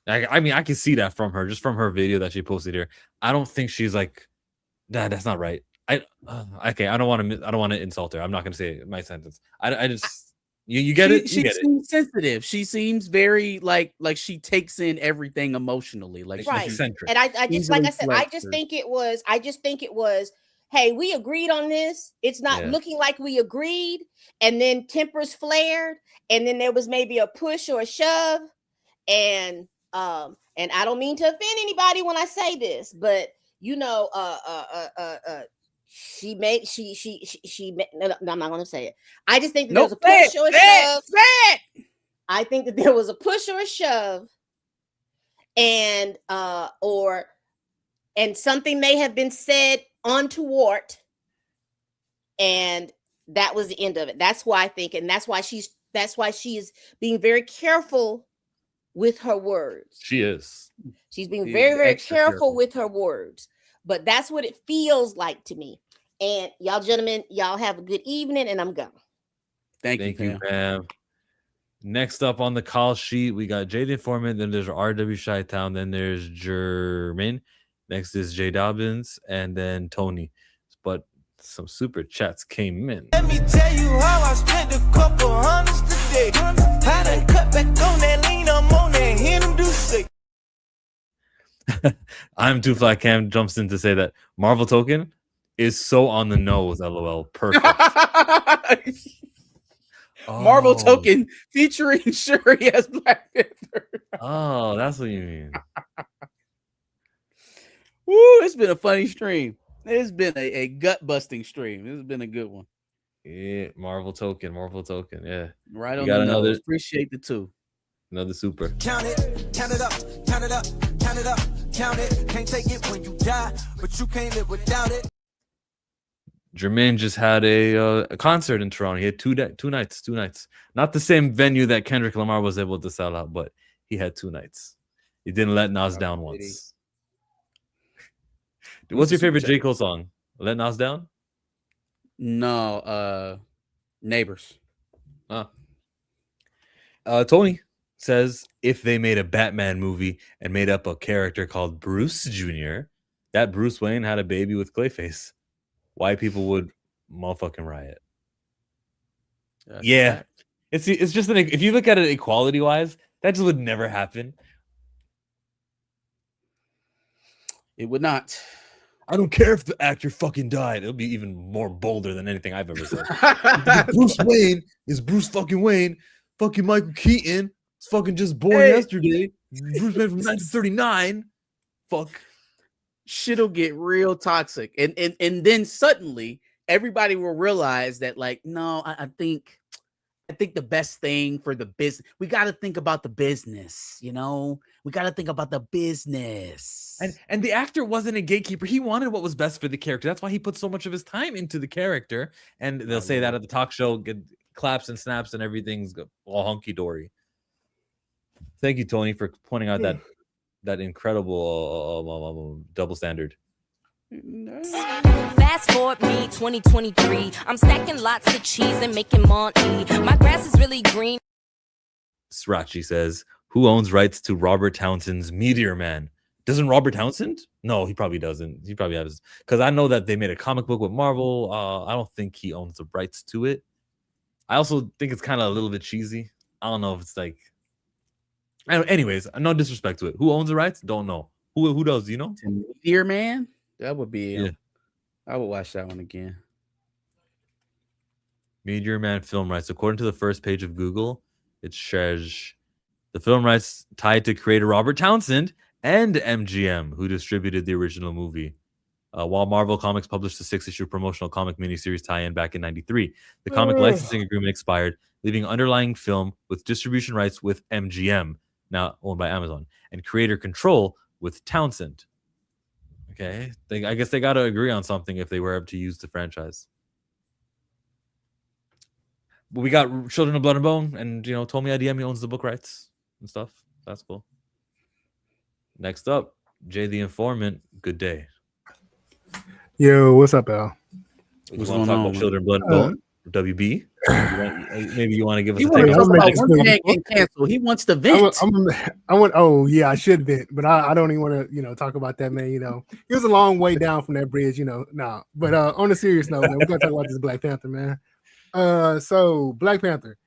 A: I mean, I can see that from her, just from her video that she posted here. I don't think she's like, nah, that's not right. Okay, I don't want to insult her. I'm not going to say my sentence. I just, you get it.
B: She seems sensitive. She seems very like she takes in everything emotionally. Like
R: right.
B: she's
R: eccentric. And I just, like I said, I just think it was. Hey, we agreed on this. It's not looking like we agreed, and then tempers flared, and then there was maybe a push or a shove. And I don't mean to offend anybody when I say this, but she made no, I'm not going to say it. I just think that there was a push or a shove. I think that there was a push or a shove, and something may have been said untoward, and that was the end of it. That's why I think, and that's why she is being very careful with her words.
A: She is.
R: She's being very, very careful with her words. But that's what it feels like to me. And y'all gentlemen, y'all have a good evening, and I'm gone.
B: Thank you,
A: Pam. Next up on the call sheet, we got Jaden Foreman, then there's RW Chi-Town, then there's Jermaine. Next is Jay Dobbins, and then Tony. But some super chats came in.
O: Let me tell you how I spent a couple hundreds today. I done cut back on that lean, I'm on that him do sick.
A: I'm Too Fly. Cam jumps in to say that Marvel Token is so on the nose. LOL. Perfect.
B: Marvel Token featuring Shuri as Black Panther.
A: Oh, that's what you mean.
B: Woo, it's been a funny stream. It's been a gut-busting stream. This has been a good one.
A: Yeah, Marvel Token. Yeah.
B: Right on the nose. Appreciate the two.
A: Another super.
O: Count it, count it up, count it up, count it up, count it. Can't take it when you die, but you can't live without it.
A: Jermaine just had a concert in Toronto. He had two nights. Not the same venue that Kendrick Lamar was able to sell out, but he had 2 nights. He didn't let Nas down once. What's your favorite J. Cole song? Let Nas Down?
B: No, Neighbors.
A: Tony says if they made a Batman movie and made up a character called Bruce Jr., that Bruce Wayne had a baby with Clayface, white people would motherfucking riot. Yeah. It's just if you look at it equality wise, that just would never happen.
B: It would not.
A: I don't care if the actor fucking died. It'll be even more bolder than anything I've ever said. Bruce Wayne is Bruce fucking Wayne. Fucking Michael Keaton is fucking just born yesterday. Bruce Wayne from 1939. Fuck.
B: Shit'll get real toxic. And then suddenly everybody will realize that, like, no, I think the best thing for the business, we got to think about the business, we got to think about the business.
A: And the actor wasn't a gatekeeper. He wanted what was best for the character. That's why he put so much of his time into the character. And they'll say that at the talk show, get claps and snaps and everything's all hunky-dory. Thank you, Tony, for pointing out that incredible double standard.
S: Fast forward me 2023. I'm stacking lots of cheese and making money. My grass is really green.
A: Srirachi says, who owns rights to Robert Townsend's Meteor Man? Doesn't Robert Townsend? No, he probably doesn't. He probably has, because I know that they made a comic book with Marvel. I don't think he owns the rights to it. I also think it's kind of a little bit cheesy. I don't know if it's like. Anyways, no disrespect to it. Who owns the rights? Don't know. Who does? Do you know?
B: Dear man, that would be.
A: Yeah.
B: I would watch that one again.
A: Meteor Man film rights. According to the first page of Google, it shares the film rights tied to creator Robert Townsend and MGM, who distributed the original movie. While Marvel Comics published a 6-issue promotional comic miniseries tie-in back in '93, the comic licensing agreement expired, leaving underlying film with distribution rights with MGM, now owned by Amazon, and creator control with Townsend. Okay, I guess they got to agree on something if they were able to use the franchise. But we got Children of Blood and Bone, and Tomi Adeyemi owns the book rights and stuff. That's cool. Next up, Jay the Informant. Good day.
T: Yo, what's up, Al?
A: You want to talk about Children of Blood and Bone? WB? Maybe you want to give us a
B: take
A: on
B: He wants to vent.
T: Oh yeah, I should vent, but I don't even want to talk about that, man. It was a long way down from that bridge, Nah, but on a serious note, man, we're gonna talk about this Black Panther, man. So Black Panther,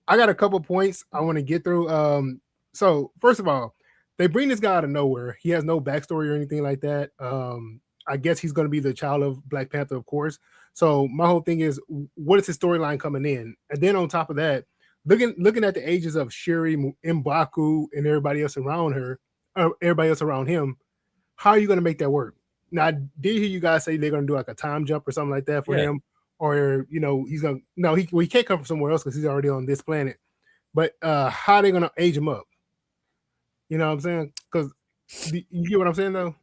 T: I got a couple points I want to get through. So first of all, they bring this guy out of nowhere. He has no backstory or anything like that. I guess he's going to be the child of Black Panther, of course. So my whole thing is, what is his storyline coming in? And then on top of that, looking at the ages of Shuri, M'Baku, and everybody else around him, how are you going to make that work? Now, I did hear you guys say they're going to do like a time jump or something like that for him, or he's going to he can't come from somewhere else because he's already on this planet. But how are they going to age him up? You know what I'm saying? Because you get what I'm saying though.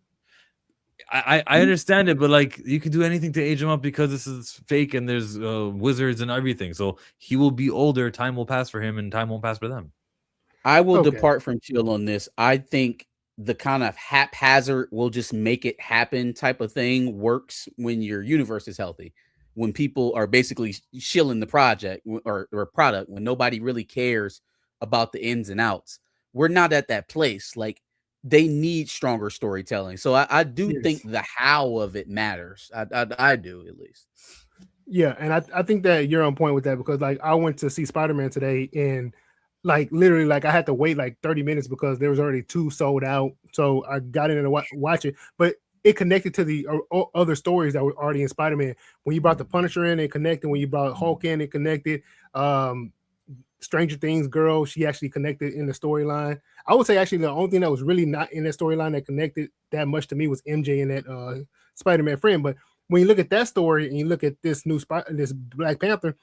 A: I understand it, but like you can do anything to age him up because this is fake and there's wizards and everything. So he will be older. Time will pass for him, and time won't pass for them.
B: I will depart from chill on this. I think the kind of haphazard will just make it happen type of thing works when your universe is healthy. When people are basically shilling the project or product, when nobody really cares about the ins and outs. We're not at that place. Like, they need stronger storytelling. So I do think the how of it matters. I do, at least.
T: Yeah, and I think that you're on point with that, because like I went to see Spider-Man today, and like literally like I had to wait like 30 minutes because there was already 2 sold out. So I got in and watch it, but it connected to the other stories that were already in Spider-Man. When you brought the Punisher in, it connected. When you brought Hulk in, it connected. Stranger Things girl, she actually connected in the storyline. I would say actually the only thing that was really not in that storyline that connected that much to me was MJ and that Spider-Man friend. But when you look at that story and you look at this this Black Panther,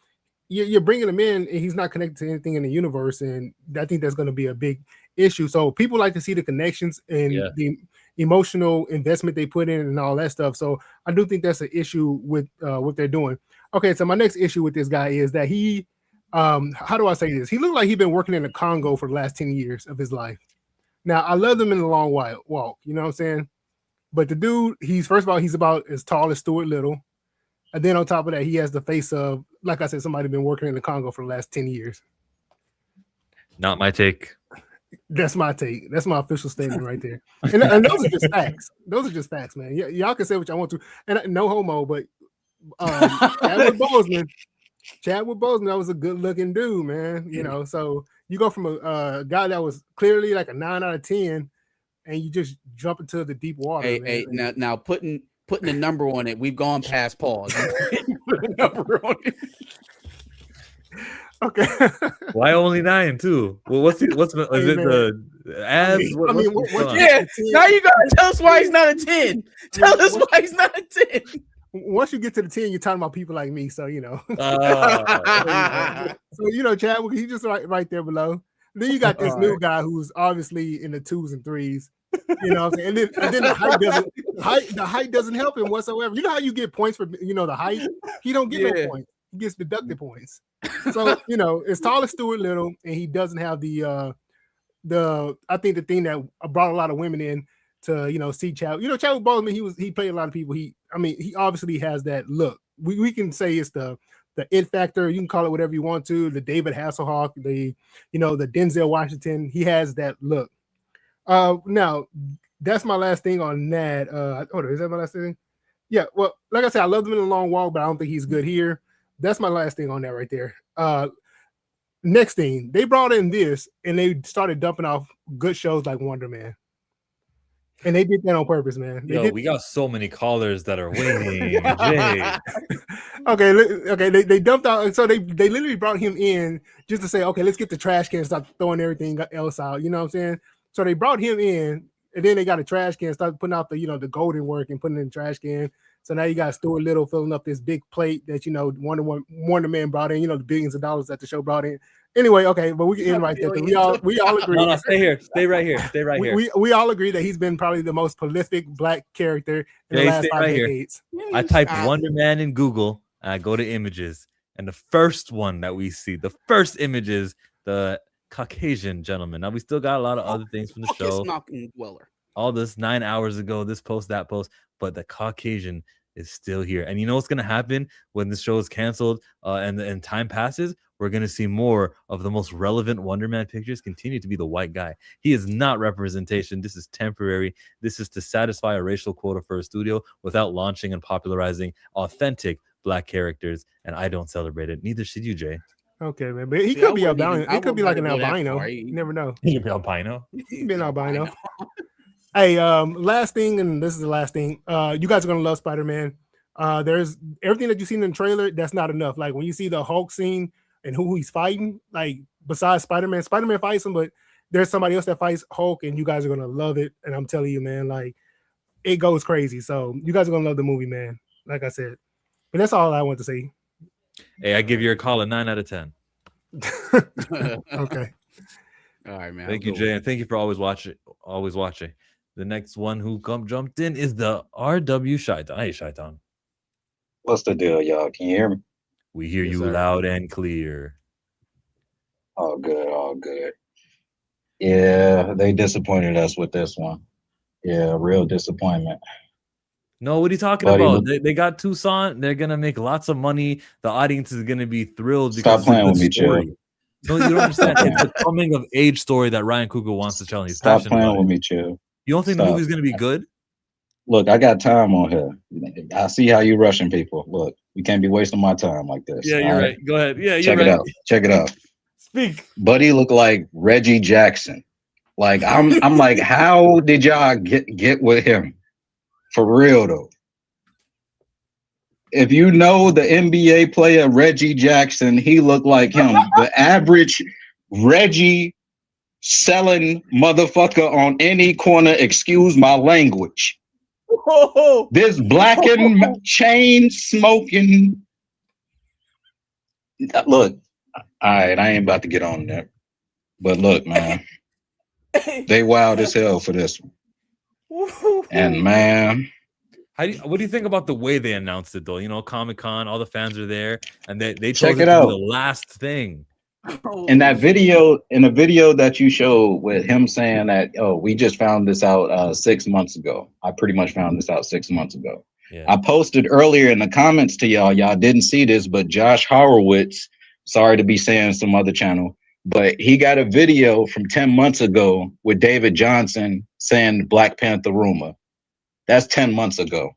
T: you're bringing him in and he's not connected to anything in the universe, and I think that's going to be a big issue. So people like to see the connections and the emotional investment they put in and all that stuff. So I do think that's an issue with what they're doing. Okay, so my next issue with this guy is that he how do I say this? He looked like he'd been working in the Congo for the last 10 years of his life. Now, I love him in The Long Walk, you know what I'm saying? But the dude, first of all, he's about as tall as Stuart Little. And then on top of that, he has the face of, like I said, somebody been working in the Congo for the last 10 years.
A: Not my take.
T: That's my take. That's my official statement right there. And those are just facts. Those are just facts, man. Y'all can say what y'all want to. And no homo, but Chadwick Boseman, that was a good looking dude, man. So you go from a guy that was clearly like a 9 out of 10, and you just jump into the deep water.
B: Hey, now putting the number on it, we've gone past pause. Put a number on it.
T: Okay.
A: Why only 9 too? Well, what's it the abs?
B: Now you gotta tell us why he's not a 10. Tell us why he's not a 10.
T: Once you get to the 10, you're talking about people like me, so Chadwick, he's just right there below. Then you got this new guy who's obviously in the 2s and 3s. You know what I'm saying? And then the height doesn't help him whatsoever. You know how you get points for the height? He don't get no points. He gets deducted points. So as tall as Stuart Little, and he doesn't have the I think the thing that brought a lot of women in to see Chadwick. Chadwick Boseman, he played a lot of people. He obviously has that look. We can say it's the it factor. You can call it whatever you want to. The David Hasselhoff, the Denzel Washington. He has that look. Now that's my last thing on that. Is that my last thing? Yeah. Well, like I said, I love him in The Long Walk, but I don't think he's good here. That's my last thing on that right there. next thing, they brought in this and they started dumping off good shows like Wonder Man. And they did that on purpose, man.
A: We got so many callers that are waiting. Jay.
T: Okay. They dumped out, so they literally brought him in just to say, okay, let's get the trash can, stop throwing everything else out. You know what I'm saying? So they brought him in, and then they got a trash can, started putting out the golden work and putting it in the trash can. So now you got Stuart Little filling up this big plate that Wonder Man brought in. The billions of dollars that the show brought in. Anyway, okay, but we can end right there. We all agree.
A: No, stay here. Stay right here. Stay right here.
T: We all agree that he's been probably the most prolific black character in the last 5 decades.
A: I typed Wonder Man in Google. I go to images, and the first one that we see, the first image is the Caucasian gentleman. Now we still got a lot of other things from the show.
B: Mountain dweller.
A: All this 9 hours ago, this post, that post, but the Caucasian is still here. And you know what's gonna happen when this show is canceled and time passes? We're gonna see more of the most relevant Wonder Man pictures continue to be the white guy. He is not representation. This is temporary. This is to satisfy a racial quota for a studio without launching and popularizing authentic black characters. And I don't celebrate it. Neither should you, Jay.
T: Okay, man. But he could be albino. It could be like an albino. You never know.
A: He could be albino.
T: He could be an albino. Hey, last thing, and this is the last thing. You guys are gonna love Spider-Man. There's everything that you've seen in the trailer. That's not enough. Like when you see the Hulk scene and who he's fighting, like besides Spider-Man fights him, but there's somebody else that fights Hulk, and you guys are gonna love it. And I'm telling you, man, like it goes crazy. So you guys are gonna love the movie, man. Like I said, but that's all I want to say.
A: Hey, I give your call a 9 out of 10.
T: Okay.
B: All right, man.
A: Thank you, Jay, and thank you for always watching. The next one who jumped in is the RW Shaitan. Hey, Shaitan.
U: What's the deal, y'all? Can you hear me?
A: We hear you loud and clear.
U: All good, all good. Yeah, they disappointed us with this one. Yeah, real disappointment.
A: No, what are you talking about? They got Tucson. They're gonna make lots of money. The audience is gonna be thrilled.
U: Stop playing with me, Chill.
A: No, you don't understand. It's a coming of age story that Ryan Coogler wants to tell. He's
U: Stop playing with me, Chill.
A: You don't think the movie's gonna be good?
U: Look, I got time on here. I see how you rushing people. Look, you can't be wasting my time like this.
A: Yeah, you're right. Go ahead. Yeah,
U: Check
A: you're
U: it
A: right.
U: out. Check it out.
A: Speak.
U: Buddy look like Reggie Jackson. Like I'm like, how did y'all get with him? For real though. If you know the NBA player Reggie Jackson, he looked like him. The average Reggie selling motherfucker on any corner, excuse my language. This blackened chain smoking. Look, all right, I ain't about to get on that. But look, man, they wild as hell for this one. And man,
A: what do you think about the way they announced it, though? You know, Comic-Con, all the fans are there, and they
U: check
A: chose
U: it
A: to
U: out.
A: be the last thing.
U: In that video, in the video that you showed with him saying that, oh, we just found this out 6 months ago. I pretty much found this out 6 months ago.
A: Yeah.
U: I posted earlier in the comments to y'all. Y'all didn't see this, but Josh Horowitz, sorry to be saying some other channel, but he got a video from 10 months ago with David Johnson saying Black Panther rumor. That's 10 months ago.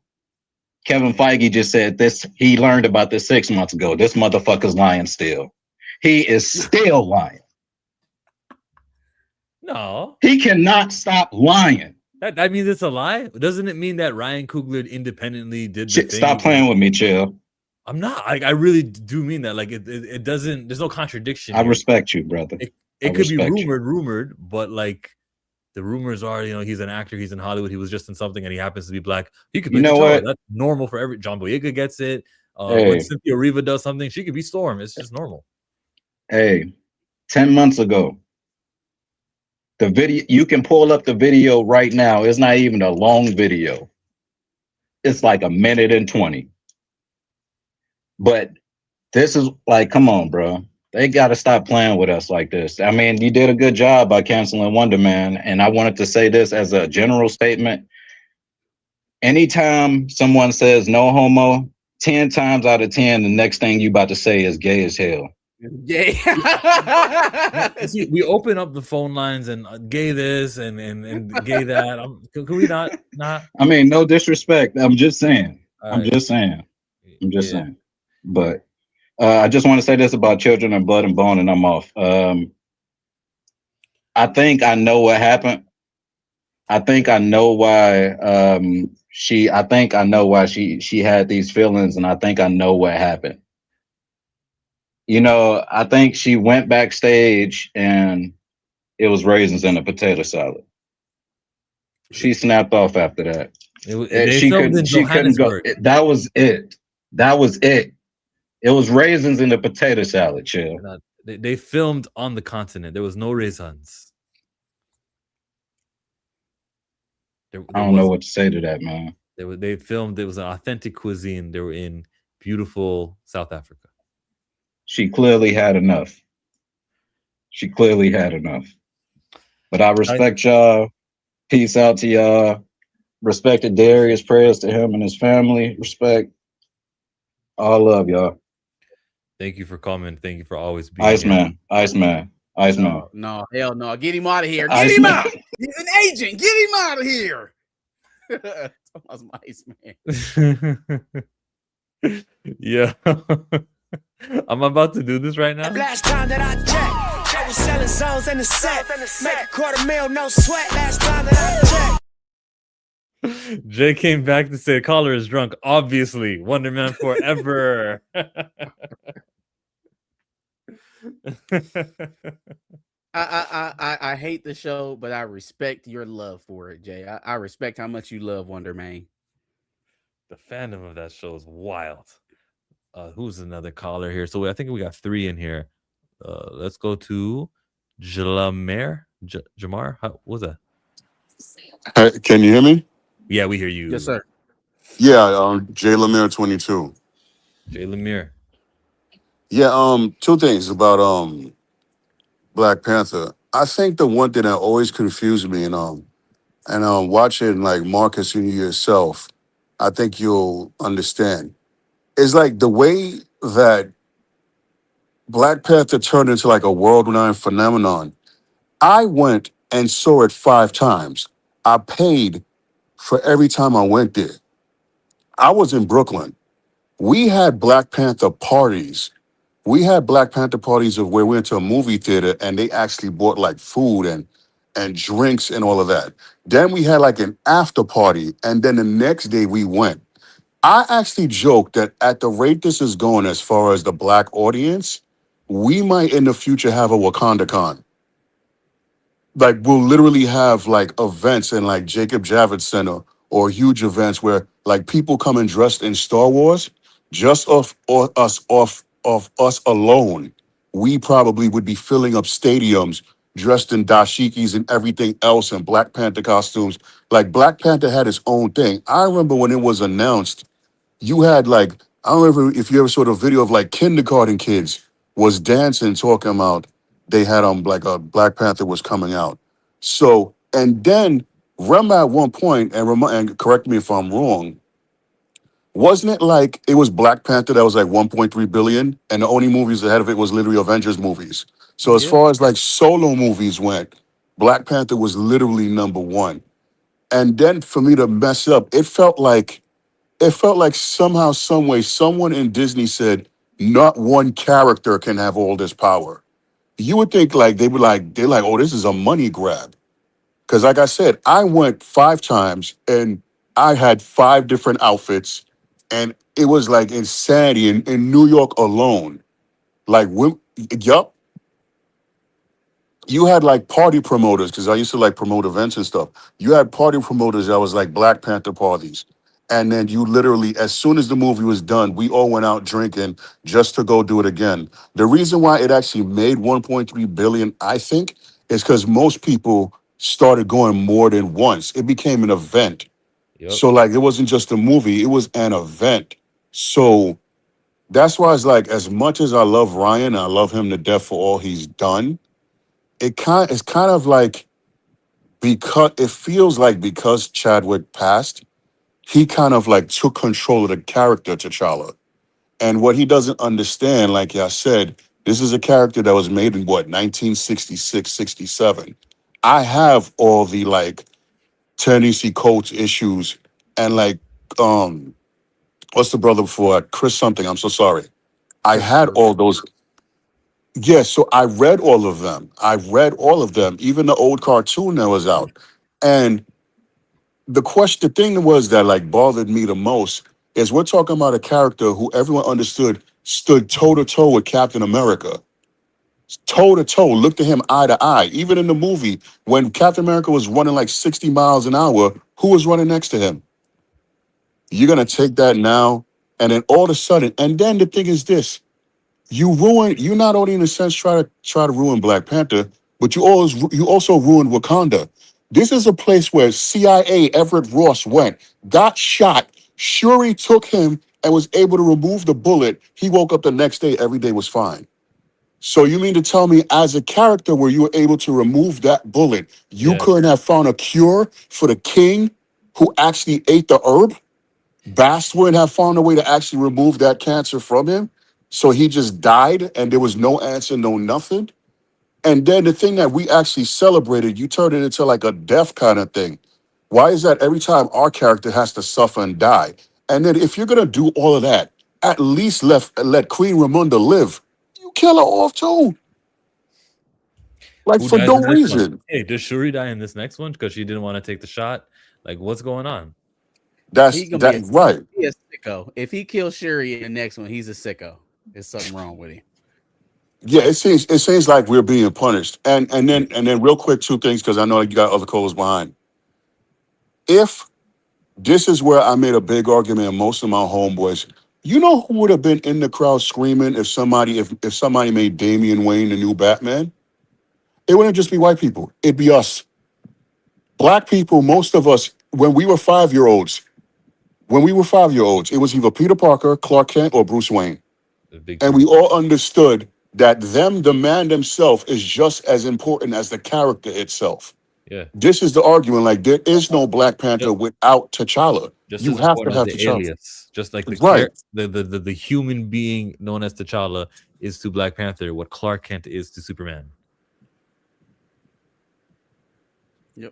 U: Kevin Feige just said this. He learned about this 6 months ago. This motherfucker's lying still. He is still lying.
A: No.
U: He cannot stop lying.
A: That means it's a lie? Doesn't it mean that Ryan Coogler independently did the thing?
U: Stop playing with me, Chill.
A: I'm not. I really do mean that. Like it doesn't. There's no contradiction.
U: I respect you, brother.
A: It could be rumored, but like the rumors are, you know, he's an actor. He's in Hollywood. He was just in something, and he happens to be black. He could be.
U: You know what?
A: That's normal for every. John Boyega gets it.
U: Hey.
A: When Cynthia Erivo does something, she could be Storm. It's just normal.
U: Hey, 10 months ago, the video, you can pull up the video right now. It's not even a long video. It's like 1 minute and 20. But this is like, come on, bro. They got to stop playing with us like this. I mean, you did a good job by canceling Wonder Man. And I wanted to say this as a general statement. Anytime someone says no homo, 10 times out of 10, the next thing you about to say is gay as hell.
B: Yeah.
A: See, we open up the phone lines and gay this and gay that. Can we not?
U: I mean, no disrespect. I'm just saying.
A: All
U: I'm
A: right.
U: just saying. I'm just saying. But I just want to say this about Children of Blood and Bone, and I'm off. I think I know what happened. I think I know why I think I know why she had these feelings, and I think I know what happened. I think she went backstage and it was raisins and a potato salad. She snapped off after that.
A: They
U: She
A: filmed in
U: couldn't go.
A: Johannesburg.
U: That was it. That was it. It was raisins and a potato salad. Chill.
A: They filmed on the continent. There was no raisins.
U: I don't know what to say to that, man.
A: They filmed. It was an authentic cuisine. They were in beautiful South Africa.
U: She clearly had enough. But I respect y'all. Peace out to y'all. Respect to Darius. Prayers to him and his family. Respect. All love, y'all.
A: Thank you for coming. Thank you for always being
U: Iceman.
B: No, hell no. Get him out of here. Get
U: Iceman.
B: him out. He's an agent. Get him out of here. That's my Iceman.
A: Yeah. I'm about to do this right now.
O: Last time that I checked, I was selling zones in the set. Make $250,000, no sweat. Last time that I checked.
A: Jay came back to say caller is drunk. Obviously, Wonder Man forever.
B: I hate the show, but I respect your love for it, Jay. I respect how much you love Wonder Man.
A: The fandom of that show is wild. Who's another caller here? So I think we got 3 in here. Let's go to Jamar. Jamar, what was that?
E: Hey, can you hear me?
A: Yeah, we hear you.
B: Yes, sir.
E: Yeah, Jay Lemire 22.
A: Jay Lemire.
E: Yeah, 2 things about Black Panther. I think the one thing that always confused me and watching like Marcus and you yourself, I think you'll understand. It's like the way that Black Panther turned into like a world-renowned phenomenon. I went and saw it 5 times. I paid for every time I went there. I was in Brooklyn. We had Black Panther parties. We had Black Panther parties of where we went to a movie theater and they actually bought like food and drinks and all of that. Then we had like an after party, and then the next day we went. I actually joked that at the rate this is going as far as the Black audience, we might in the future have a Wakanda Con. Like we'll literally have like events in like Jacob Javits Center or huge events where like people come and dressed in Star Wars, just off us alone. We probably would be filling up stadiums dressed in dashikis and everything else and Black Panther costumes. Like Black Panther had its own thing. I remember when it was announced, you had like, I don't remember if you ever saw the video of like kindergarten kids was dancing, talking about they had like a Black Panther was coming out. So, and then remember at one point, and correct me if I'm wrong, wasn't it like it was Black Panther that was like 1.3 billion, and the only movies ahead of it was literally Avengers movies. So as far as like solo movies went, Black Panther was literally number 1. And then for me to mess up, it felt like somehow, some way, someone in Disney said, not one character can have all this power. You would think like they're like, oh, this is a money grab. Because like I said, I went 5 times and I had 5 different outfits, and it was like insanity in New York alone. Like, yup. You had like party promoters, because I used to like promote events and stuff. You had party promoters that was like Black Panther parties. And then you literally, as soon as the movie was done, we all went out drinking just to go do it again. The reason why it actually made 1.3 billion, I think, is because most people started going more than once. It became an event. So like, it wasn't just a movie, it was an event. So that's why it's like, as much as I love Ryan, I love him to death for all he's done, it's kind of like, because it feels like because Chadwick passed, he kind of like took control of the character T'Challa. And what he doesn't understand, like I said, this is a character that was made in what, 1966, 67. I have all the like Tennessee Coates issues and like, what's the brother before Chris something? I'm so sorry. I had all those. Yes, so I read all of them. I read all of them, even the old cartoon that was out. And the thing was that like bothered me the most is we're talking about a character who everyone understood stood toe to toe with Captain America, toe to toe, looked at him eye to eye. Even in the movie, when Captain America was running like 60 miles an hour, who was running next to him? You're gonna take that now, and then all of a sudden, and then the thing is this: you not only in a sense try to ruin Black Panther, but you also ruined Wakanda. This is a place where CIA Everett Ross went, got shot. Shuri took him and was able to remove the bullet. He woke up the next day, every day was fine. So you mean to tell me, as a character where you were able to remove that bullet, you couldn't have found a cure for the king who actually ate the herb? Bast wouldn't have found a way to actually remove that cancer from him. So he just died and there was no answer, no nothing. And then the thing that we actually celebrated, you turned it into like a death kind of thing. Why is that every time our character has to suffer and die? And then if you're going to do all of that, at least let Queen Ramonda live. You kill her off too. Like
A: Who
E: for
A: dies
E: no
A: in this one?
E: reason.
A: Hey, does Shuri die in this next one because she didn't want to take the shot? Like, what's going on?
B: He gonna
E: That's right.
B: He a sicko. If he kills Shuri in the next one, he's a sicko. There's something wrong with him.
E: Yeah, it seems like we're being punished. And then real quick, two things, because I know you got other calls behind. If this is where I made a big argument, and most of my homeboys, you know who would have been in the crowd screaming if somebody made Damian Wayne the new Batman? It wouldn't just be white people. It'd be us. Black people, most of us, when we were 5-year-olds, it was either Peter Parker, Clark Kent, or Bruce Wayne. And we all understood that the man themselves is just as important as the character itself.
A: Yeah.
E: This is the argument. Like, there is no Black Panther without T'Challa.
A: Just
E: You
A: as
E: have to
A: important
E: have
A: as the
E: T'Challa.
A: alias, just like
E: Right.
A: the human being known as T'Challa is to Black Panther what Clark Kent is to Superman.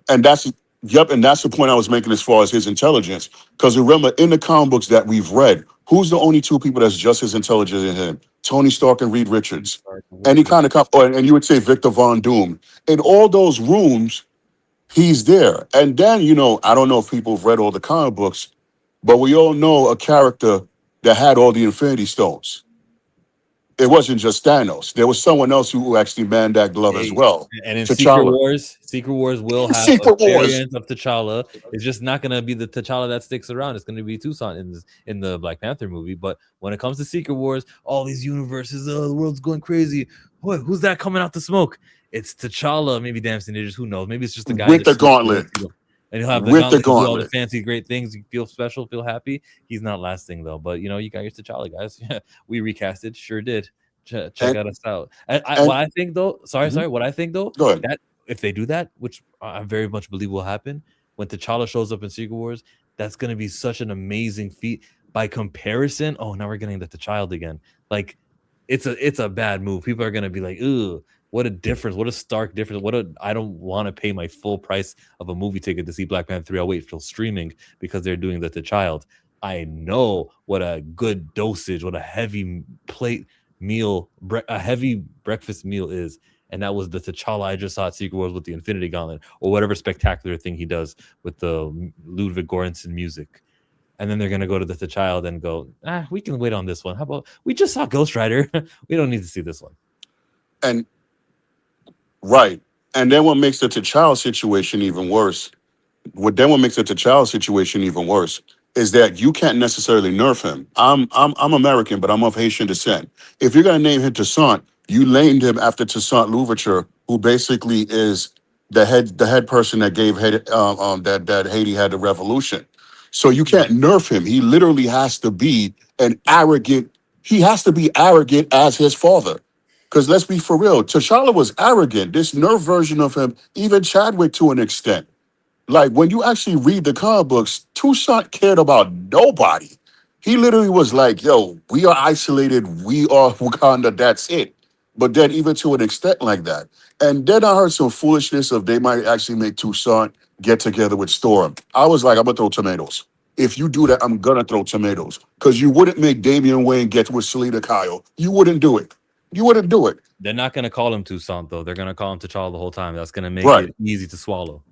E: And that's the point I was making as far as his intelligence. Because remember, in the comic books that we've read, who's the only two people that's just as intelligent as him? Tony Stark and Reed Richards. Any kind of and you would say Victor Von Doom. In all those rooms, he's there. And then, I don't know if people have read all the comic books, but we all know a character that had all the Infinity Stones. It wasn't just Thanos. There was someone else who actually manned that glove as well.
A: And in
E: T'Challa.
A: Secret Wars will have
E: Secret
A: a
E: Wars.
A: variant of T'Challa. It's just not going to be the T'Challa that sticks around. It's going to be Toussaint in the Black Panther movie. But when it comes to Secret Wars, all these universes, the world's going crazy. What? Who's that coming out the smoke? It's T'Challa. Maybe Dancing Ninjas. Who knows? Maybe it's just the guy
E: With the gauntlet.
A: And he'll have the
E: With
A: gauntlet,
E: the
A: do all the
E: gauntlet.
A: fancy, great things. You feel special, feel happy. He's not lasting though. But you got your T'Challa, guys. Yeah, we recasted, sure did. Check us out. What I think though, what I think though,
E: Go ahead.
A: that if they do that, which I very much believe will happen, when T'Challa shows up in Secret Wars, that's gonna be such an amazing feat. By comparison, now we're getting the T'Challa again. Like, it's a bad move. People are gonna be like, "Ooh, what a difference! What a stark difference! I don't want to pay my full price of a movie ticket to see Black Panther 3. I'll wait till streaming because they're doing the T'Challa. I know what a good dosage, what a heavy plate meal, a heavy breakfast meal is, and that was the T'Challa I just saw at Secret Wars with the Infinity Gauntlet, or whatever spectacular thing he does with the Ludwig Göransson music. And then they're gonna go to the T'Challa and go, we can wait on this one. How about we just saw Ghost Rider? We don't need to see this one.
E: And right. And then what makes the T'Challa situation even worse? What makes the T'Challa situation even worse is that you can't necessarily nerf him. I'm American, but I'm of Haitian descent. If you're gonna name him Toussaint, you named him after Toussaint Louverture, who basically is the head person that gave that Haiti had the revolution. So you can't nerf him. He literally has to be arrogant as his father. Because let's be for real, T'Challa was arrogant. This nerf version of him, even Chadwick to an extent. Like, when you actually read the comic books, Toussaint cared about nobody. He literally was like, yo, we are isolated. We are Wakanda. That's it. But then even to an extent like that. And then I heard some foolishness of they might actually make Toussaint get together with Storm. I was like, I'm going to throw tomatoes. if you do that, I'm gonna throw tomatoes. Because you wouldn't make Damian Wayne get with Selena Kyle. You wouldn't do it. You wouldn't do it.
A: They're not gonna call him Toussaint though. They're gonna call him T'Challa the whole time. That's gonna make
E: Right.
A: it easy to swallow.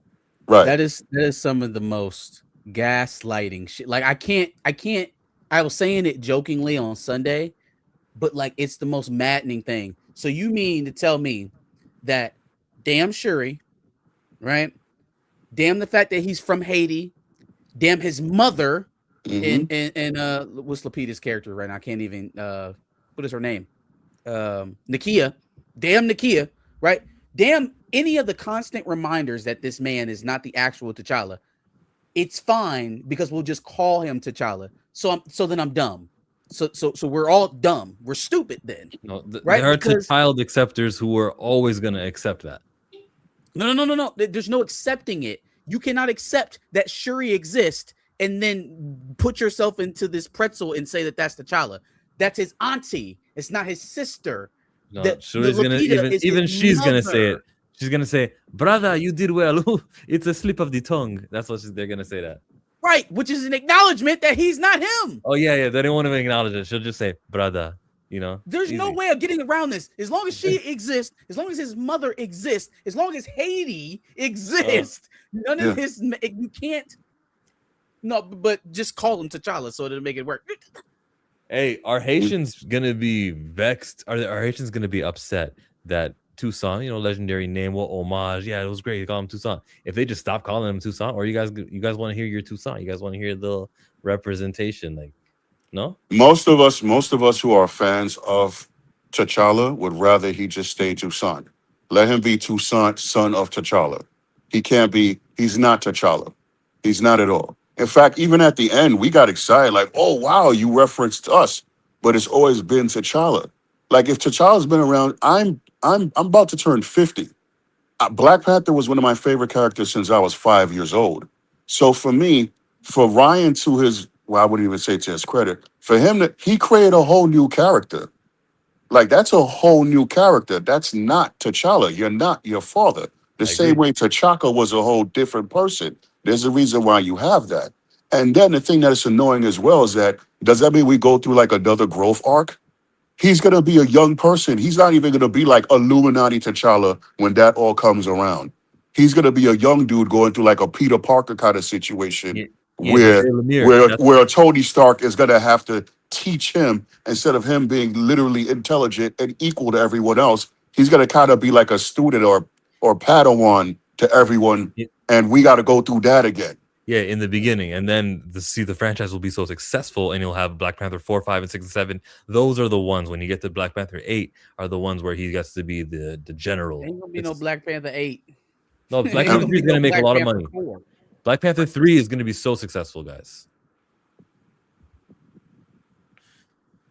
E: Right.
B: That is some of the most gaslighting shit. Like I can't. I was saying it jokingly on Sunday, but like it's the most maddening thing. So you mean to tell me that damn Shuri, right? Damn the fact that he's from Haiti, damn his mother, and what's Lupita's character right now? I can't even what is her name? Nakia. Damn Nakia, right? Damn any of the constant reminders that this man is not the actual T'Challa. It's fine because we'll just call him T'Challa. So then I'm dumb. So we're all dumb. We're stupid then.
A: No,
B: right?
A: There are
B: Because-
A: child acceptors who are always gonna accept that.
B: No. There's no accepting it. You cannot accept that Shuri exists and then put yourself into this pretzel and say that that's T'Challa. That's his auntie. It's not his sister.
A: No,
B: That-
A: Shuri's
B: the
A: gonna
B: Lupita is
A: even
B: his
A: she's gonna say it.
B: mother.
A: She's gonna say, "Brother, you did well. It's a slip of the tongue." That's what they're gonna say that.
B: Right, which is an acknowledgement that he's not him.
A: Oh yeah. They don't want to acknowledge it. She'll just say, "Brother," you know.
B: There's no way of getting around this. As long as she exists, as long as his mother exists, as long as Haiti exists, none of his you can't. No, but just call him T'Challa so it'll make it work.
A: Hey, are Haitians gonna be vexed? Are Haitians gonna be upset that Toussaint, legendary name, homage? Yeah, it was great. They call him Toussaint. If they just stop calling him Toussaint, or you guys want to hear your Toussaint? You guys want to hear the representation? Like, no.
E: Most of us who are fans of T'Challa would rather he just stay Toussaint. Let him be Toussaint, son of T'Challa. He's not T'Challa. He's not at all. In fact, even at the end, we got excited, like, oh wow, you referenced us. But it's always been T'Challa. Like if T'Challa's been around, I'm about to turn 50. Black Panther was one of my favorite characters since I was 5 years old. So for me, for Ryan, to his, well, I wouldn't even say to his credit, for him, he created a whole new character. Like that's a whole new character. That's not T'Challa. You're not your father. The same way T'Chaka was a whole different person. There's a reason why you have that. And then the thing that is annoying as well is that, does that mean we go through like another growth arc? He's going to be a young person. He's not even going to be like Illuminati T'Challa when that all comes around. He's going to be a young dude going through like a Peter Parker kind of situation where Tony Stark is going to have to teach him, instead of him being literally intelligent and equal to everyone else, he's going to kind of be like a student or Padawan to everyone. And we got to go through that again.
A: Yeah, in the beginning, and then the franchise will be so successful, and you'll have Black Panther 4, 5, and 6, and 7. Those are the ones when you get to Black Panther 8 are the ones where he gets to be the general.
B: Ain't gonna be no Black Panther 8.
A: No, Black Panther 3 is gonna make a lot of money. Black Panther 3 is gonna be so successful, guys.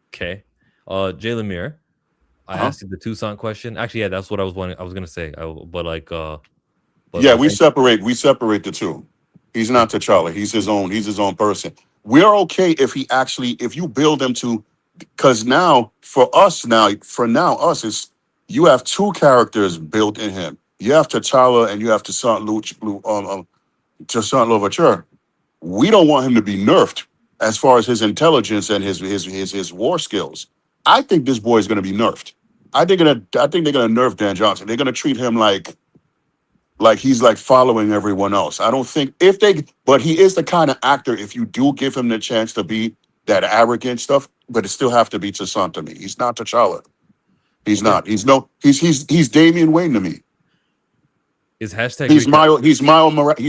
A: Okay, Jay Lemire, I asked you the Toussaint question. Actually, yeah, that's what I was gonna say.
E: We separate the two. He's not T'Challa. He's his own person. We're okay if you build him to, because now is you have two characters built in him. You have T'Challa and you have Toussaint Louverture. We don't want him to be nerfed as far as his intelligence and his war skills. I think this boy is going to be nerfed. I think they're going to nerf Dan Johnson. They're going to treat him like he's like following everyone else. I don't think but he is the kind of actor, if you do give him the chance to be that arrogant stuff, but it still have to be Toussaint to me. He's not T'Challa. He's not. He's Damian Wayne to me.
A: Is hashtag
E: he's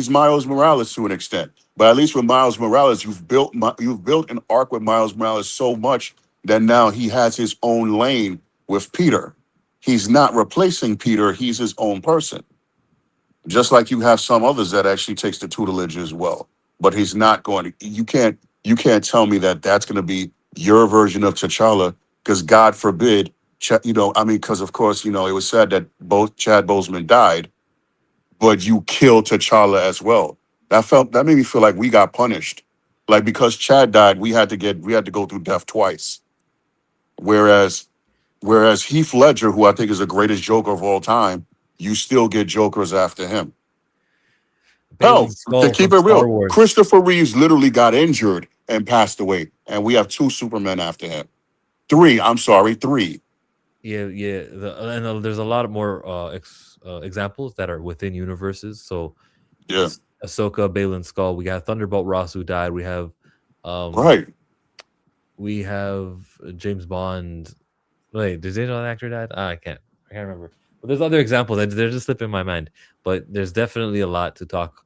E: Miles Morales to an extent. But at least with Miles Morales, you've built an arc with Miles Morales so much that now he has his own lane with Peter. He's not replacing Peter, he's his own person. Just like you have some others that actually takes the tutelage as well. But he's not going to, you can't tell me that that's going to be your version of T'Challa, because God forbid, because of course, it was said that both Chad Boseman died, but you killed T'Challa as well. That made me feel like we got punished. Like because Chad died, we had to go through death twice. Whereas Heath Ledger, who I think is the greatest Joker of all time, you still get Jokers after him. Hell,
A: Balin
E: to
A: Skull
E: keep
A: from
E: it
A: Star
E: real,
A: Wars.
E: Christopher Reeves literally got injured and passed away, and we have 2 Supermen after him. 3. I'm sorry, 3.
A: Yeah. There's a lot more examples that are within universes. So,
E: Yeah.
A: Ahsoka, Balin Skull. We got Thunderbolt Ross who died. We have,
E: Right.
A: We have James Bond. Wait, did they know that actor died? I can't remember. But there's other examples that they're just slipping my mind. But there's definitely a lot to talk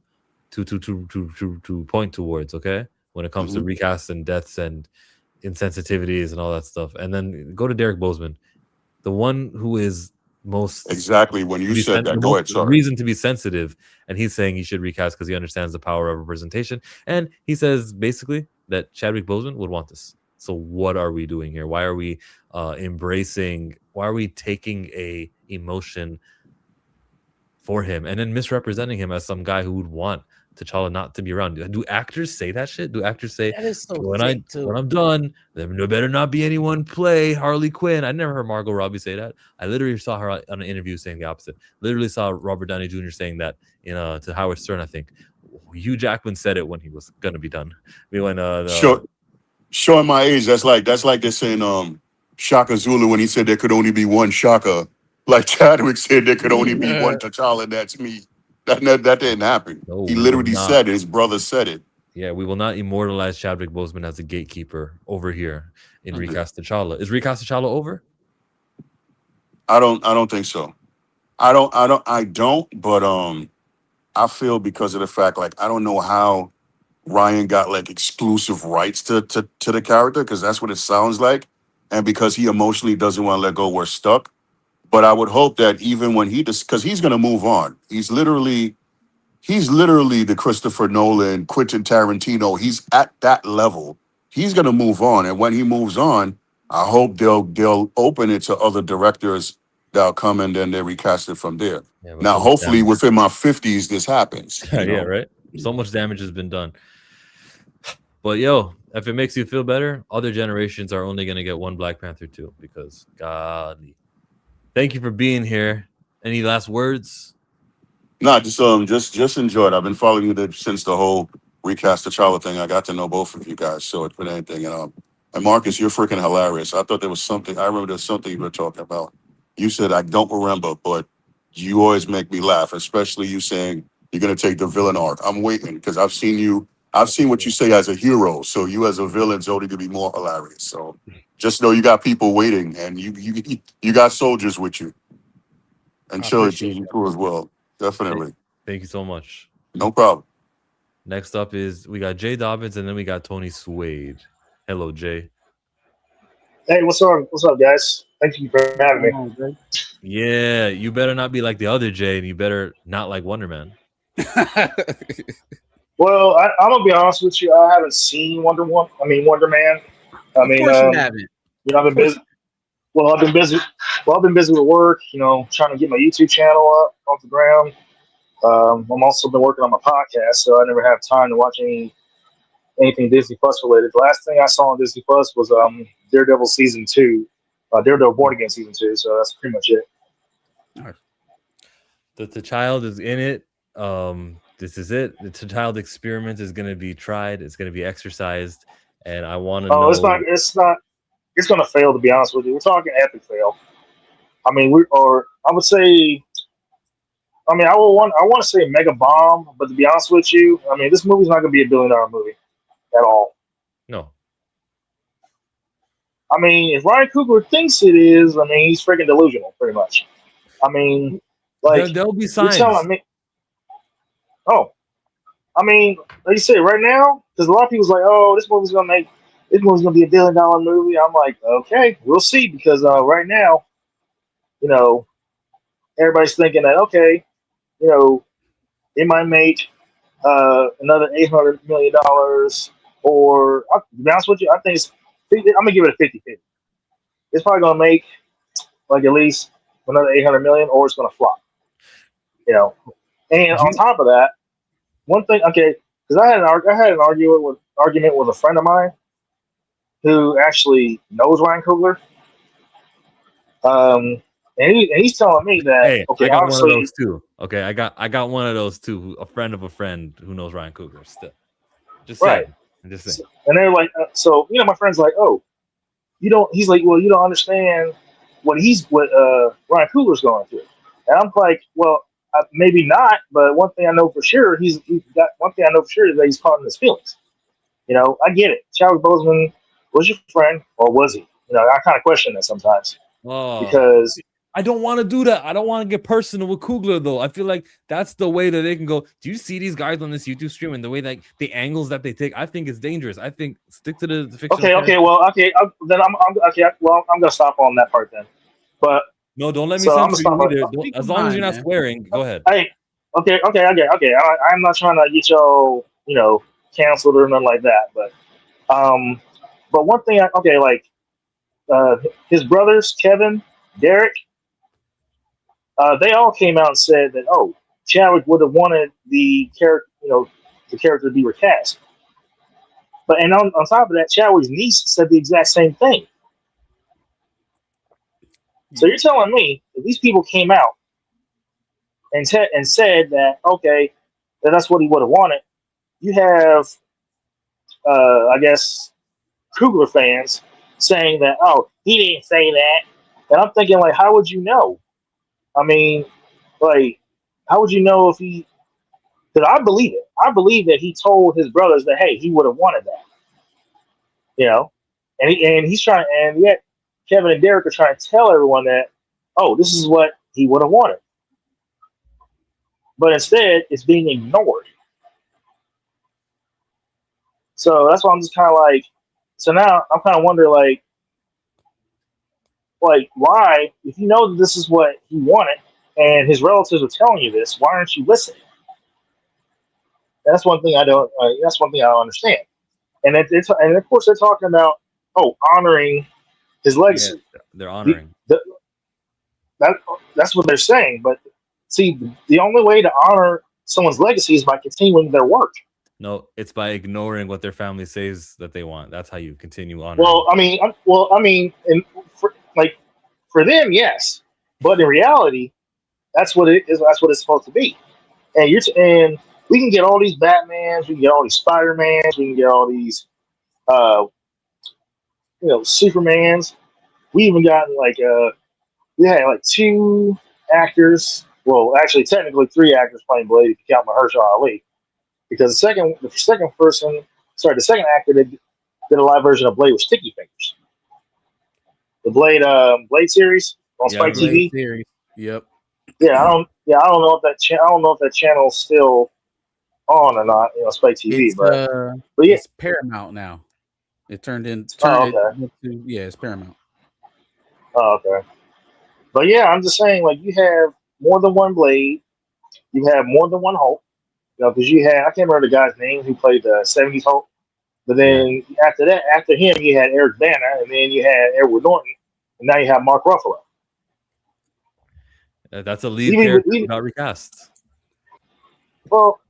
A: to point towards. Okay, when it comes to recasts and deaths and insensitivities and all that stuff. And then go to Derek Boseman, the one who is most
E: Exactly. When you said that, go ahead. Sorry.
A: reason to be sensitive, and he's saying he should recast because he understands the power of representation, and he says basically that Chadwick Boseman would want this. So what are we doing here? Why are we embracing? Why are we taking a emotion for him and then misrepresenting him as some guy who would want T'Challa not to be around? Do actors say that shit? Do actors say
B: That is so
A: when
B: sick, too.
A: I'm done, there better not be anyone play Harley Quinn? I never heard Margot Robbie say that. I literally saw her on an interview saying the opposite. Literally saw Robert Downey Jr. saying that to Howard Stern. I think Hugh Jackman said it when he was gonna be done.
E: Showing my age, that's like they're saying Shaka Zulu when he said there could only be one Shaka. Like Chadwick said there could only be one T'Challa, that's me. That didn't happen.
A: No,
E: He
A: we
E: literally
A: will not.
E: said it. His brother said it.
A: Yeah, we will not immortalize Chadwick Boseman as a gatekeeper over here in Recast T'Challa. Is Recast T'Challa over?
E: I don't think so. I don't, but I feel because of the fact, like, I don't know how Ryan got like exclusive rights to the character, because that's what it sounds like. And because he emotionally doesn't want to let go, we're stuck. But I would hope that even when because he's gonna move on. He's literally the Christopher Nolan, Quentin Tarantino. He's at that level. He's gonna move on. And when he moves on, I hope they'll open it to other directors that'll come and then they recast it from there.
A: Yeah,
E: Now, hopefully within my 50s, this happens. You know?
A: Yeah, right. So much damage has been done. But yo, if it makes you feel better, other generations are only gonna get one Black Panther too, because godly. Thank you for being here. Any last words?
E: No, just enjoy it. I've been following you since the whole recast T'Challa thing. I got to know both of you guys, so it's been anything. And Marcus, you're freaking hilarious. I thought there was something. I remember there's something you were talking about. You said I don't remember, but you always make me laugh, especially you saying you're gonna take the villain arc. I'm waiting because I've seen what you say as a hero. So you as a villain's only gonna be more hilarious. So just know you got people waiting, and you got soldiers with you, and trilogy too as well. Definitely.
A: Thank you so much.
E: No problem.
A: Next up is we got Jay Dobbins, and then we got Tony Suede. Hello, Jay.
D: Hey, what's up? What's up, guys? Thank you for having me.
A: Yeah, you better not be like the other Jay, and you better not like Wonder Man.
D: Well, I'm gonna be honest with you. I haven't seen Wonder Man.
B: Of course you haven't.
D: I've been busy. Well, I've been busy. Well, I've been busy with work. Trying to get my YouTube channel up off the ground. I'm also been working on my podcast, so I never have time to watch anything Disney Plus related. The last thing I saw on Disney Plus was Daredevil season 2, Daredevil Born Again season 2. So that's pretty much it.
A: The child is in it. This is it. The child experiment is going to be tried. It's going to be exercised, and I want to know.
D: It's not. It's going to fail. To be honest with you, we're talking epic fail. I would say. I want to say mega bomb, but to be honest with you, this movie's not going to be $1 billion movie at all.
A: No.
D: If Ryan Coogler thinks it is, he's freaking delusional, pretty much.
A: There'll be signs.
D: You're telling me. Oh, like you say right now, because a lot of people's like, "Oh, this movie's gonna be $1 billion movie." I'm like, okay, we'll see, because right now, everybody's thinking that it might make another $800 million, or to be honest with you, I think I'm gonna give it a 50-50. It's probably gonna make like at least another $800 million, or it's gonna flop. And on top of that, one thing, because I had an argument with a friend of mine who actually knows Ryan Coogler. And he's telling me that
A: Hey,
D: okay,
A: I got one of
D: obviously,
A: those too. Okay, I got one of those too. A friend of a friend who knows Ryan Coogler. Still, just
D: right.
A: saying. I'm just saying.
D: And they're like, so my friend's like, oh, you don't. He's like, well, you don't understand what Ryan Coogler's going through. And I'm like, well, maybe not, but one thing I know for sure, he's got one thing I know for sure is that he's caught in his feelings. I get it. Chadwick Boseman was your friend, or was he? I kind of question that sometimes because
A: I don't want to do that. I don't want to get personal with Coogler though. I feel like that's the way that they can go. Do you see these guys on this YouTube stream and the way that the angles that they take? I think it's dangerous. I think stick to the fictional.
D: Okay. Well, okay. Then I'm okay. Well, I'm gonna stop on that part then. But
A: no, don't let me
D: so I'm
A: censor
D: gonna
A: you
D: stop.
A: either. As long as you're not swearing, go ahead.
D: Hey, okay. I get. Okay, I'm not trying to get y'all, canceled or nothing like that. But one thing, his brothers, Kevin, Derek, they all came out and said that, oh, Chadwick would have wanted the character, the character to be recast. And on top of that, Chadwick's niece said the exact same thing. So you're telling me that these people came out and said that, okay, that's what he would have wanted. You have, I guess, Coogler fans saying that, oh, he didn't say that. And I'm thinking, like, how would you know? I mean, like, how would you know if he? Because I believe it. I believe that he told his brothers that, hey, he would have wanted that. And he's trying, and yet Kevin and Derek are trying to tell everyone that, oh, this is what he would have wanted. But instead, it's being ignored. So that's why I'm just kind of like, so now I'm kind of wondering, like, why, if you know that this is what he wanted and his relatives are telling you this, why aren't you listening? That's one thing I don't. That's one thing I don't understand. And of course they're talking about honoring his legacy.
A: Yeah, they're honoring.
D: That's what they're saying. But see, the only way to honor someone's legacy is by continuing their work.
A: No, it's by ignoring what their family says that they want. That's how you continue honoring.
D: Well, I mean, for them, yes, but in reality, that's what it is. That's what it's supposed to be. And we can get all these Batmans, we can get all these Spider-Mans, we can get all these, Supermans. We even got we had like 2 actors. Well, actually, technically 3 actors playing Blade if you count Mahershala Ali, because the second actor did a live version of Blade with Sticky Fingers. The Blade series on Spike TV.
B: Series. Yep.
D: Yeah, I don't know if that channel's still on or not. Spike TV, but yeah,
B: it's Paramount now. It turned into it's Paramount.
D: Oh, okay. But yeah, I'm just saying, like, you have more than one Blade, you have more than one Hulk. Because you had, I can't remember the guy's name who played the 70s Hulk. But then after him, you had Eric Bana, and then you had Edward Norton, and now you have Mark Ruffalo.
A: That's a lead character who got recast.
D: Well,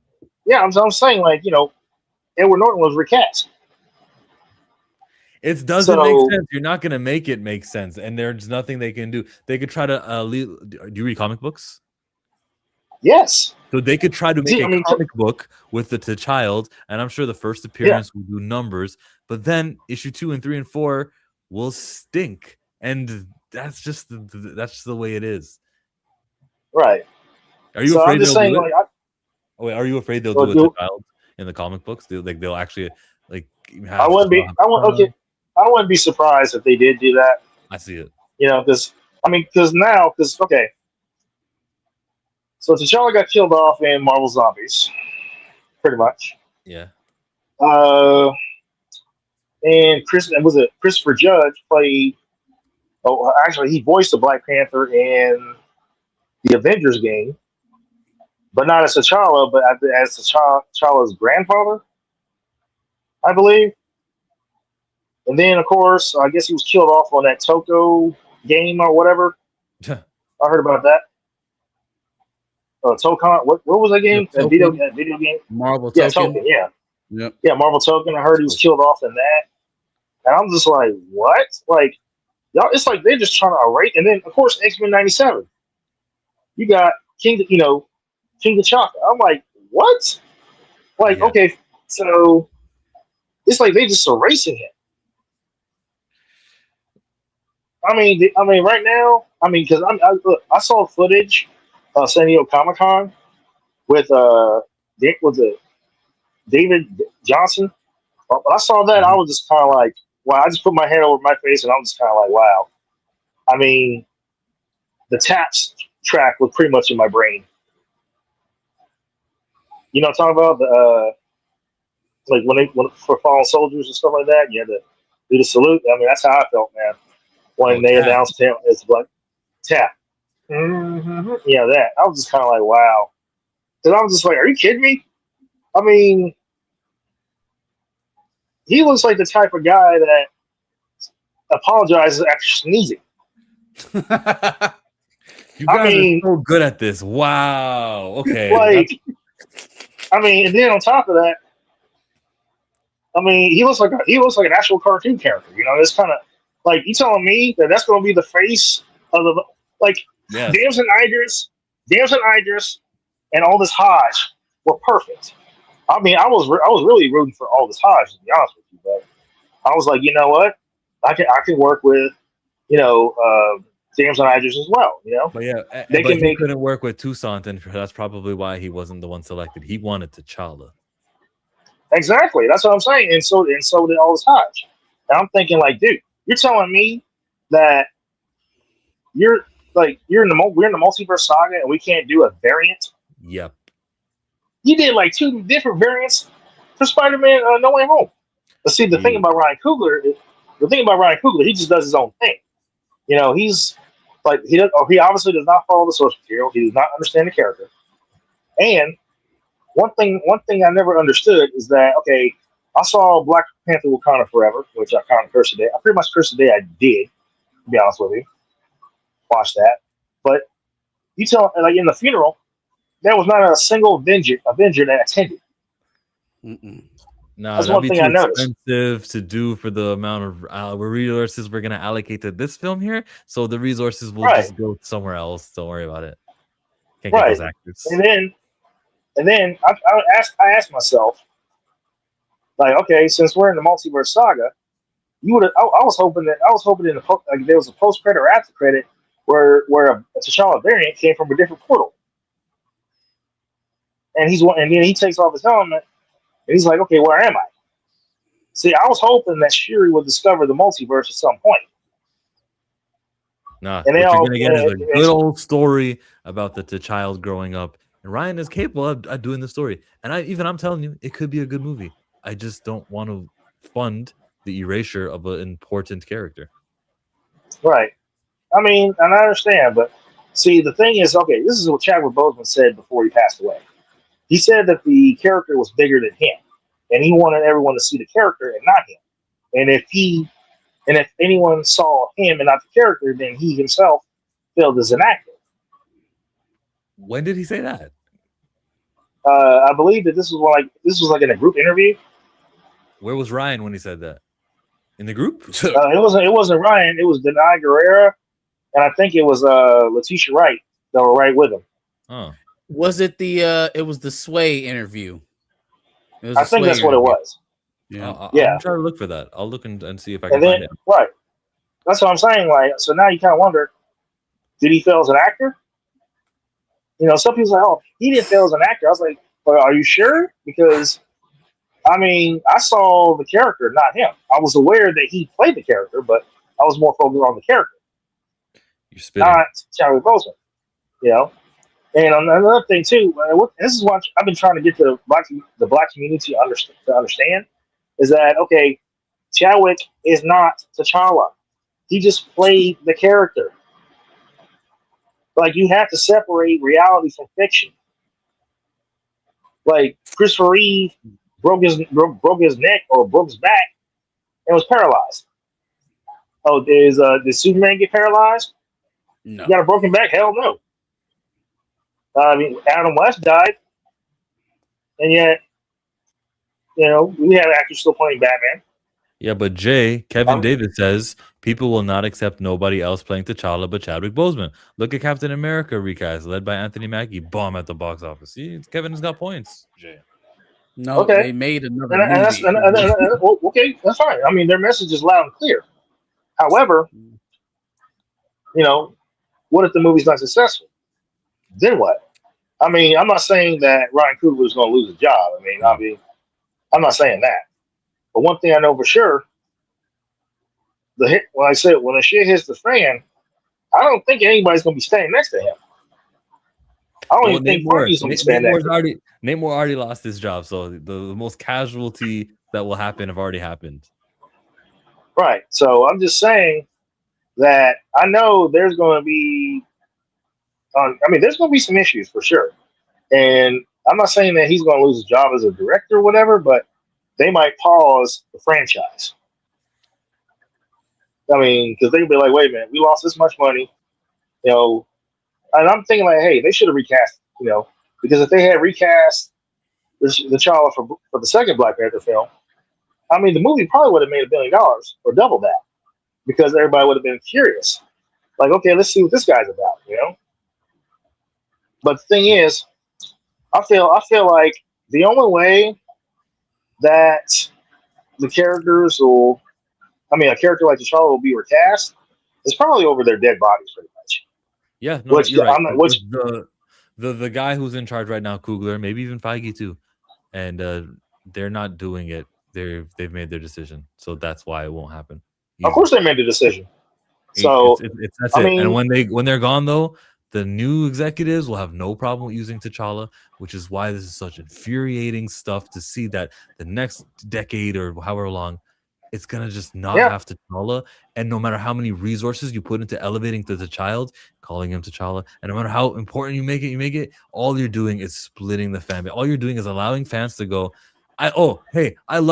D: yeah, I'm saying, like, Edward Norton was recast.
A: It doesn't make sense. You're not going to make it make sense, and there's nothing they can do. They could try to do you read comic books?
D: Yes.
A: So they could try to make a comic book with the child, and I'm sure the first appearance will do numbers, but then issue 2 and 3 and 4 will stink, and that's just the way it is.
D: Right.
A: Are you afraid they'll do it? Are you afraid they'll do it to child in the comic books? They'll actually have
D: I wouldn't be surprised if they did do that.
A: I see it.
D: Because okay. So T'Challa got killed off in Marvel Zombies, pretty much.
A: Yeah.
D: And Christopher Judge played? Oh, actually, he voiced the Black Panther in the Avengers game, but not as T'Challa, but as T'Challa's grandfather, I believe. And then, of course, I guess he was killed off on that Toko game or whatever. I heard about that. Tokon, what was that game? That video game?
B: Marvel
D: Token.
B: Token.
D: Yeah.
B: Yep.
D: Yeah, Marvel Token. I heard he was killed off in that. And I'm just like, what? Like, Y'all, it's like they're just trying to erase. And then, of course, X-Men '97. You got King T'Chaka. I'm like, what? Like,
A: Yeah.
D: okay, so it's like they just erasing him. I mean, right now, because I saw footage of San Diego Comic Con with David Johnson. When I saw that, I was just kind of like, wow. I just put my hand over my face, and I was just kind of like, wow. I mean, the Taps track was pretty much in my brain. You know what I'm talking about? Like when for fallen soldiers and stuff like that, you had to do the salute. I mean, that's how I felt, man. When they
B: Tap.
D: announced him as like Tap. Mm-hmm. Yeah, that. I was just kind of like, wow. Because I was just like, are you kidding me? I mean, he looks like the type of guy that apologizes after sneezing.
A: You guys are so good at this. Wow. Okay.
D: Like, I mean, and then on top of that, I mean, he looks like an actual cartoon character. You know, it's kind of like you telling me that that's going to be the face of the like
A: Yes.
D: Damson Idris, and Aldous Hodge were perfect. I mean, I was really rooting for Aldous Hodge, to be honest with you, but I was like, you know what, I can work with, you know, Damson Idris as well. You know,
A: But yeah, he couldn't work with Toussaint, and that's probably why he wasn't the one selected. He wanted T'Challa.
D: Exactly, that's what I'm saying, and so did Aldous Hodge. And I'm thinking, like, dude, you're telling me that we're in the multiverse saga and we can't do a variant?
A: Yep.
D: You did like 2 different variants for Spider-Man No Way Home. But see, the thing about Ryan Coogler, he just does his own thing. You know, he's like he obviously does not follow the source material. He does not understand the character. And one thing I never understood is that, okay, I saw Black Panther Wakanda Forever, which I kind of cursed the day. I pretty much cursed the day I did, to be honest with you. Watch that. But you tell, like, in the funeral, there was not a single Avenger that attended.
A: No,
D: that's
A: that'd
D: one
A: be
D: thing
A: too
D: I noticed.
A: expensive to do for the amount of resources we're gonna allocate to this film here. So the resources will just go somewhere else. Don't worry about it. Can't get those actors.
D: And then I asked myself, like, okay, since we're in the multiverse saga, you would. I was hoping in like there was a post credit or after credit where a T'Challa variant came from a different portal, and then he takes off his helmet and he's like, okay, where am I? See, I was hoping that Shuri would discover the multiverse at some point.
A: Nah,
D: and
A: what you're
D: all,
A: gonna get is a good old story about the child growing up, and Ryan is capable of doing the story. And I'm telling you, it could be a good movie. I just don't want to fund the erasure of an important character.
D: Right. I mean, and I understand, but see, the thing is, okay, this is what Chadwick Boseman said before he passed away. He said that the character was bigger than him, and he wanted everyone to see the character and not him. And if anyone saw him and not the character, then he himself failed as an actor.
A: When did he say that?
D: I believe that this was like in a group interview.
A: Where was Ryan when he said that? In the group?
D: It wasn't Ryan. It was Denai Guerrera, and I think it was Letitia Wright that were right with him.
A: Oh.
B: Was it it was the Sway interview?
D: I think that's what it was.
B: Yeah.
A: I'll try to look for that. I'll look and see if I can find it.
D: Right. That's what I'm saying. Like, so now you kind of wonder, did he fail as an actor? You know, some people say, oh, he didn't fail as an actor. I was like, well, are you sure? Because, I mean, I saw the character, not him. I was aware that he played the character, but I was more focused on the character.
A: You're spitting.
D: Not Chadwick Boseman. You know? And another thing, too, this is what I've been trying to get the black community to understand, is that, okay, Chadwick is not T'Challa. He just played the character. Like, you have to separate reality from fiction. Like, Christopher Reeve broke his neck or broke his back and was paralyzed. Oh, did Superman get paralyzed?
B: No.
D: You got a broken back? Hell no. I mean, Adam West died, and yet, you know, we have actors still playing Batman.
A: Yeah, but Kevin David says people will not accept nobody else playing T'Challa but Chadwick Boseman. Look at Captain America recast led by Anthony Mackie. Bomb at the box office. See, Kevin has got points. Jay.
B: No,
D: Okay.
B: they made another
D: And that's,
B: movie.
D: well, okay, that's fine. I mean, their message is loud and clear. However, what if the movie's not successful? Then what? I mean, I'm not saying that Ryan Coogler is going to lose his job. I'm not saying that. But one thing I know for sure, when the shit hits the fan, I don't think anybody's going to be standing next to him. I don't even think Parky's going to be standing next to him.
A: Namor already lost his job, so the most casualty that will happen have already happened.
D: Right. So I'm just saying that I know there's going to be, there's going to be some issues for sure. And I'm not saying that he's going to lose his job as a director or whatever, but they might pause the franchise. I mean, because they'll be like, wait a minute, we lost this much money, and I'm thinking like, hey, they should have recast, because if they had recast the T'Challa for the second Black Panther film, I mean, the movie probably would have made $1 billion or double that, because everybody would have been curious. Like, okay, let's see what this guy's about, But the thing is, I feel like the only way that the characters a character like T'Challa will be recast is probably over their dead bodies, pretty much.
A: Yeah, no, you're right. The guy who's in charge right now, Coogler, maybe even Feige too, and they're not doing it. They've made their decision, so that's why it won't happen.
D: Of course, they made the decision. So
A: that's it. And when they're gone, though, the new executives will have no problem using T'Challa, which is why this is such infuriating stuff to see that the next decade or however long, it's gonna just not have T'Challa. And no matter how many resources you put into elevating the child, calling him T'Challa, and no matter how important you make it, all you're doing is splitting the fan base. All you're doing is allowing fans to go, I love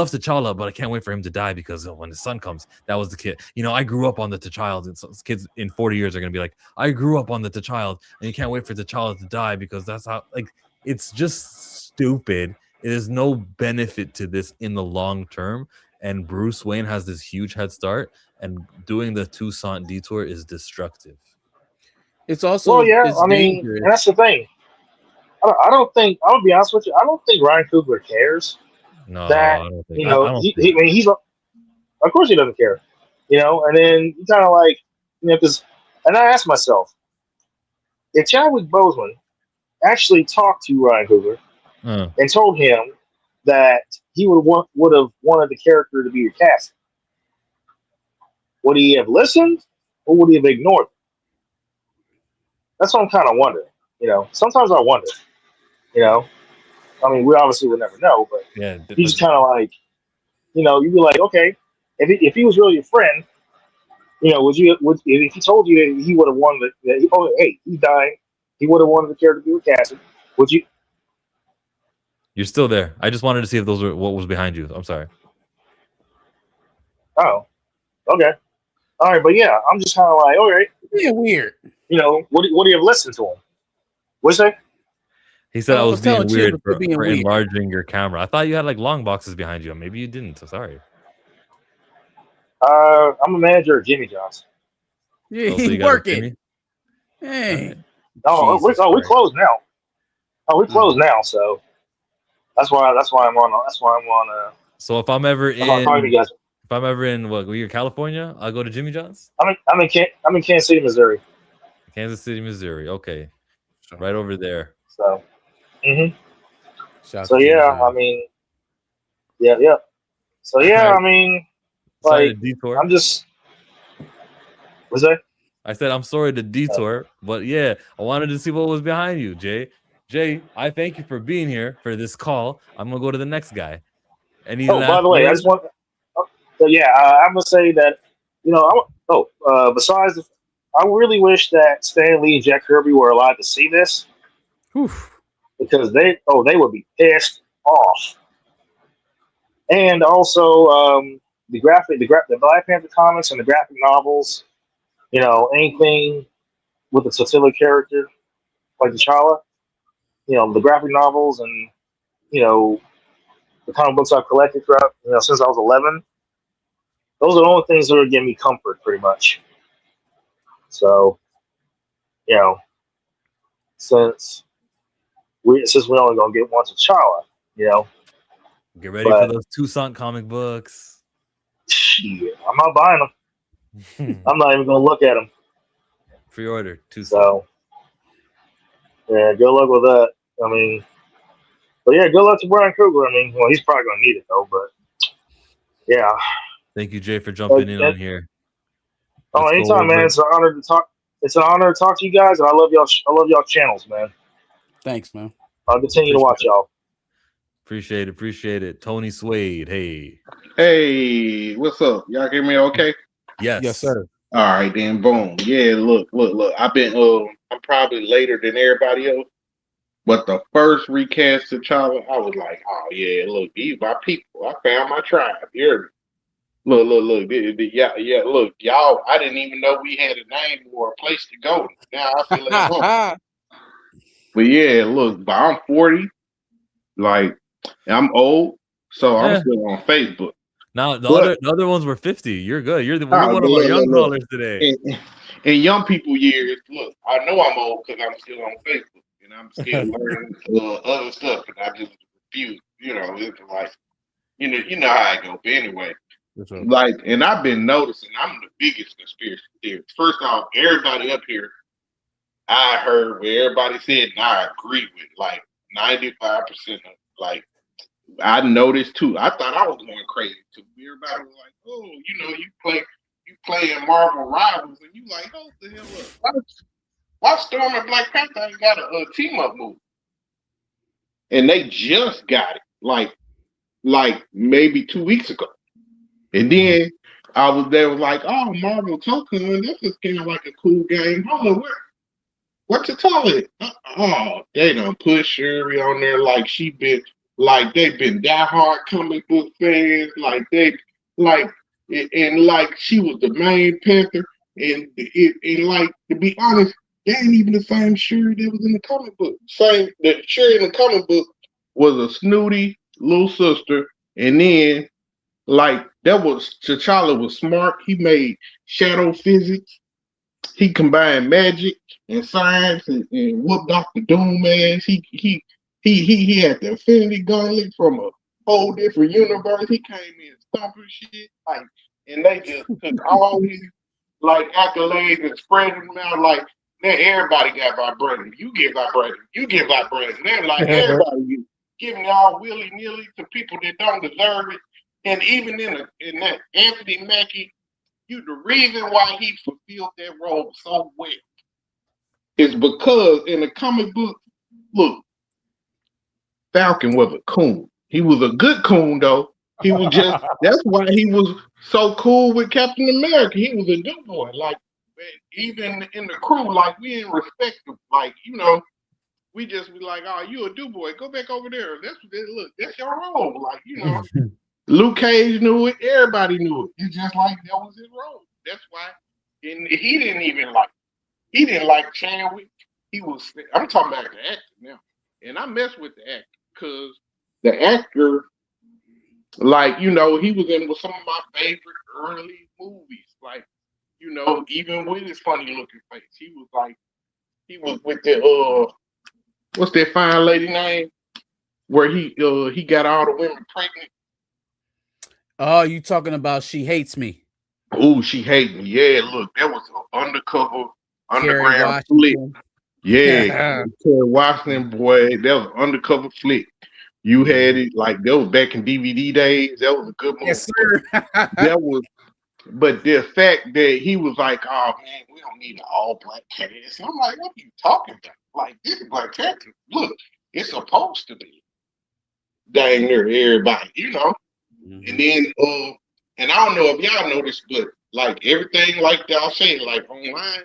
A: T'Challa, but I can't wait for him to die because when his son comes, that was the kid. I grew up on the T'Challa, and so kids in 40 years are gonna be like, I grew up on the T'Challa, and you can't wait for T'Challa to die because that's how. It's just stupid. There's no benefit to this in the long term, and Bruce Wayne has this huge head start, and doing the Toussaint detour is destructive.
B: It's also
D: and that's the thing. I don't think. I'll be honest with you. I don't think Ryan Coogler cares.
A: No,
D: that
A: I don't think.
D: he's of course he doesn't care, And then you kind of like, because, and I asked myself, if Chadwick Boseman actually talked to Ryan Coogler and told him that he would have wanted the character to be recast, would he have listened or would he have ignored it? That's what I'm kind of wondering. Sometimes I wonder. We obviously would never know, but he's kind of like, you'd be like, okay, if he was really your friend, if he told you that he would have wanted he died, he would have wanted the character to be recasted, would you?
A: You're still there. I just wanted to see if those were what was behind you. I'm sorry.
D: Oh, okay, all right, but yeah, I'm just kind of like, all right,
B: weird.
D: Would he have listened to him? What'd you say?
A: He said I was being weird for enlarging your camera. I thought you had long boxes behind you. Maybe you didn't. So sorry.
D: I'm a manager at Jimmy John's.
B: Yeah, he's working.
D: Hey. We closed now. We closed now, so that's why I'm on.
A: So if I'm ever in we're California, I'll go to Jimmy John's.
D: I'm in Kansas City, Missouri.
A: Kansas City, Missouri. Okay, right over there.
D: So. So yeah, yeah. So yeah,
A: detour.
D: I'm just. What's that?
A: I said I'm sorry to detour, but yeah, I wanted to see what was behind you, Jay. Jay, I thank you for being here for this call. I'm gonna go to the next guy. Any
D: by the way, I just want. I'm gonna say that besides, I really wish that Stan Lee and Jack Kirby were allowed to see this. Because they would be pissed off. And also the Black Panther comics and the graphic novels, anything with a T'Challa character like T'Challa, the graphic novels and the comic books I've collected throughout since I was 11. Those are the only things that are giving me comfort, pretty much. So, you know, since we only gonna get one T'Challa, you know.
A: Get ready for those Toussaint comic books.
D: Shit, I'm not buying them. I'm not even gonna look at them.
A: Pre-order Toussaint.
D: So, yeah, good luck with that. I mean, but yeah, good luck to Brian Kruger. I mean, well, he's probably gonna need it though, but yeah.
A: Thank you, Jay, for jumping in on here.
D: Oh, anytime, man. It's an honor to talk. It's an honor to talk to you guys, and I love y'all. I love y'all channels, man.
B: Thanks, man.
D: I'll continue to watch y'all.
A: Appreciate it. Tony Suede, hey.
F: Hey, what's up? Y'all hear me okay?
A: Yes.
B: Yes, sir.
F: All right, then boom. Yeah, look. I've been I'm probably later than everybody else. But the first recast of T'Challa, I was like, oh yeah, look, these my people. I found my tribe. You heard me? Look. Yeah, look, y'all, I didn't even know we had a name or a place to go. Now I feel at home. But yeah, look, but I'm 40, like I'm old, so I'm still on Facebook.
A: Now the other ones were 50. You're good. You're one of our young callers today.
F: In young people years, look, I know I'm old because I'm still on Facebook and I'm still learning other stuff, and I just refuse. You know, it's like, you know how I go. But anyway, like, and I've been noticing I'm the biggest conspiracy theorist. First off, everybody up here, I heard what everybody said, and I agree with like 95% of like. I noticed too. I thought I was going crazy too. Everybody was like, "Oh, you know, you play in Marvel Rivals," and you like, "Oh, the hell up! Why Storm and Black Panther ain't got a team up movie?" And they just got it, like maybe 2 weeks ago. And then I was there, like, "Oh, Marvel Token, this is kind of like a cool game." Hold on, what's it called? Oh, they done put Shuri on there like she been. Like they've been diehard comic book fans, like she was the main Panther, and like, to be honest, they ain't even the same Shuri that was in the comic book. The Shuri in the comic book was a snooty little sister, and then like that was T'Challa was smart. He made shadow physics. He combined magic and science and whooped Dr. Doom ass. He had the Infinity Gauntlet from a whole different universe. He came in stomping shit, like, and they just took all these like accolades and spread them out like, man, everybody got vibranium. You get vibranium. You get vibranium. They're like everybody giving y'all willy nilly to people that don't deserve it. And even in that Anthony Mackie, the reason why he fulfilled that role so well is because in the comic book, look, Falcon was a coon. He was a good coon, though. He was just, that's why he was so cool with Captain America. He was a good boy. Like, even in the crew, like, we didn't respect him. Like, you know, we just be like, oh, you a do boy. Go back over there. Look, that's your role. Like, you know, Luke Cage knew it. Everybody knew it. It's just like that was his role. That's why. And he didn't like Chadwick. I'm talking about the actor now. And I mess with the actor because the actor, like, you know, he was in with some of my favorite early movies. Like, you know, even with his funny looking face, he was with the what's that fine lady name? Where he got all the women pregnant.
B: Oh, you talking about She Hates Me?
F: Oh, She Hates Me. Yeah, look, that was an underground
B: Washington.
F: flick. Yeah, Kerry Washington, boy, that was an undercover flick. You had it like that was back in DVD days. That was a good movie.
B: Yes, sir.
F: But the fact that he was like, "Oh man, we don't need an all black cast." I'm like, "What are you talking about? Like, this is Black Panther. Look, it's supposed to be dang near everybody, you know." And then, and I don't know if y'all know this, but like everything, like y'all say, like online,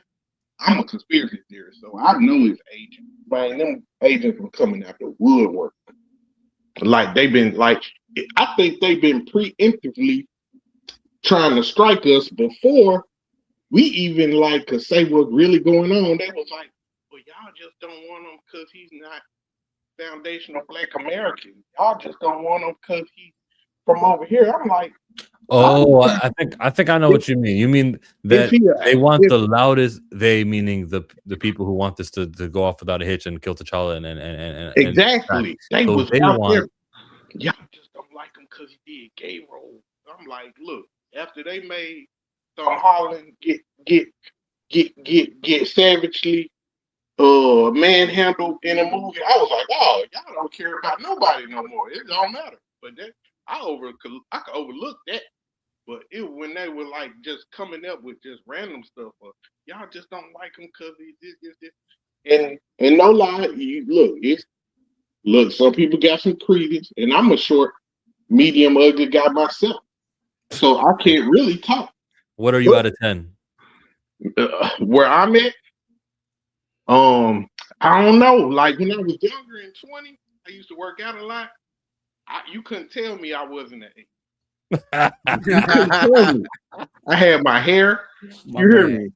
F: I'm a conspiracy theorist, so I know his agent. Man, them agents were coming out the woodwork. Like they've been like, I think they've been preemptively trying to strike us before we even like could say what's really going on. They was like, well, y'all just don't want him because he's not foundational Black American. Y'all just don't want him because he's from over here. I'm like,
A: Oh, I think I know what you mean. You mean that they want the loudest, they meaning the people who want this to go off without a hitch and kill T'Challa and
F: exactly. They
A: so
F: was
A: they
F: out there.
A: want
F: Y'all just don't like him because he did gay role. I'm like, look, after they made Tom Holland get savagely manhandled in a movie, I was like, oh, y'all don't care about nobody no more. It don't matter. But that I could overlook that. But when they were like just coming up with just random stuff, y'all just don't like him because he this. And no lie, look, some people got some credence, and I'm a short, medium, ugly guy myself, so I can't really talk.
A: What are you out of 10?
F: Where I'm at, I don't know. Like when I was younger in 20, I used to work out a lot. You couldn't tell me I wasn't an 8. You couldn't tell me. I had my hair. You hear me?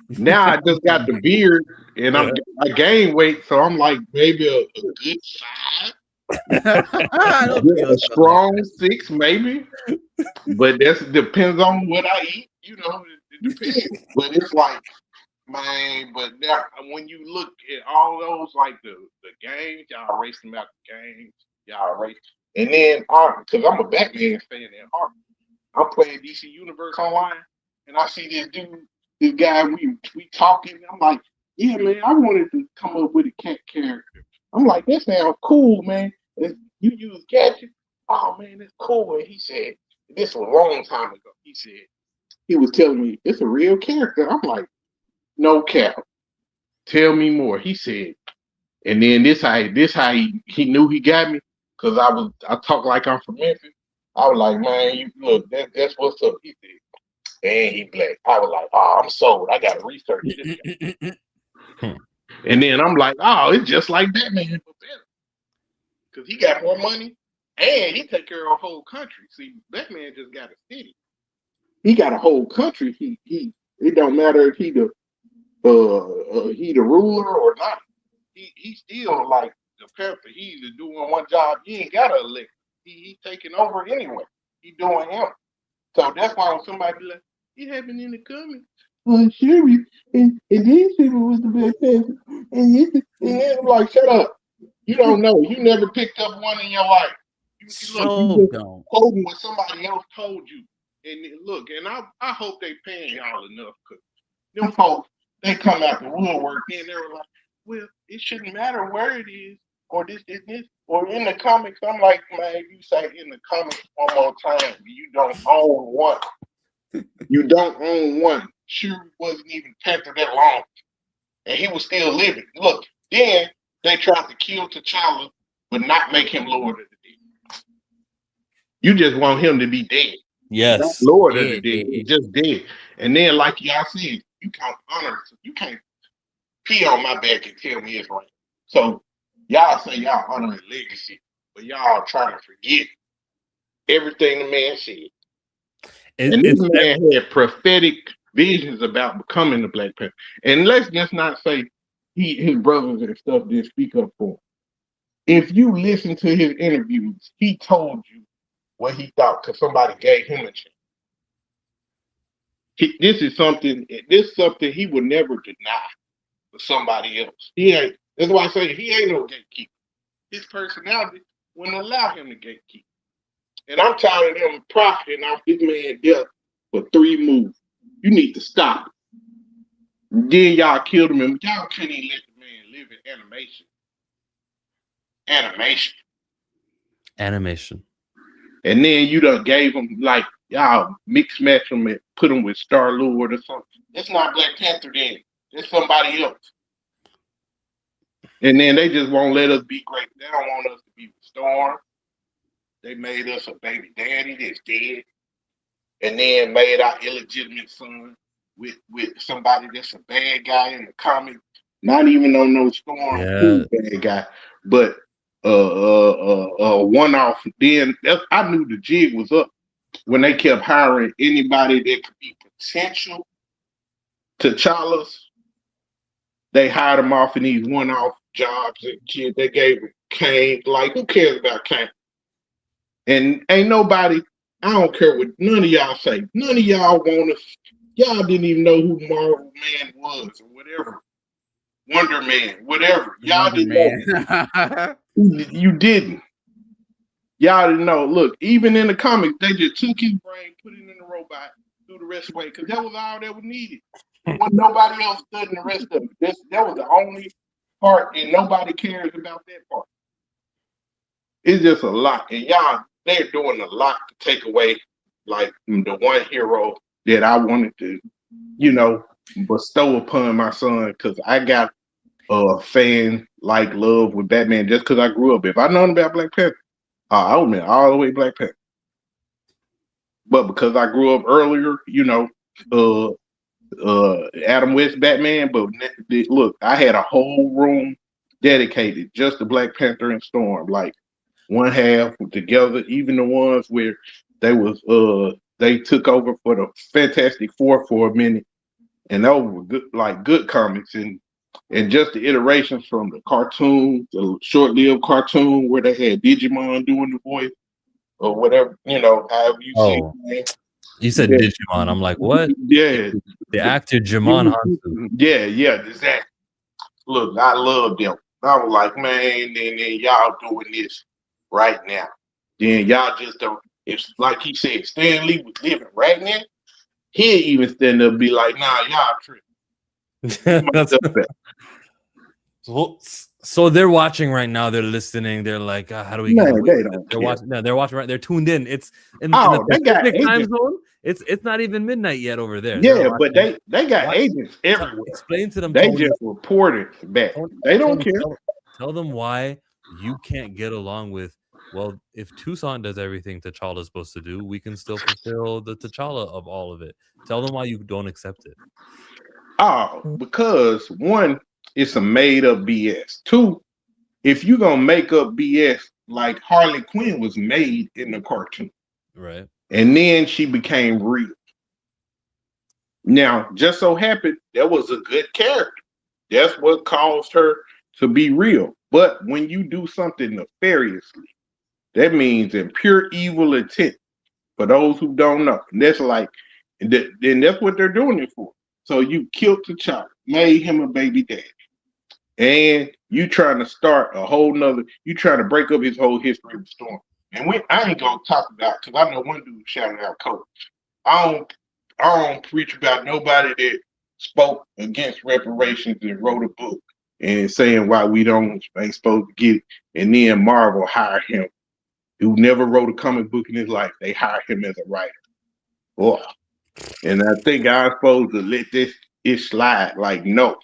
F: Now I just got the beard and I gained weight, so I'm like maybe a good 5, a strong 6, maybe. But that depends on what I eat. It depends. But it's like, man. But now when you look at all those, like the games, y'all erase them out the games. Y'all erase. And then, because I'm a Batman fan at heart, I'm playing DC Universe online, and I see this guy, we talking. I'm like, yeah, man, I wanted to come up with a cat character. I'm like, that sounds cool, man. You use gadgets? Oh, man, that's cool. And he said, this was a long time ago. He was telling me, it's a real character. I'm like, no cap. Tell me more. He said, and then this how he knew he got me. Cause I talk like I'm from Memphis. I was like, man, look, that's what's up. He said, and he black. I was like, oh, I'm sold. I gotta research this guy. And then I'm like, oh, it's just like Batman, but better. Cause he got more money and he take care of a whole country. See, Batman just got a city. He got a whole country. It don't matter if he the ruler or not. He still like the Panther. He either doing one job. He ain't got to elect. He taking over anyway. He doing him. So that's why when somebody be like, it happened in the comments. Well, Sherry and these people was the Black Panther. And I'm like, shut up. You don't know. You never picked up one in your life. You just quoting what somebody else told you. And look, and I hope they paying y'all enough, because them folks, they come out the woodwork and they were like, well, it shouldn't matter where it is, or this, or in the comics. I'm like, man, you say in the comics one more time, you don't own one. You don't own one. Sure wasn't even Panther that long, and he was still living. Look, then they tried to kill T'Challa, but not make him Lord of the Dead. You just want him to be dead.
A: Yes.
F: Not Lord of the Dead. He's just dead. And then, like y'all said, you can't honor. You can't pee on my back and tell me it's right. So y'all say y'all honoring legacy, but y'all trying to forget everything the man said. And this man had prophetic visions about becoming the Black Panther. And let's just not say his brothers and stuff didn't speak up for him. If you listen to his interviews, he told you what he thought because somebody gave him a chance. This is something he would never deny for somebody else. That's why I say he ain't no gatekeeper. His personality wouldn't allow him to gatekeep. And I'm tired of them profiting off this man death for 3 movies. You need to stop. And then y'all killed him, and y'all couldn't even let the man live in animation. And then you done gave him, like, y'all mix match him and put him with Star-Lord or something. It's not Black Panther then. It's somebody else. And then they just won't let us be great. They don't want us to be Storm. They made us a baby daddy that's dead. And then made our illegitimate son with somebody that's a bad guy in the comic. Not even on no Storm bad guy. But one-off. Then I knew the jig was up when they kept hiring anybody that could be potential T'Challa's. They hired him off in these one-off jobs and shit. They gave him Kane. Like, who cares about Kane? And ain't nobody I don't care what none of y'all say. None of y'all y'all didn't even know who Marvel Man was or whatever. Wonder Man, whatever. Y'all
B: Wonder
F: didn't
B: Man.
F: know. You didn't. Y'all didn't know. Look, even in the comics, they just took his brain, put it in the robot, threw the rest away, because that was all that was needed. When nobody else studying the rest of it. That was the only part, and nobody cares about that part. It's just a lot. And y'all, they're doing a lot to take away, like, the one hero that I wanted to, bestow upon my son, because I got a fan-like love with Batman just because I grew up. If I known about Black Panther, I would have been all the way Black Panther. But because I grew up earlier, Adam West Batman, but look, I had a whole room dedicated just to Black Panther and Storm. Like, one half together, even the ones where they took over for the Fantastic Four for a minute, and those were good comics, and just the iterations from the cartoon, the short-lived cartoon where they had Digimon doing the voice or whatever, however you say it.
A: You said Digimon. I'm like, what?
F: Yeah.
A: The actor Jimon Hansu.
F: Yeah, exactly. Look, I love them. I was like, man, then y'all doing this right now. Then y'all just don't. It's like he said, Stan Lee was living right now. He'd even stand up and be like, nah, y'all tripping.
A: So they're watching right now. They're listening. They're like, how do we get away with it? They're watching. No, they're watching right. They're tuned in. It's in the
F: they got
A: Pacific time
F: agents.
A: zone. It's not even midnight yet over there.
F: Yeah, but they got agents everywhere.
A: Explain to them.
F: They
A: Tony,
F: just reported back. They don't care.
A: Tell them why you can't get along with. Well, if Tucson does everything T'Challa is supposed to do, we can still fulfill the T'Challa of all of it. Tell them why you don't accept it.
F: Because one, it's a made up BS. Two, if you're gonna make up BS, like Harley Quinn was made in the cartoon,
A: right?
F: And then she became real. Now, just so happened that was a good character. That's what caused her to be real. But when you do something nefariously, that means in pure evil intent. For those who don't know, and that's like, then that's what they're doing it for. So you killed the child, made him a baby daddy, and you trying to start a whole nother. You trying to break up his whole history of the Storm. And I ain't gonna talk about, because I know one dude shouted out Coach. I don't preach about nobody that spoke against reparations and wrote a book and saying why we ain't supposed to get it. And then Marvel hired him, who never wrote a comic book in his life. They hired him as a writer. Oh. And I think I'm supposed to let it slide. Like, no.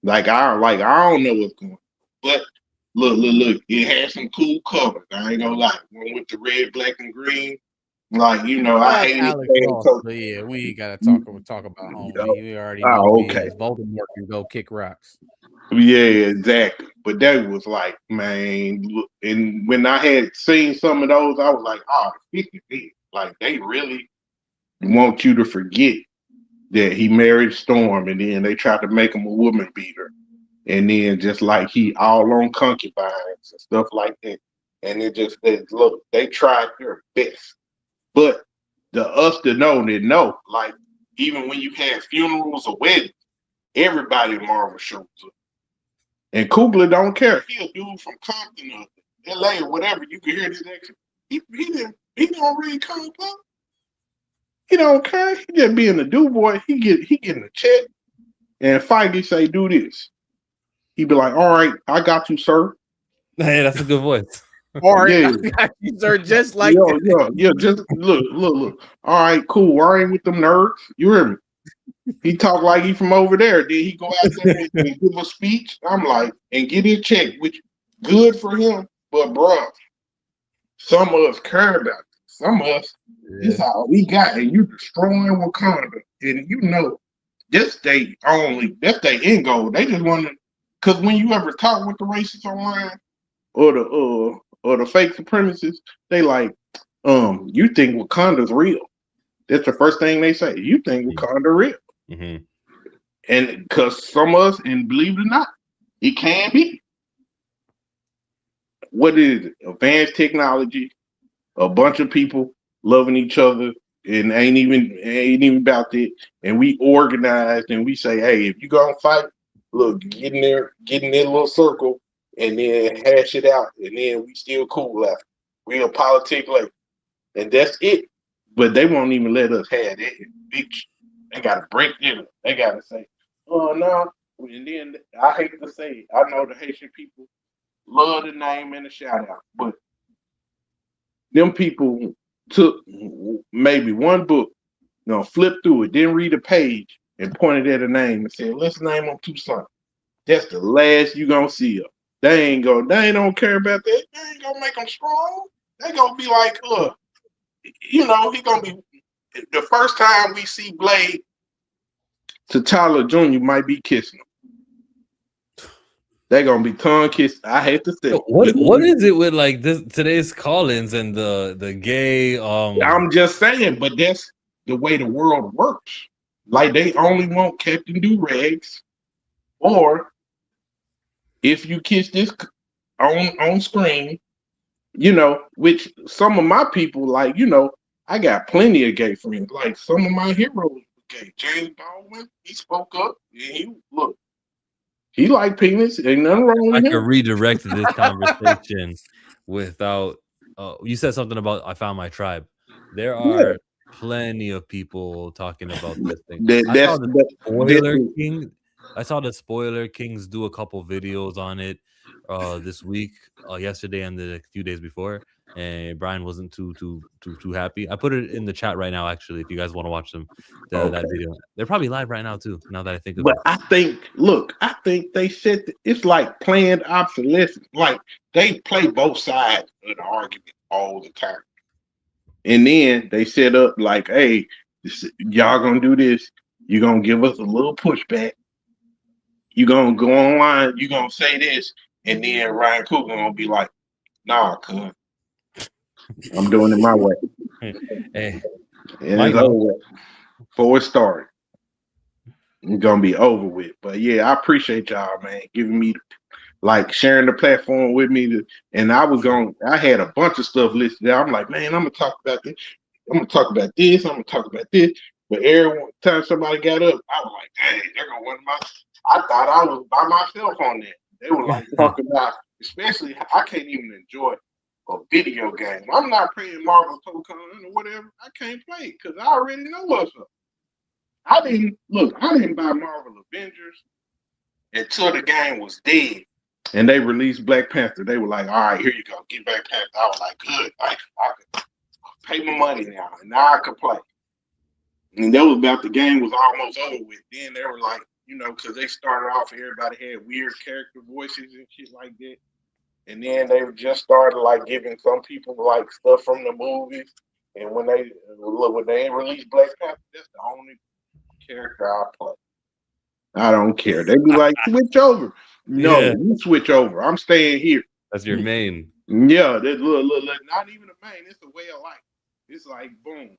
F: Like I don't know what's going on. But look, it had some cool covers. I ain't gonna lie. One with the red, black, and green. Like, I hate
B: Alex Ross, but yeah, we ain't gotta talk about home. We already know okay. Voldemort can go kick rocks.
F: Yeah, exactly. But that was like, man, look, and when I had seen some of those, I was like, oh, 50. Like, they really want you to forget that he married Storm, and then they tried to make him a woman beater. And then just like he all on concubines and stuff like that. And look, they tried their best. But the us that know, like, even when you had funerals or weddings, everybody in Marvel shows up. And Coogler don't care. He a dude from Compton or LA or whatever. You can hear this accent. He don't read comic books. He don't care. He just being a dude boy. He getting a check. And Feige say, do this. He be like, all right, I got you, sir.
A: Hey, that's a good voice.
B: All right, I got you, sir, just like that.
F: Yeah, just look. All right, cool. I ain't with them nerds. You hear me? He talk like he from over there. Then he go out there and give a speech. I'm like, and get his check, which good for him. But bruh, some of us care about it. Some of us, this all we got, and you destroying Wakanda. And that's their end goal. They just want to, because when you ever talk with the racists online or the fake supremacists, they like, you think Wakanda's real. That's the first thing they say. You think Wakanda real.
A: Mm-hmm.
F: And because some of us, and believe it or not, it can be. What is it? Advanced technology, a bunch of people loving each other, and ain't even about that. And we organized, and we say, hey, if you gonna fight, look, get in that little circle, and then hash it out, and then we still cool after. We'll politic later, and that's it. But they won't even let us have that. They gotta break it. They gotta say, oh no. And then I hate to say it, I know the Haitian people love the name and the shout out, but them people took maybe one book, flipped through it, didn't read a page, and pointed at a name and said, let's name them Toussaint. That's the last you gonna see them. They ain't don't care about that. They ain't gonna make them strong. They gonna be like, he gonna be the first time we see Blade, T'Challa Jr. might be kissing him. They gonna be tongue kissed. I hate to say.
A: What is it with like this today's call-ins and the gay?
F: I'm just saying, but that's the way the world works. Like they only want Captain Do-Rags, or if you kiss this on screen, which some of my people like, I got plenty of gay friends. Like some of my heroes were gay. James Baldwin, he spoke up. And he liked penis. Ain't nothing wrong with
A: I
F: him.
A: could redirect this conversation without. You said something about I found my tribe. There are plenty of people talking about this thing. I saw the Spoiler Kings do a couple videos on it this week, yesterday, and the few days before. And Brian wasn't too happy. I put it in the chat right now, actually, if you guys want to watch that video. They're probably live right now too. Now that I think of it.
F: I think they said it's like planned obsolescence. Like they play both sides of the argument all the time, and then they set up like, hey, y'all gonna do this. You're gonna give us a little pushback. You're gonna go online. You're gonna say this, and then Ryan Coogler gonna be like, nah, cuz. I'm doing it my way.
A: Hey,
F: and it's over with. Before it started. It's gonna be over with. But yeah, I appreciate y'all, man, giving me sharing the platform with me. And I had a bunch of stuff listed there. I'm like, man, I'm gonna talk about this. I'm gonna talk about this. I'm gonna talk about this. But every time somebody got up, I was like, dang, they're gonna want I thought I was by myself on that. They were like talking about, especially I can't even enjoy a video game. I'm not playing Marvel Tokon or whatever. I can't play because I already know what's up. I didn't buy Marvel Avengers until the game was dead. And they released Black Panther. They were like, all right, here you go. Get Black Panther. I was like, good. I could pay my money now. And now I could play. And that was about the game was almost over with. Then they were like, because they started off, everybody had weird character voices and shit like that. And then they just started like giving some people like stuff from the movies. And when they released Black Panther, that's the only character I play. I don't care. They be like, switch over. No, you switch over. I'm staying here.
A: That's your main.
F: Yeah, that look, not even a main. It's a way of life. It's like boom.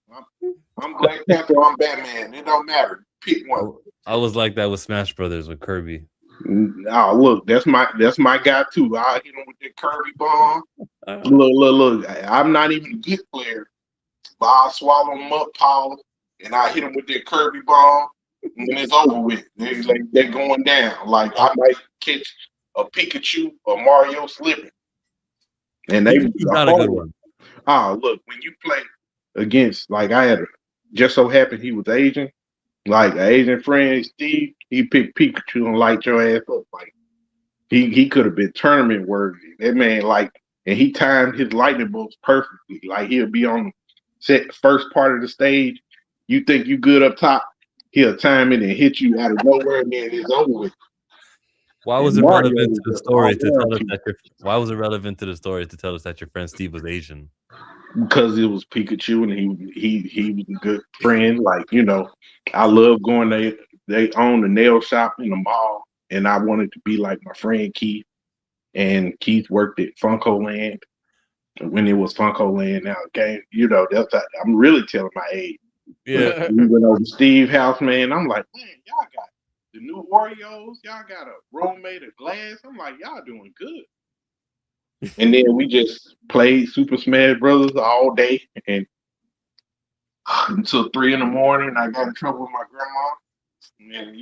F: I'm Black Panther. I'm Batman. It don't matter. Pick one.
A: I was like that with Smash Brothers with Kirby.
F: Oh, look, that's my guy too. I hit him with that Kirby bomb. Look. I'm not even a good player, but I'll swallow him up, Paul, and I hit him with that Kirby bomb, and it's over with. They're going down. Like I might catch a Pikachu or Mario slipping, and they
A: not a good one.
F: Oh, look, when you play against, like I had just so happened he was Asian. Like an Asian friend, Steve, he picked Pikachu and light your ass up. Like he could have been tournament worthy. That man, and he timed his lightning bolts perfectly. Like he'll be on set first part of the stage. You think you good up top, he'll time it and hit you out of nowhere, and then it's over with.
A: Why was it relevant to the story to tell us that why was it relevant to the story to tell us that your friend Steve was Asian?
F: Because it was Pikachu and he was a good friend. I love going there. They own a nail shop in the mall, and I wanted to be like my friend Keith. And Keith worked at Funko Land when it was Funko Land. Now, game, I'm really telling my age.
A: Yeah,
F: we went over to Steve's house, man. I'm like, man, y'all got the new Oreos. Y'all got a room made of glass. I'm like, y'all doing good. And then we just played Super Smash Brothers all day, and until 3 in the morning. I got in trouble with my grandma, and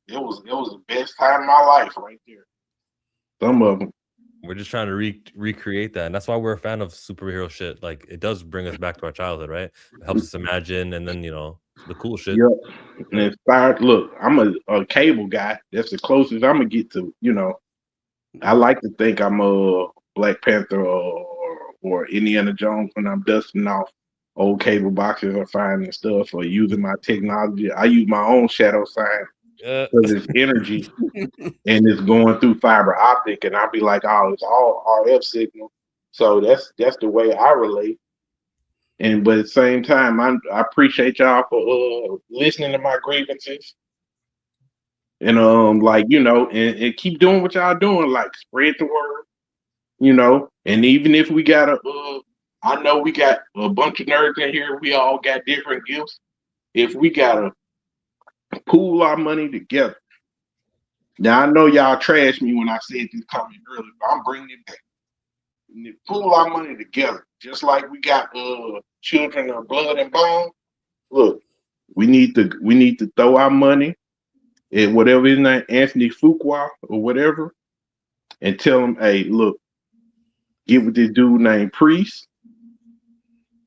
F: it was the best time of my life right there. Some of them.
A: We're just trying to recreate that, and that's why we're a fan of superhero shit. Like, it does bring us back to our childhood, right? It helps us imagine, and then the cool shit.
F: Yep. And inspired. Look, I'm a cable guy. That's the closest I'm gonna get to. I like to think I'm a Black Panther or Indiana Jones when I'm dusting off old cable boxes or finding stuff or using my technology. I use my own shadow sign because it's energy and it's going through fiber optic, and I'll be like, oh, it's all RF signal. So that's the way I relate. But at the same time, I appreciate y'all for listening to my grievances. And and keep doing what y'all doing, like spread the word, and even if we got I know we got a bunch of nerds in here, we all got different gifts. If we gotta pool our money together. Now I know y'all trashed me when I said this comment earlier, but I'm bringing it back. Pool our money together, just like we got children of blood and bone. Look, we need to throw our money at whatever his name, Anthony Fuqua or whatever, and tell him, hey, look, get with this dude named Priest.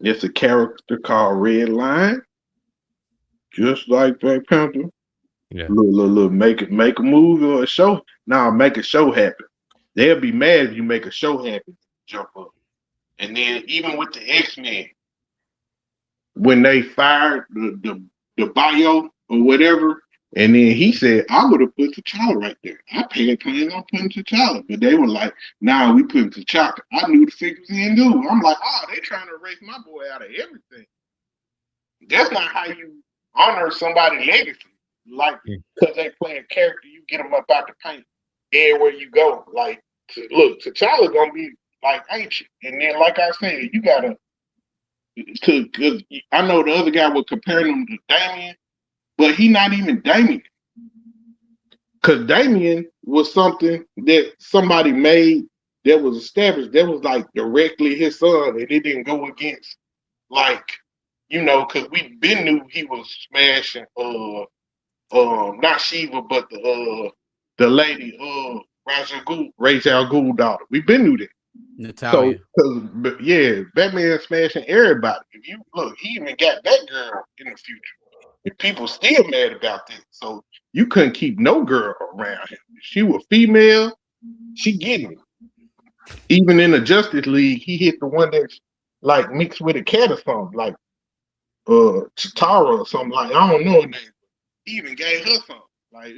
F: It's a character called Red Line, just like Black Panther.
A: Yeah.
F: Look, make a movie or a show. Now make a show happen. They'll be mad if you make a show happen. Jump up. And then even with the X-Men, when they fired the bio or whatever, and then he said, I would have put T'Challa right there. I paid plans on putting T'Challa. But they were like, nah, we put T'Challa. I knew the figures in do. I'm like, they trying to erase my boy out of everything. That's not how you honor somebody's legacy. Like, because they play a character, you get them up out the paint everywhere you go. Like, look, T'Challa gonna be like ancient. And then, like I said, you gotta, because I know the other guy was comparing him to Damien, but he not even Damien. Because Damien was something that somebody made that was established, that was like directly his son, and it didn't go against, like, because we been knew he was smashing, not Shiva, but the lady, Ra's al Ghul daughter. We been knew that.
B: Natalia.
F: So, Batman smashing everybody. If you look, he even got that girl in the future. And people still mad about that. So you couldn't keep no girl around him. If she was female, she getting it. Even in the Justice League, he hit the one that's like mixed with a cat or something, like Chitara or something. Like, I don't know her name. He even gave her something. Like,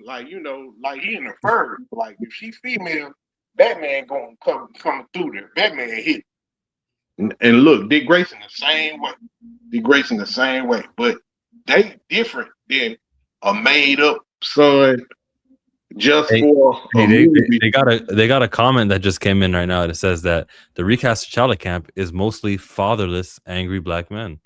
F: like he in the fur. Like, if she female, Batman gonna come through there. Batman hit. And look, Dick Grayson the same way. Dick Grayson the same way. But they different than a made up son just for a movie.
A: They got a comment that just came in right now. It says that the recast T'Challa camp is mostly fatherless, angry black men.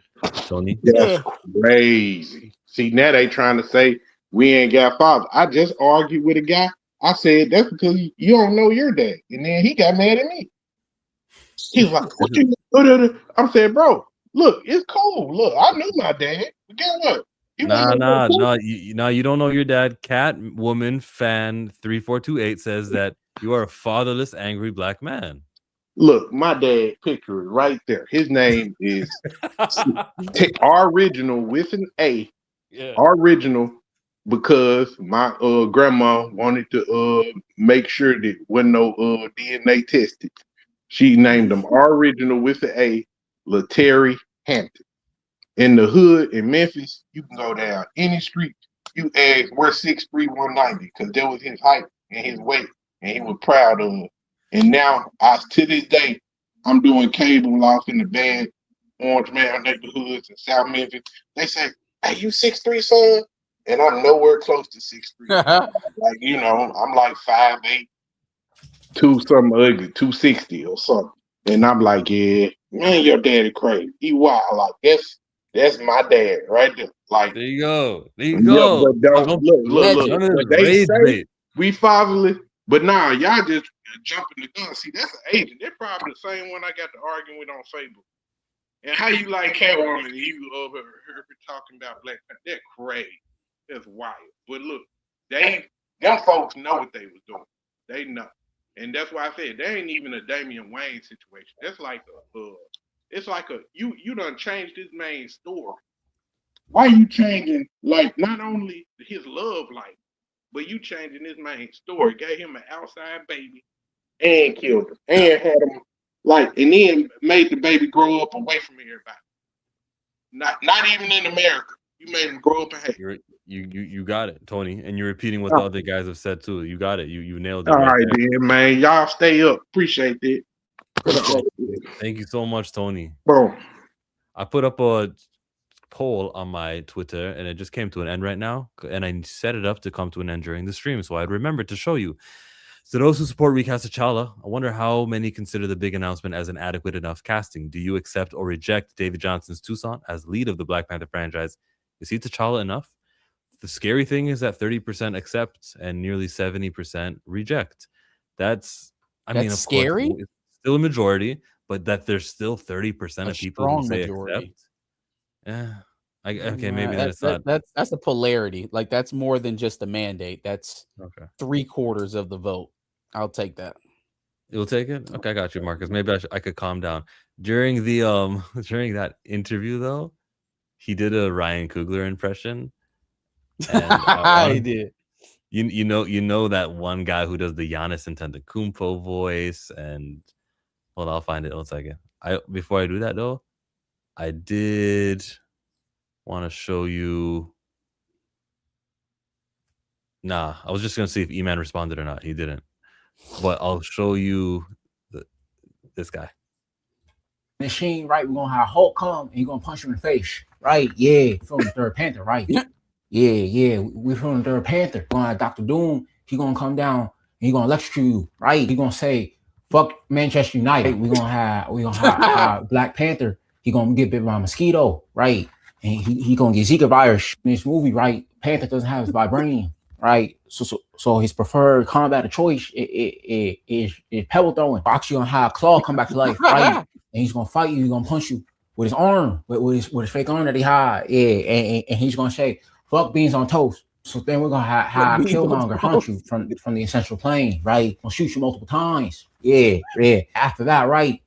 A: Tony,
F: that's crazy. See, now they trying to say we ain't got father. I just argued with a guy. I said that's because you don't know your dad, and then he got mad at me. He was like, "What you?" I'm saying, bro, look, it's cool. Look, I knew my dad. But guess what?
A: No, you don't know your dad. Catwoman fan 3428 says that you are a fatherless, angry black man.
F: Look, my dad picture is right there. His name is Original with an A.
A: Yeah.
F: Original, because my grandma wanted to make sure that wasn't no DNA tested. She named him Original with an A, Lateri Hampton. In the hood in Memphis, you can go down any street. You ask, we're 6'3", 190, because that was his height and his weight, and he was proud of it. And now, to this day, I'm doing cable off in the bad Orange Mound neighborhoods in South Memphis. They say, hey, you 6'3", son? And I'm nowhere close to 6'3". Like, I'm like 5'8", 2-something ugly, 260 or something. And I'm like, yeah, man, your daddy crazy. He wild. Like, that's my dad right there. Like,
A: there you go.
F: But don't look. But they say we fatherless, but nah, y'all just jumping the gun. See, that's an agent. They're probably the same one I got to arguing with on Facebook. And how you like Catwoman and you over her talking about Black Panther? That's crazy. That's wild. But look, them folks know what they was doing. They know. And that's why I said they ain't even a Damian Wayne situation. That's like it's like you done changed this main story. Why you changing like not only his love life, but you changing his main story? Gave him an outside baby and killed him and had him like and then made the baby grow up away from everybody. Not even in America. You made him grow up and hate.
A: You got it, Tony, and you're repeating what the other guys have said too. You got it. You nailed it.
F: All
A: right
F: right,
A: there.
F: then, man. Y'all stay up. Appreciate that.
A: Thank you so much, Tony.
F: Bro,
A: I put up a poll on my Twitter, and it just came to an end right now. And I set it up to come to an end during the stream, so I'd remember to show you. So those who support recast T'Challa, I wonder how many consider the big announcement as an adequate enough casting. Do you accept or reject David Johnson's Toussaint as lead of the Black Panther franchise? Is he T'Challa enough? The scary thing is that 30% accept and nearly 70% reject. That's mean, of
B: scary?
A: course, it's still a majority, but that there's still 30% of people who
B: strong
A: say
B: majority.
A: accept. Yeah. Okay, maybe that's not.
B: That's a polarity. Like that's more than just a mandate. That's
A: Okay.
B: 3/4 of the vote. I'll take that.
A: You'll take it? Okay, I got you, Marcus. Maybe I could calm down. During the during that interview though, he did a Ryan Coogler impression. And,
B: He did.
A: You know that one guy who does the Giannis Antetokounmpo voice, and hold on, I'll find it. 1 second. Before I do that though, I did want to show you. Nah, I was just gonna see if E-Man responded or not. He didn't, but I'll show you this guy.
C: Machine, right? We're gonna have Hulk come and you're gonna punch him in the face, right? Yeah, from the third Panther, right? Yeah, we're from the third Panther. We're gonna have Dr. Doom, he gonna come down and he gonna electrocute you, right? He gonna say, fuck Manchester United. We're gonna have Black Panther, he gonna get bit by a mosquito, right? And he gonna get Zika virus in this movie, right? Panther doesn't have his vibranium, right? So his preferred combat of choice is pebble throwing. Fox, you gonna have Claw come back to life, right? And he's gonna fight you. He's gonna punch you with his arm, with his fake arm that he had. Yeah, and he's gonna say, "Fuck beans on toast." So then we're gonna have Killmonger hunt you from the essential plane, right? Gonna shoot you multiple times. Yeah. After that, right?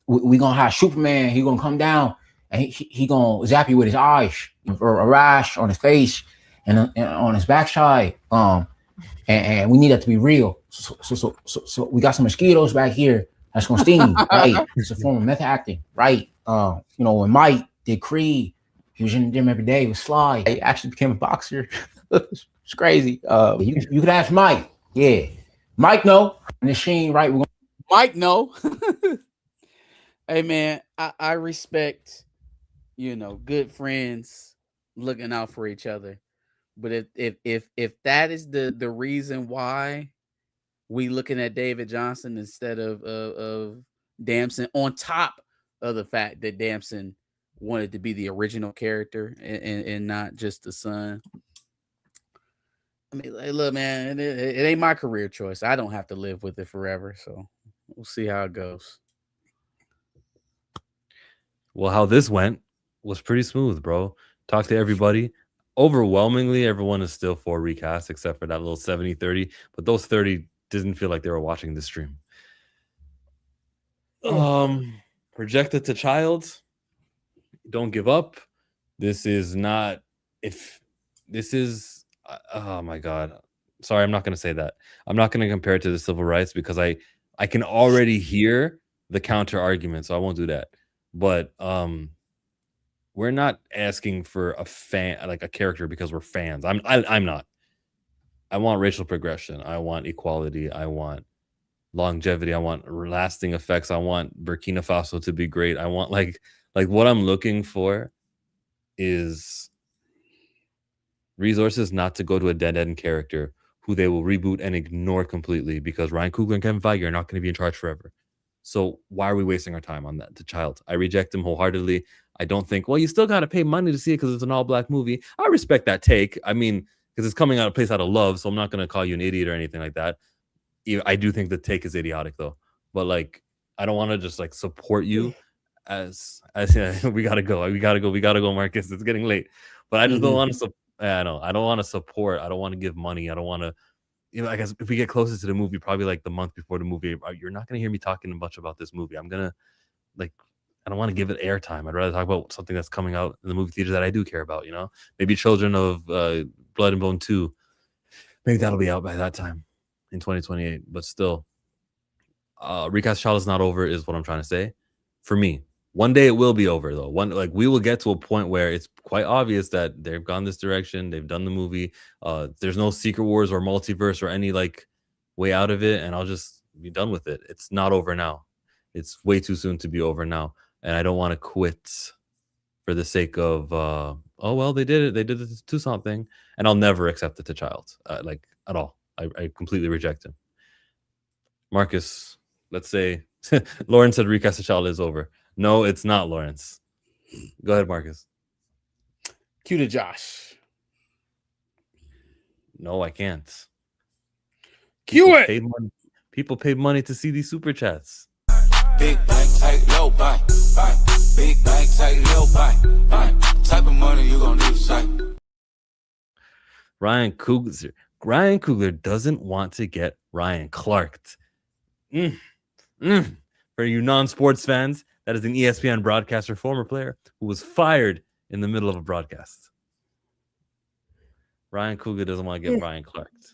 C: We gonna have Superman. He gonna come down and he gonna zap you with his eyes or a rash on his face and on his backside. And we need that to be real. So we got some mosquitoes back here that's gonna sting, right? It's a form of method acting, right? When Mike did Creed, he was in the gym every day with Sly. He actually became a boxer. It's crazy. You could ask Mike. Yeah, Mike, no. Machine, right?
B: Mike, no. Hey man, I respect, good friends looking out for each other. But if that is the reason why we looking at David Johnson instead of Damson, on top of the fact that Damson wanted to be the original character and not just the son. I mean, look, man, it ain't my career choice. I don't have to live with it forever. So we'll see how it goes.
A: Well, how this went was pretty smooth, bro. Talk to everybody. Overwhelmingly, everyone is still for recast, except for that little 70-30. But those 30 didn't feel like they were watching the stream. Projected to child. Don't give up. This is not. Oh my God. Sorry, I'm not going to say that. I'm not going to compare it to the civil rights because I can already hear the counter argument, so I won't do that. But we're not asking for a fan, like a character, because we're fans. I'm not. I want racial progression. I want equality. I want longevity. I want lasting effects. I want Burkina Faso to be great. I want like what I'm looking for is resources not to go to a dead-end character who they will reboot and ignore completely because Ryan Coogler and Kevin Feige are not going to be in charge forever. So why are we wasting our time on that? The child, I reject him wholeheartedly. I don't think, well, you still got to pay money to see it because it's an all-black movie. I respect that take. I mean, because it's coming out of a place out of love, so I'm not going to call you an idiot or anything like that. I do think the take is idiotic, though. But, like, I don't want to just, like, support you as yeah, we gotta go, Marcus. It's getting late, but I just don't want to. I know I don't want to support. I don't want to give money. I don't want to. I guess if we get closer to the movie, probably like the month before the movie, you're not gonna hear me talking much about this movie. I'm gonna I don't want to give it airtime. I'd rather talk about something that's coming out in the movie theater that I do care about. Maybe Children of Blood and Bone 2. Maybe that'll be out by that time in 2028. But still, Recast Child is not over, is what I'm trying to say. For me, one day it will be over though. We will get to a point where it's quite obvious that they've gone this direction. They've done the movie. There's no Secret Wars or multiverse or any way out of it, and I'll just be done with it. It's not over now. It's way too soon to be over now, and I don't want to quit for the sake of they did it. They did the Tucson thing, and I'll never accept it to Child at all. I completely reject him. Marcus, let's say Lawrence said Recast a Child is over. No, it's not, Lawrence. Go ahead, Marcus.
B: Cue to Josh.
A: No, I can't.
B: Cue it.
A: People paid money to see these super chats.
I: Big bank, take low bank. Big bank, take low bank. Type of money you gonna need sight.
A: Ryan Coogler doesn't want to get Ryan Clarked. For you non-sports fans, that is an ESPN broadcaster, former player who was fired in the middle of a broadcast. Ryan Coogler doesn't want to get Ryan Clarked.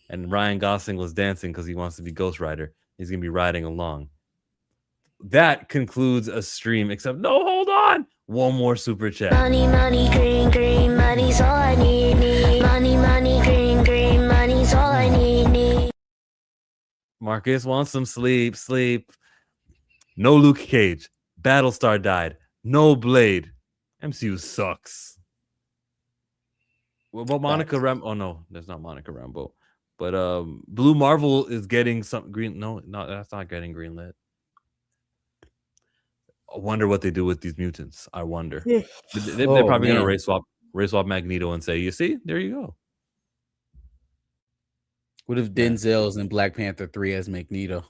A: And Ryan Gosling was dancing because he wants to be Ghost Rider. He's going to be riding along. That concludes a stream, except, no, hold on. One more super chat.
Q: Money, money, green, green, money's all I need. Money, money, green, green, money's all I need.
A: Marcus wants some sleep. No Luke Cage. Battlestar died. No Blade. MCU sucks. Well, but Monica Rambeau. Oh no, there's not Monica Rambeau. But Blue Marvel is getting some green. No, that's not getting greenlit. I wonder what they do with these mutants. I wonder. They're probably gonna race swap Magneto and say, "You see, there you go."
B: What if Denzel's in Black Panther 3 as Magneto?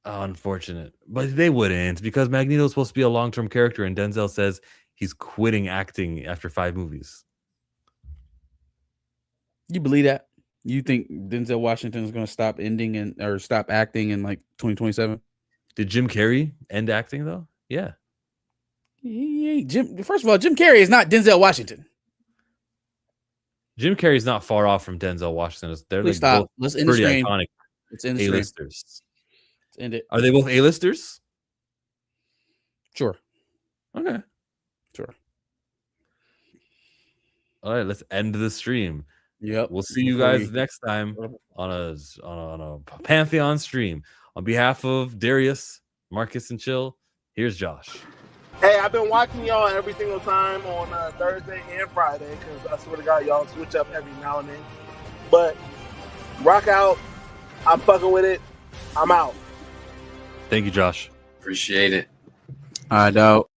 A: Oh, unfortunate, but they wouldn't, because Magneto's supposed to be a long-term character, and Denzel says he's quitting acting after 5 movies.
B: You believe that? You think Denzel Washington is going to stop stop acting in 2027?
A: Did Jim Carrey end acting though? Yeah.
B: First of all, Jim Carrey is not Denzel Washington.
A: Jim Carrey's not far off from Denzel Washington. They're
B: Please stop.
A: both
B: Let's end
A: pretty
B: the stream.
A: iconic
B: Let's end the stream.
A: A-listers.
B: Let's end it.
A: Are they both A-listers?
B: Sure.
A: Okay.
B: Sure.
A: All right, let's end the stream.
B: Yep.
A: We'll see you guys next time on a Pantheon stream. On behalf of Darius, Marcus, and Chill, here's Josh.
H: Hey, I've been watching y'all every single time on Thursday and Friday, because I swear to God, y'all switch up every now and then. But rock out. I'm fucking with it. I'm out.
A: Thank you, Josh.
V: Appreciate it.
B: I doubt.